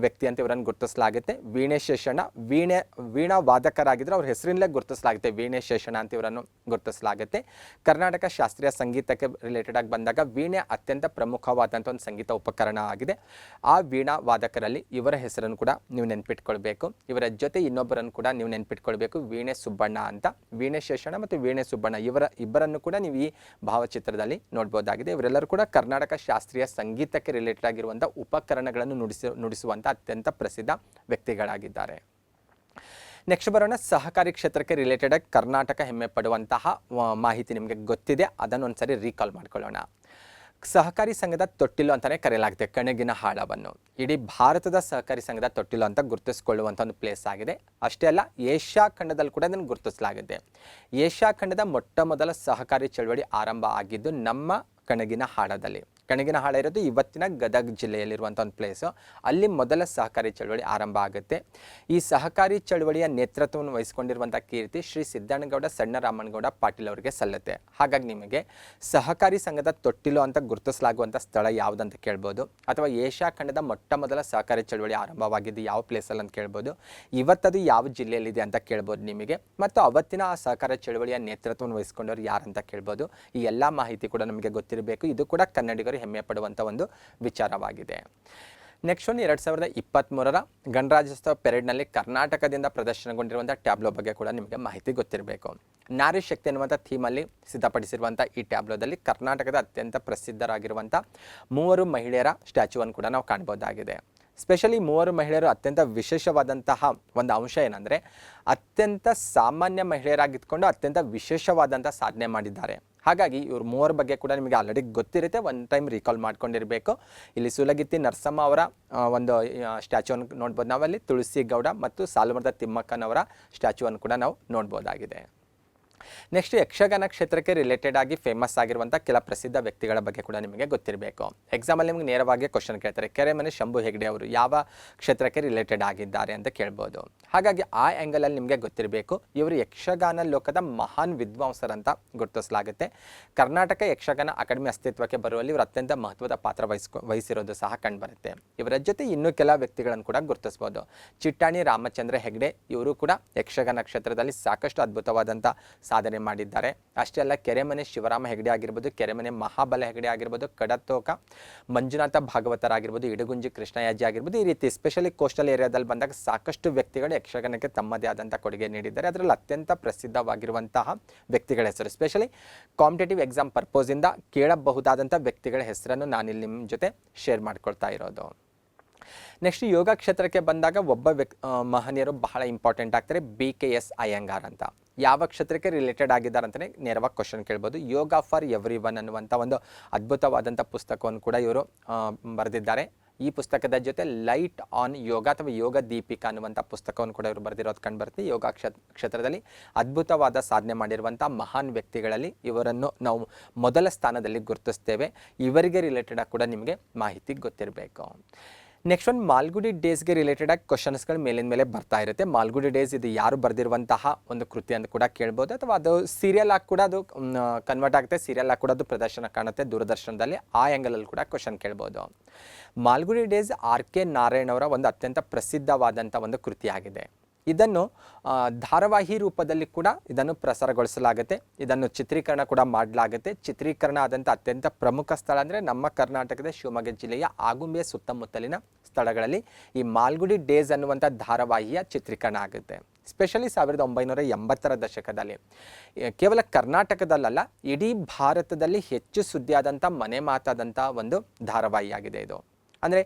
ವ್ಯಕ್ತಿ ಅಂತ ಇವರನ್ನು ಗುರುತಿಸಲಾಗುತ್ತೆ. ವೀಣೆ ಶೇಷಣ್ಣ ವೀಣಾ ವಾದಕರಾಗಿದ್ದರೆ ಅವ್ರ ಹೆಸರಿನಲ್ಲೇ ಗುರುತಿಸಲಾಗುತ್ತೆ, ವೀಣೆ ಶೇಷಣ್ಣ ಅಂತ ಇವರನ್ನು ಗುರುತಿಸಲಾಗುತ್ತೆ. ಕರ್ನಾಟಕ ಶಾಸ್ತ್ರೀಯ ಸಂಗೀತಕ್ಕೆ ರಿಲೇಟೆಡ್ ಆಗಿ ಬಂದಾಗ ವೀಣೆ ಅತ್ಯಂತ ಪ್ರಮುಖವಾದಂಥ ಒಂದು ಸಂಗೀತ ಉಪಕರಣ ಆಗಿದೆ. ಆ ವೀಣಾ ವಾದಕರಲ್ಲಿ ಇವರ ಹೆಸರನ್ನು ಕೂಡ ನೀವು ನೆನ್ಪಿಟ್ಕೊಳ್ಬೇಕು. ಇವರ ಜೊತೆ ಇನ್ನೊಬ್ಬರನ್ನು ಕೂಡ ನೀವು ನೆನ್ಪಿಟ್ಕೊಳ್ಬೇಕು, ವೀಣೆ ಸುಬ್ಬಣ್ಣ ಅಂತ. ವೀಣೆ ಶೇಷಣ್ಣ ಮತ್ತು ವೀಣೆ ಸುಬ್ಬಣ್ಣ ಇಬ್ಬರನ್ನು ಕೂಡ ನೀವು ಈ ಭಾವಚಿತ್ರದಲ್ಲಿ ನೋಡ್ಬೋದಾಗಿದೆ. ಇವರೆಲ್ಲರೂ ಕೂಡ ಕರ್ನಾಟಕ ಶಾಸ್ತ್ರೀಯ ಸಂಗೀತಕ್ಕೆ ರಿಲೇಟೆಡ್ ಆಗಿರುವಂಥ ಉಪಕರಣಗಳನ್ನು ನುಡಿಸುವಂಥ ಅತ್ಯಂತ ಪ್ರಸಿದ್ಧ ವ್ಯಕ್ತಿಗಳಾಗಿದ್ದಾರೆ. ನೆಕ್ಸ್ಟ್ ಬರೋಣ, ಸಹಕಾರಿ ಕ್ಷೇತ್ರಕ್ಕೆ ರಿಲೇಟೆಡ್ ಆಗಿ ಕರ್ನಾಟಕ ಹೆಮ್ಮೆ ಪಡುವಂತಹ ಮಾಹಿತಿ ನಿಮಗೆ ಗೊತ್ತಿದೆ, ಅದನ್ನು ಒಂದ್ಸರಿ ರೀಕಾಲ್ ಮಾಡ್ಕೊಳ್ಳೋಣ. ಸಹಕಾರಿ ಸಂಘದ ತೊಟ್ಟಿಲು ಅಂತಲೇ ಕರೆಯಲಾಗುತ್ತೆ ಕಣಗಿನ ಹಾಳವನ್ನು. ಇಡೀ ಭಾರತದ ಸಹಕಾರಿ ಸಂಘದ ತೊಟ್ಟಿಲು ಅಂತ ಗುರುತಿಸಿಕೊಳ್ಳುವಂಥ ಒಂದು ಪ್ಲೇಸ್ ಆಗಿದೆ. ಅಷ್ಟೇ ಅಲ್ಲ, ಏಷ್ಯಾ ಖಂಡದಲ್ಲಿ ಕೂಡ ಇದನ್ನು ಗುರುತಿಸಲಾಗಿದೆ. ಏಷ್ಯಾ ಖಂಡದ ಮೊಟ್ಟ ಮೊದಲ ಸಹಕಾರಿ ಚಳವಳಿ ಆರಂಭ ಆಗಿದ್ದು ನಮ್ಮ ಕಣಗಿನ ಹಾಳದಲ್ಲಿ. ಕಣಗಿನ ಹಾಳ ಇರೋದು ಇವತ್ತಿನ ಗದಗ ಜಿಲ್ಲೆಯಲ್ಲಿರುವಂಥ ಒಂದು ಪ್ಲೇಸು. ಅಲ್ಲಿ ಮೊದಲ ಸಹಕಾರಿ ಚಳವಳಿ ಆರಂಭ ಆಗುತ್ತೆ. ಈ ಸಹಕಾರಿ ಚಳವಳಿಯ ನೇತೃತ್ವವನ್ನು ವಹಿಸಿಕೊಂಡಿರುವಂಥ ಕೀರ್ತಿ ಶ್ರೀ ಸಿದ್ದಣ್ಣಗೌಡ ಸಣ್ಣರಾಮನಗೌಡ ಪಾಟೀಲ್ ಅವರಿಗೆ ಸಲ್ಲುತ್ತೆ. ಹಾಗಾಗಿ ನಿಮಗೆ ಸಹಕಾರಿ ಸಂಘದ ತೊಟ್ಟಿಲು ಅಂತ ಗುರುತಿಸಲಾಗುವಂಥ ಸ್ಥಳ ಯಾವುದಂತ ಕೇಳ್ಬೋದು, ಅಥವಾ ಏಷ್ಯಾ ಖಂಡದ ಮೊಟ್ಟ ಮೊದಲ ಸಹಕಾರಿ ಚಳವಳಿ ಆರಂಭವಾಗಿದ್ದು ಯಾವ ಪ್ಲೇಸಲ್ಲಿ ಅಂತ ಕೇಳ್ಬೋದು, ಇವತ್ತದು ಯಾವ ಜಿಲ್ಲೆಯಲ್ಲಿದೆ ಅಂತ ಕೇಳ್ಬೋದು ನಿಮಗೆ, ಮತ್ತು ಅವತ್ತಿನ ಆ ಸಹಕಾರ ಚಳವಳಿಯ ನೇತೃತ್ವವನ್ನು ವಹಿಸಿಕೊಂಡವರು ಯಾರಂತ ಕೇಳ್ಬೋದು. ಈ ಎಲ್ಲ ಮಾಹಿತಿ ಕೂಡ ನಮಗೆ ಗೊತ್ತಿರಬೇಕು. ಇದು ಕೂಡ ಕನ್ನಡಿಗರು ಹೆಮ್ಮೆ ಪಡುವಂಥ ಒಂದು ವಿಚಾರವಾಗಿದೆ. ನೆಕ್ಸ್ಟ್ ಒಂದು 2023ರ ಗಣರಾಜ್ಯೋತ್ಸವ ಪೆರೇಡ್ನಲ್ಲಿ ಕರ್ನಾಟಕದಿಂದ ಪ್ರದರ್ಶನಗೊಂಡಿರುವಂಥ ಟ್ಯಾಬ್ಲೋ ಬಗ್ಗೆ ಕೂಡ ನಿಮಗೆ ಮಾಹಿತಿ ಗೊತ್ತಿರಬೇಕು. ನಾರಿ ಶಕ್ತಿ ಅನ್ನುವಂಥ ಥೀಮಲ್ಲಿ ಸಿದ್ಧಪಡಿಸಿರುವಂಥ ಈ ಟ್ಯಾಬ್ಲೋದಲ್ಲಿ ಕರ್ನಾಟಕದ ಅತ್ಯಂತ ಪ್ರಸಿದ್ಧರಾಗಿರುವಂಥ 3 ಮಹಿಳೆಯರ ಸ್ಟ್ಯಾಚ್ಯೂವನ್ನು ಕೂಡ ನಾವು ಕಾಣ್ಬೋದಾಗಿದೆ. ಸ್ಪೆಷಲಿ 3 ಮಹಿಳೆಯರು ಅತ್ಯಂತ ವಿಶೇಷವಾದಂತಹ ಒಂದು ಅಂಶ ಏನಂದರೆ, ಅತ್ಯಂತ ಸಾಮಾನ್ಯ ಮಹಿಳೆಯರಾಗಿದ್ಕೊಂಡು ಅತ್ಯಂತ ವಿಶೇಷವಾದಂಥ ಸಾಧನೆ ಮಾಡಿದ್ದಾರೆ. ಹಾಗಾಗಿ ಇವ್ರ 3 ಬಗ್ಗೆ ಕೂಡ ನಿಮಗೆ ಆಲ್ರೆಡಿ ಗೊತ್ತಿರುತ್ತೆ, ಒನ್ ಟೈಮ್ ರೀಕಾಲ್ ಮಾಡ್ಕೊಂಡಿರಬೇಕು. ಇಲ್ಲಿ ಸುಲಗಿತ್ತಿ ನರಸಮ್ಮ ಅವರ ಒಂದು ಸ್ಟ್ಯಾಚ್ಯೂವನ್ನು ನೋಡ್ಬೋದು ನಾವಲ್ಲಿ, ತುಳಸಿ ಗೌಡ ಮತ್ತು ಸಾಲುಮರದ ತಿಮ್ಮಕ್ಕನವರ ಸ್ಟ್ಯಾಚ್ಯೂವನ್ನು ಕೂಡ ನಾವು ನೋಡ್ಬೋದಾಗಿದೆ. ನೆಕ್ಸ್ಟ್, ಯಕ್ಷಗಾನ ಕ್ಷೇತ್ರಕ್ಕೆ ರಿಲೇಟೆಡ್ ಆಗಿ ಫೇಮಸ್ ಆಗಿರುವಂಥ ಕೆಲ ಪ್ರಸಿದ್ಧ ವ್ಯಕ್ತಿಗಳ ಬಗ್ಗೆ ಕೂಡ ನಿಮಗೆ ಗೊತ್ತಿರಬೇಕು. ಎಕ್ಸಾಮಲ್ಲಿ ನಿಮಗೆ ನೇರವಾಗಿ ಕ್ವಶನ್ ಕೇಳ್ತಾರೆ, ಕೆರೆಮನೆ ಶಂಭು ಹೆಗ್ಡೆ ಅವರು ಯಾವ ಕ್ಷೇತ್ರಕ್ಕೆ ರಿಲೇಟೆಡ್ ಆಗಿದ್ದಾರೆ ಅಂತ ಕೇಳ್ಬೋದು. ಹಾಗಾಗಿ ಆ ಆ್ಯಂಗಲಲ್ಲಿ ನಿಮಗೆ ಗೊತ್ತಿರಬೇಕು, ಇವರು ಯಕ್ಷಗಾನ ಲೋಕದ ಮಹಾನ್ ವಿದ್ವಾಂಸರಂತ ಗುರುತಿಸಲಾಗುತ್ತೆ. ಕರ್ನಾಟಕ ಯಕ್ಷಗಾನ ಅಕಾಡೆಮಿ ಅಸ್ತಿತ್ವಕ್ಕೆ ಬರುವಲ್ಲಿ ಇವರು ಅತ್ಯಂತ ಮಹತ್ವದ ಪಾತ್ರ ವಹಿಸಿರೋದು ಸಹ ಕಂಡುಬರುತ್ತೆ. ಇವರ ಜೊತೆ ಇನ್ನೂ ಕೆಲ ವ್ಯಕ್ತಿಗಳನ್ನು ಕೂಡ ಗುರುತಿಸ್ಬೋದು. ಚಿಟ್ಟಾಣಿ ರಾಮಚಂದ್ರ ಹೆಗ್ಡೆ ಇವರು ಕೂಡ ಯಕ್ಷಗಾನ ಕ್ಷೇತ್ರದಲ್ಲಿ ಸಾಕಷ್ಟು ಅದ್ಭುತವಾದಂಥ ಸಾಧನೆ ಮಾಡಿದ್ದಾರೆ. ಅಷ್ಟೇ ಅಲ್ಲ, ಕೆರೆಮನೆ ಶಿವರಾಮ ಹೆಗ್ಡೆ ಆಗಿರ್ಬೋದು, ಕೆರೆಮನೆ ಮಹಾಬಲ ಹೆಗ್ಡೆ ಆಗಿರ್ಬೋದು, ಕಡತೋಕ ಮಂಜುನಾಥ ಭಾಗವತರಾಗಿರ್ಬೋದು, ಇಡಗುಂಜಿ ಕೃಷ್ಣಯಾಜಿ ಆಗಿರ್ಬೋದು, ಈ ರೀತಿ ಸ್ಪೆಷಲಿ ಕೋಸ್ಟಲ್ ಏರಿಯಾದಲ್ಲಿ ಬಂದಾಗ ಸಾಕಷ್ಟು ವ್ಯಕ್ತಿಗಳು ಯಕ್ಷಗಾನಕ್ಕೆ ತಮ್ಮದೇ ಆದಂಥ ಕೊಡುಗೆ ನೀಡಿದ್ದಾರೆ. ಅದರಲ್ಲಿ ಅತ್ಯಂತ ಪ್ರಸಿದ್ಧವಾಗಿರುವಂತಹ ವ್ಯಕ್ತಿಗಳ ಹೆಸರು, ಸ್ಪೆಷಲಿ ಕಾಂಪಿಟೇಟಿವ್ ಎಕ್ಸಾಮ್ ಪರ್ಪೋಸಿಂದ ಕೇಳಬಹುದಾದಂಥ ವ್ಯಕ್ತಿಗಳ ಹೆಸರನ್ನು ನಾನಿಲ್ಲಿ ನಿಮ್ಮ ಜೊತೆ ಶೇರ್ ಮಾಡ್ಕೊಳ್ತಾ ಇರೋದು. ನೆಕ್ಸ್ಟ್, ಯೋಗ ಕ್ಷೇತ್ರಕ್ಕೆ ಬಂದಾಗ ಒಬ್ಬ ಮಹನೀಯರು ಬಹಳ ಇಂಪಾರ್ಟೆಂಟ್ ಆಗ್ತಾರೆ, BKS ಅಯ್ಯಂಗಾರ್ ಅಂತ. ಯಾವ ಕ್ಷೇತ್ರಕ್ಕೆ ರಿಲೇಟೆಡ್ ಆಗಿದ್ದಾರೆ ಅಂತಲೇ ನೇರವಾಗಿ ಕ್ವಶನ್ ಕೇಳ್ಬೋದು. ಯೋಗ ಫಾರ್ ಎವ್ರಿ ಒನ್ ಅನ್ನುವಂಥ ಒಂದು ಅದ್ಭುತವಾದಂಥ ಪುಸ್ತಕವನ್ನು ಕೂಡ ಇವರು ಬರೆದಿದ್ದಾರೆ. ಈ ಪುಸ್ತಕದ ಜೊತೆ ಲೈಟ್ ಆನ್ ಯೋಗ ಅಥವಾ ಯೋಗ ದೀಪಿಕಾ ಅನ್ನುವಂಥ ಪುಸ್ತಕವನ್ನು ಕೂಡ ಇವರು ಬರೆದಿರೋದು ಕಂಡುಬರುತ್ತೆ. ಯೋಗ ಕ್ಷೇತ್ರದಲ್ಲಿ ಅದ್ಭುತವಾದ ಸಾಧನೆ ಮಾಡಿರುವಂಥ ಮಹಾನ್ ವ್ಯಕ್ತಿಗಳಲ್ಲಿ ಇವರನ್ನು ನಾವು ಮೊದಲ ಸ್ಥಾನದಲ್ಲಿ ಗುರುತಿಸ್ತೇವೆ. ಇವರಿಗೆ ರಿಲೇಟೆಡ್ ಆಗಿ ಕೂಡ ನಿಮಗೆ ಮಾಹಿತಿ ಗೊತ್ತಿರಬೇಕು. ನೆಕ್ಸ್ಟ್ ಒಂದು, ಮಾಲ್ಗುಡಿ ಡೇಸ್ಗೆ ರಿಲೇಟೆಡ್ ಆಗಿ ಕ್ವಶನ್ಸ್ಗಳು ಮೇಲಿನ ಮೇಲೆ ಬರ್ತಾ ಇರುತ್ತೆ. ಮಾಲ್ಗುಡಿ ಡೇಸ್ ಇದು ಯಾರು ಬರೆದಿರುವಂತಹ ಒಂದು ಕೃತಿ ಅಂತ ಕೂಡ ಕೇಳ್ಬೋದು, ಅಥವಾ ಅದು ಸೀರಿಯಲ್ ಆಗಿ ಕೂಡ ಅದು ಕನ್ವರ್ಟ್ ಆಗುತ್ತೆ, ಸೀರಿಯಲ್ ಆಗಿ ಕೂಡ ಅದು ಪ್ರದರ್ಶನ ಕಾಣುತ್ತೆ ದೂರದರ್ಶನದಲ್ಲಿ. ಆ ಆ್ಯಂಗಲಲ್ಲಿ ಕೂಡ ಕ್ವಶನ್ ಕೇಳ್ಬೋದು. ಮಾಲ್ಗುಡಿ ಡೇಸ್ RK ನಾರಾಯಣ್ ಅವರ ಒಂದು ಅತ್ಯಂತ ಪ್ರಸಿದ್ಧವಾದಂಥ ಒಂದು ಕೃತಿಯಾಗಿದೆ. ಇದನ್ನು ಧಾರಾವಾಹಿ ರೂಪದಲ್ಲಿ ಕೂಡ ಇದನ್ನು ಪ್ರಸಾರಗೊಳಿಸಲಾಗುತ್ತೆ. ಇದನ್ನು ಚಿತ್ರೀಕರಣ ಕೂಡ ಮಾಡಲಾಗುತ್ತೆ. ಚಿತ್ರೀಕರಣ ಆದಂಥ ಅತ್ಯಂತ ಪ್ರಮುಖ ಸ್ಥಳ ಅಂದರೆ ನಮ್ಮ ಕರ್ನಾಟಕದ ಶಿವಮೊಗ್ಗ ಜಿಲ್ಲೆಯ ಆಗುಂಬೆಯ ಸುತ್ತಮುತ್ತಲಿನ ಸ್ಥಳಗಳಲ್ಲಿ ಈ ಮಾಲ್ಗುಡಿ ಡೇಸ್ ಅನ್ನುವಂಥ ಧಾರಾವಾಹಿಯ ಚಿತ್ರೀಕರಣ ಆಗುತ್ತೆ. ಸ್ಪೆಷಲಿ 1980ರ ದಶಕದಲ್ಲಿ ಕೇವಲ ಕರ್ನಾಟಕದಲ್ಲ, ಇಡೀ ಭಾರತದಲ್ಲಿ ಹೆಚ್ಚು ಸುದ್ದಿಯಾದಂಥ ಮನೆ ಮಾತಾದಂಥ ಒಂದು ಧಾರಾವಾಹಿಯಾಗಿದೆ ಇದು. ಅಂದರೆ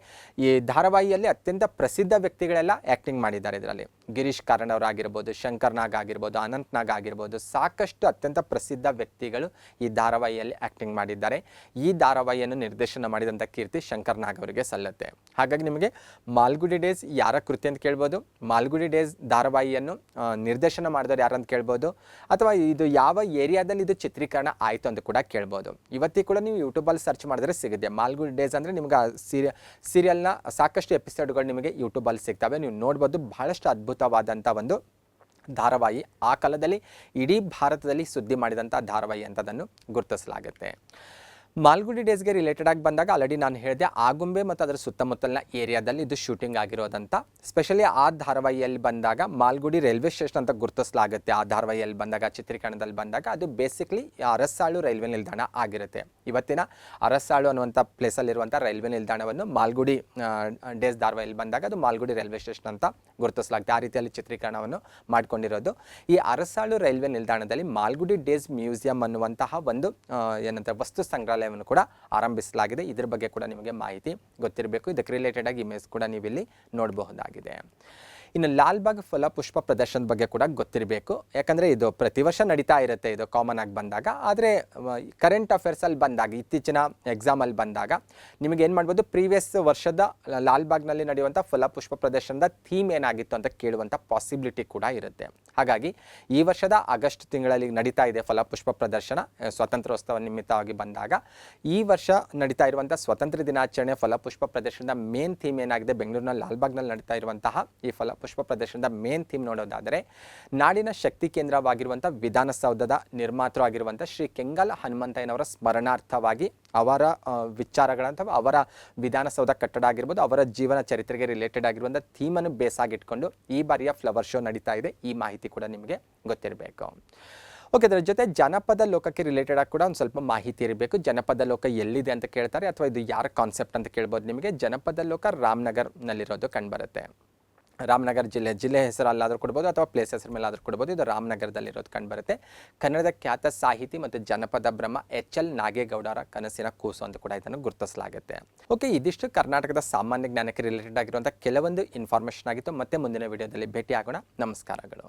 ಈ ಧಾರಾವಾಹಿಯಲ್ಲಿ ಅತ್ಯಂತ ಪ್ರಸಿದ್ಧ ವ್ಯಕ್ತಿಗಳೆಲ್ಲ ಆ್ಯಕ್ಟಿಂಗ್ ಮಾಡಿದ್ದಾರೆ ಇದರಲ್ಲಿ. ಗಿರೀಶ್ ಕಾರ್ನಾಡ್ ಅವರಾಗಿರ್ಬೋದು, ಶಂಕರ್ ನಾಗ್ ಆಗಿರ್ಬೋದು, ಅನಂತ್ ನಾಗ್ ಆಗಿರ್ಬೋದು, ಸಾಕಷ್ಟು ಅತ್ಯಂತ ಪ್ರಸಿದ್ಧ ವ್ಯಕ್ತಿಗಳು ಈ ಧಾರಾವಾಹಿಯಲ್ಲಿ ಆ್ಯಕ್ಟಿಂಗ್ ಮಾಡಿದ್ದಾರೆ. ಈ ಧಾರಾವಾಹಿಯನ್ನು ನಿರ್ದೇಶನ ಮಾಡಿದಂಥ ಕೀರ್ತಿ ಶಂಕರ್ ನಾಗ್ ಅವರಿಗೆ ಸಲ್ಲುತ್ತೆ. ಹಾಗಾಗಿ ನಿಮಗೆ ಮಾಲ್ಗುಡಿ ಡೇಸ್ ಯಾರ ಕೃತಿ ಅಂತ ಕೇಳ್ಬೋದು, ಮಾಲ್ಗುಡಿ ಡೇಸ್ ಧಾರಾವಾಹಿಯನ್ನು ನಿರ್ದೇಶನ ಮಾಡಿದವರು ಯಾರಂತ ಕೇಳ್ಬೋದು, ಅಥವಾ ಇದು ಯಾವ ಏರಿಯಾದಲ್ಲಿ ಇದು ಚಿತ್ರೀಕರಣ ಆಯಿತು ಅಂತ ಕೂಡ ಕೇಳ್ಬೋದು. ಇವತ್ತಿಗೆ ಕೂಡ ನೀವು ಯೂಟ್ಯೂಬಲ್ಲಿ ಸರ್ಚ್ ಮಾಡಿದ್ರೆ ಸಿಗುತ್ತೆ. ಮಾಲ್ಗುಡಿ ಡೇಸ್ ಅಂದರೆ ನಿಮ್ಗೆ ಸೀರಿಯಲ್ನ ಸಾಕಷ್ಟು ಎಪಿಸೋಡ್ಗಳು ನಿಮಗೆ ಯೂಟ್ಯೂಬಲ್ಲಿ ಸಿಗ್ತವೆ, ನೀವು ನೋಡ್ಬೋದು. ಬಹಳಷ್ಟು ಅದ್ಭುತವಾದಂಥ ಒಂದು ಧಾರಾವಾಹಿ, ಆ ಕಾಲದಲ್ಲಿ ಇಡೀ ಭಾರತದಲ್ಲಿ ಸುದ್ದಿ ಮಾಡಿದಂಥ ಧಾರಾವಾಹಿ ಅಂತದನ್ನು ಗುರುತಿಸಲಾಗುತ್ತೆ. ಮಾಲ್ಗುಡಿ ಡೇಸ್ಗೆ ರಿಲೇಟೆಡ್ ಆಗಿ ಬಂದಾಗ ಆಲ್ರೆಡಿ ನಾನು ಹೇಳಿದೆ, ಆಗುಂಬೆ ಮತ್ತು ಅದರ ಸುತ್ತಮುತ್ತಲಿನ ಏರಿಯಾದಲ್ಲಿ ಇದು ಶೂಟಿಂಗ್ ಆಗಿರೋದಂತ. ಸ್ಪೆಷಲಿ ಆ ಧಾರಾವಾಹಿಯಲ್ಲಿ ಬಂದಾಗ ಮಾಲ್ಗುಡಿ ರೈಲ್ವೆ ಸ್ಟೇಷನ್ ಅಂತ ಗುರುತಿಸಲಾಗುತ್ತೆ. ಆ ಧಾರಾವಾಹಿಯಲ್ಲಿ ಬಂದಾಗ, ಚಿತ್ರೀಕರಣದಲ್ಲಿ ಬಂದಾಗ ಅದು ಬೇಸಿಕ್ಲಿ ಅರಸಾಳು ರೈಲ್ವೆ ನಿಲ್ದಾಣ ಆಗಿರುತ್ತೆ. ಇವತ್ತಿನ ಅರಸಾಳು ಅನ್ನುವಂಥ ಪ್ಲೇಸಲ್ಲಿರುವಂಥ ರೈಲ್ವೆ ನಿಲ್ದಾಣವನ್ನು ಮಾಲ್ಗುಡಿ ಡೇಸ್ ಧಾರಾವಾಹಿಯಲ್ಲಿ ಬಂದಾಗ ಅದು ಮಾಲ್ಗುಡಿ ರೈಲ್ವೆ ಸ್ಟೇಷನ್ ಅಂತ ಗುರುತಿಸಲಾಗುತ್ತೆ. ಆ ರೀತಿಯಲ್ಲಿ ಚಿತ್ರೀಕರಣವನ್ನು ಮಾಡಿಕೊಂಡಿರೋದು. ಈ ಅರಸಾಳು ರೈಲ್ವೆ ನಿಲ್ದಾಣದಲ್ಲಿ ಮಾಲ್ಗುಡಿ ಡೇಸ್ ಮ್ಯೂಸಿಯಂ ಅನ್ನುವಂತಹ ಒಂದು ಏನಂತ ವಸ್ತು ಸಂಗ್ರಹಾಲಯವನ್ನು ಕೂಡ ಆರಂಭಿಸಲಾಗಿದೆ. ಇದ್ರ ಬಗ್ಗೆ ಕೂಡ ನಿಮಗೆ ಮಾಹಿತಿ ಗೊತ್ತಿರಬೇಕು. ಇದಕ್ಕೆ ರಿಲೇಟೆಡ್ ಆಗಿ ಇಮೇಜ್ ಕೂಡ ನೀವು ಇಲ್ಲಿ ನೋಡಬಹುದಾಗಿದೆ. ಇನ್ನು ಲಾಲ್ಬಾಗ್ ಫಲಪುಷ್ಪ ಪ್ರದರ್ಶನದ ಬಗ್ಗೆ ಕೂಡ ಗೊತ್ತಿರಬೇಕು. ಯಾಕಂದರೆ ಇದು ಪ್ರತಿ ವರ್ಷ ನಡೀತಾ ಇರುತ್ತೆ, ಇದು ಕಾಮನ್ ಆಗಿ ಬಂದಾಗ. ಆದರೆ ಕರೆಂಟ್ ಅಫೇರ್ಸಲ್ಲಿ ಬಂದಾಗ, ಇತ್ತೀಚಿನ ಎಕ್ಸಾಮಲ್ಲಿ ಬಂದಾಗ ನಿಮಗೆ ಏನು ಮಾಡ್ಬೋದು, ಪ್ರೀವಿಯಸ್ ವರ್ಷದ ಲಾಲ್ಬಾಗ್ನಲ್ಲಿ ನಡೆಯುವಂಥ ಫಲಪುಷ್ಪ ಪ್ರದರ್ಶನದ ಥೀಮ್ ಏನಾಗಿತ್ತು ಅಂತ ಕೇಳುವಂಥ ಪಾಸಿಬಿಲಿಟಿ ಕೂಡ ಇರುತ್ತೆ. ಹಾಗಾಗಿ ಈ ವರ್ಷದ ಆಗಸ್ಟ್ ತಿಂಗಳಲ್ಲಿ ನಡೀತಾ ಇದೆ ಫಲಪುಷ್ಪ ಪ್ರದರ್ಶನ, ಸ್ವಾತಂತ್ರ್ಯೋತ್ಸವ ನಿಮಿತ್ತವಾಗಿ ಬಂದಾಗ. ಈ ವರ್ಷ ನಡೀತಾ ಇರುವಂಥ ಸ್ವಾತಂತ್ರ್ಯ ದಿನಾಚರಣೆ ಫಲಪುಷ್ಪ ಪ್ರದರ್ಶನದ ಮೇನ್ ಥೀಮ್ ಏನಾಗಿದೆ, ಬೆಂಗಳೂರಿನ ಲಾಲ್ಬಾಗ್ನಲ್ಲಿ ನಡೀತಾ ಇರುವಂತಹ ಈ ಫಲಪುಷ್ಪ ಪ್ರದರ್ಶನದ ಮೇನ್ ಥೀಮ್ ನೋಡೋದಾದರೆ, ನಾಡಿನ ಶಕ್ತಿ ಕೇಂದ್ರವಾಗಿರುವಂಥ ವಿಧಾನಸೌಧದ ನಿರ್ಮಾತೃ ಆಗಿರುವಂಥ ಶ್ರೀ ಕೆಂಗಲ್ ಹನುಮಂತಯ್ಯನವರ ಸ್ಮರಣಾರ್ಥವಾಗಿ ಅವರ ವಿಚಾರಗಳಂತ, ಅವರ ವಿಧಾನಸೌಧ ಕಟ್ಟಡ ಆಗಿರ್ಬೋದು, ಅವರ ಜೀವನ ಚರಿತ್ರೆಗೆ ರಿಲೇಟೆಡ್ ಆಗಿರುವಂಥ ಥೀಮನ್ನು ಬೇಸಾಗಿಟ್ಕೊಂಡು ಈ ಬಾರಿಯ ಫ್ಲವರ್ ಶೋ ನಡೀತಾ ಇದೆ. ಈ ಮಾಹಿತಿ ಕೂಡ ನಿಮಗೆ ಗೊತ್ತಿರಬೇಕು. ಓಕೆ, ಅದರ ಜೊತೆ ಜನಪದ ಲೋಕಕ್ಕೆ ರಿಲೇಟೆಡ್ ಆಗಿ ಕೂಡ ಒಂದು ಸ್ವಲ್ಪ ಮಾಹಿತಿ ಇರಬೇಕು. ಜನಪದ ಲೋಕ ಎಲ್ಲಿದೆ ಅಂತ ಕೇಳ್ತಾರೆ, ಅಥವಾ ಇದು ಯಾರ ಕಾನ್ಸೆಪ್ಟ್ ಅಂತ ಕೇಳ್ಬೋದು ನಿಮಗೆ. ಜನಪದ ಲೋಕ ರಾಮನಗರ್ನಲ್ಲಿರೋದು ಕಂಡುಬರುತ್ತೆ. ರಾಮನಗರ ಜಿಲ್ಲೆ ಹೆಸರು ಅಲ್ಲಾದರೂ ಕೊಡ್ಬೋದು, ಅಥವಾ ಪ್ಲೇಸ್ ಹೆಸರು ಮೇಲೆ ಆದರೂ ಕೊಡ್ಬೋದು. ಇದು ರಾಮನಗರದಲ್ಲಿರೋದು ಕಂಡುಬರುತ್ತೆ. ಕನ್ನಡದ ಖ್ಯಾತ ಸಾಹಿತಿ ಮತ್ತು ಜನಪದ ಬ್ರಹ್ಮ HL ನಾಗೇಗೌಡರ ಕನಸಿನ ಕೂಸು ಅಂತ ಕೂಡ ಇದನ್ನು ಗುರುತಿಸಲಾಗುತ್ತೆ. ಓಕೆ, ಇದಿಷ್ಟು ಕರ್ನಾಟಕದ ಸಾಮಾನ್ಯ ಜ್ಞಾನಕ್ಕೆ ರಿಲೇಟೆಡ್ ಆಗಿರುವಂಥ ಕೆಲವೊಂದು ಇನ್ಫಾರ್ಮೇಷನ್ ಆಗಿತ್ತು. ಮತ್ತೆ ಮುಂದಿನ ವಿಡಿಯೋದಲ್ಲಿ ಭೇಟಿ ಆಗೋಣ. ನಮಸ್ಕಾರಗಳು.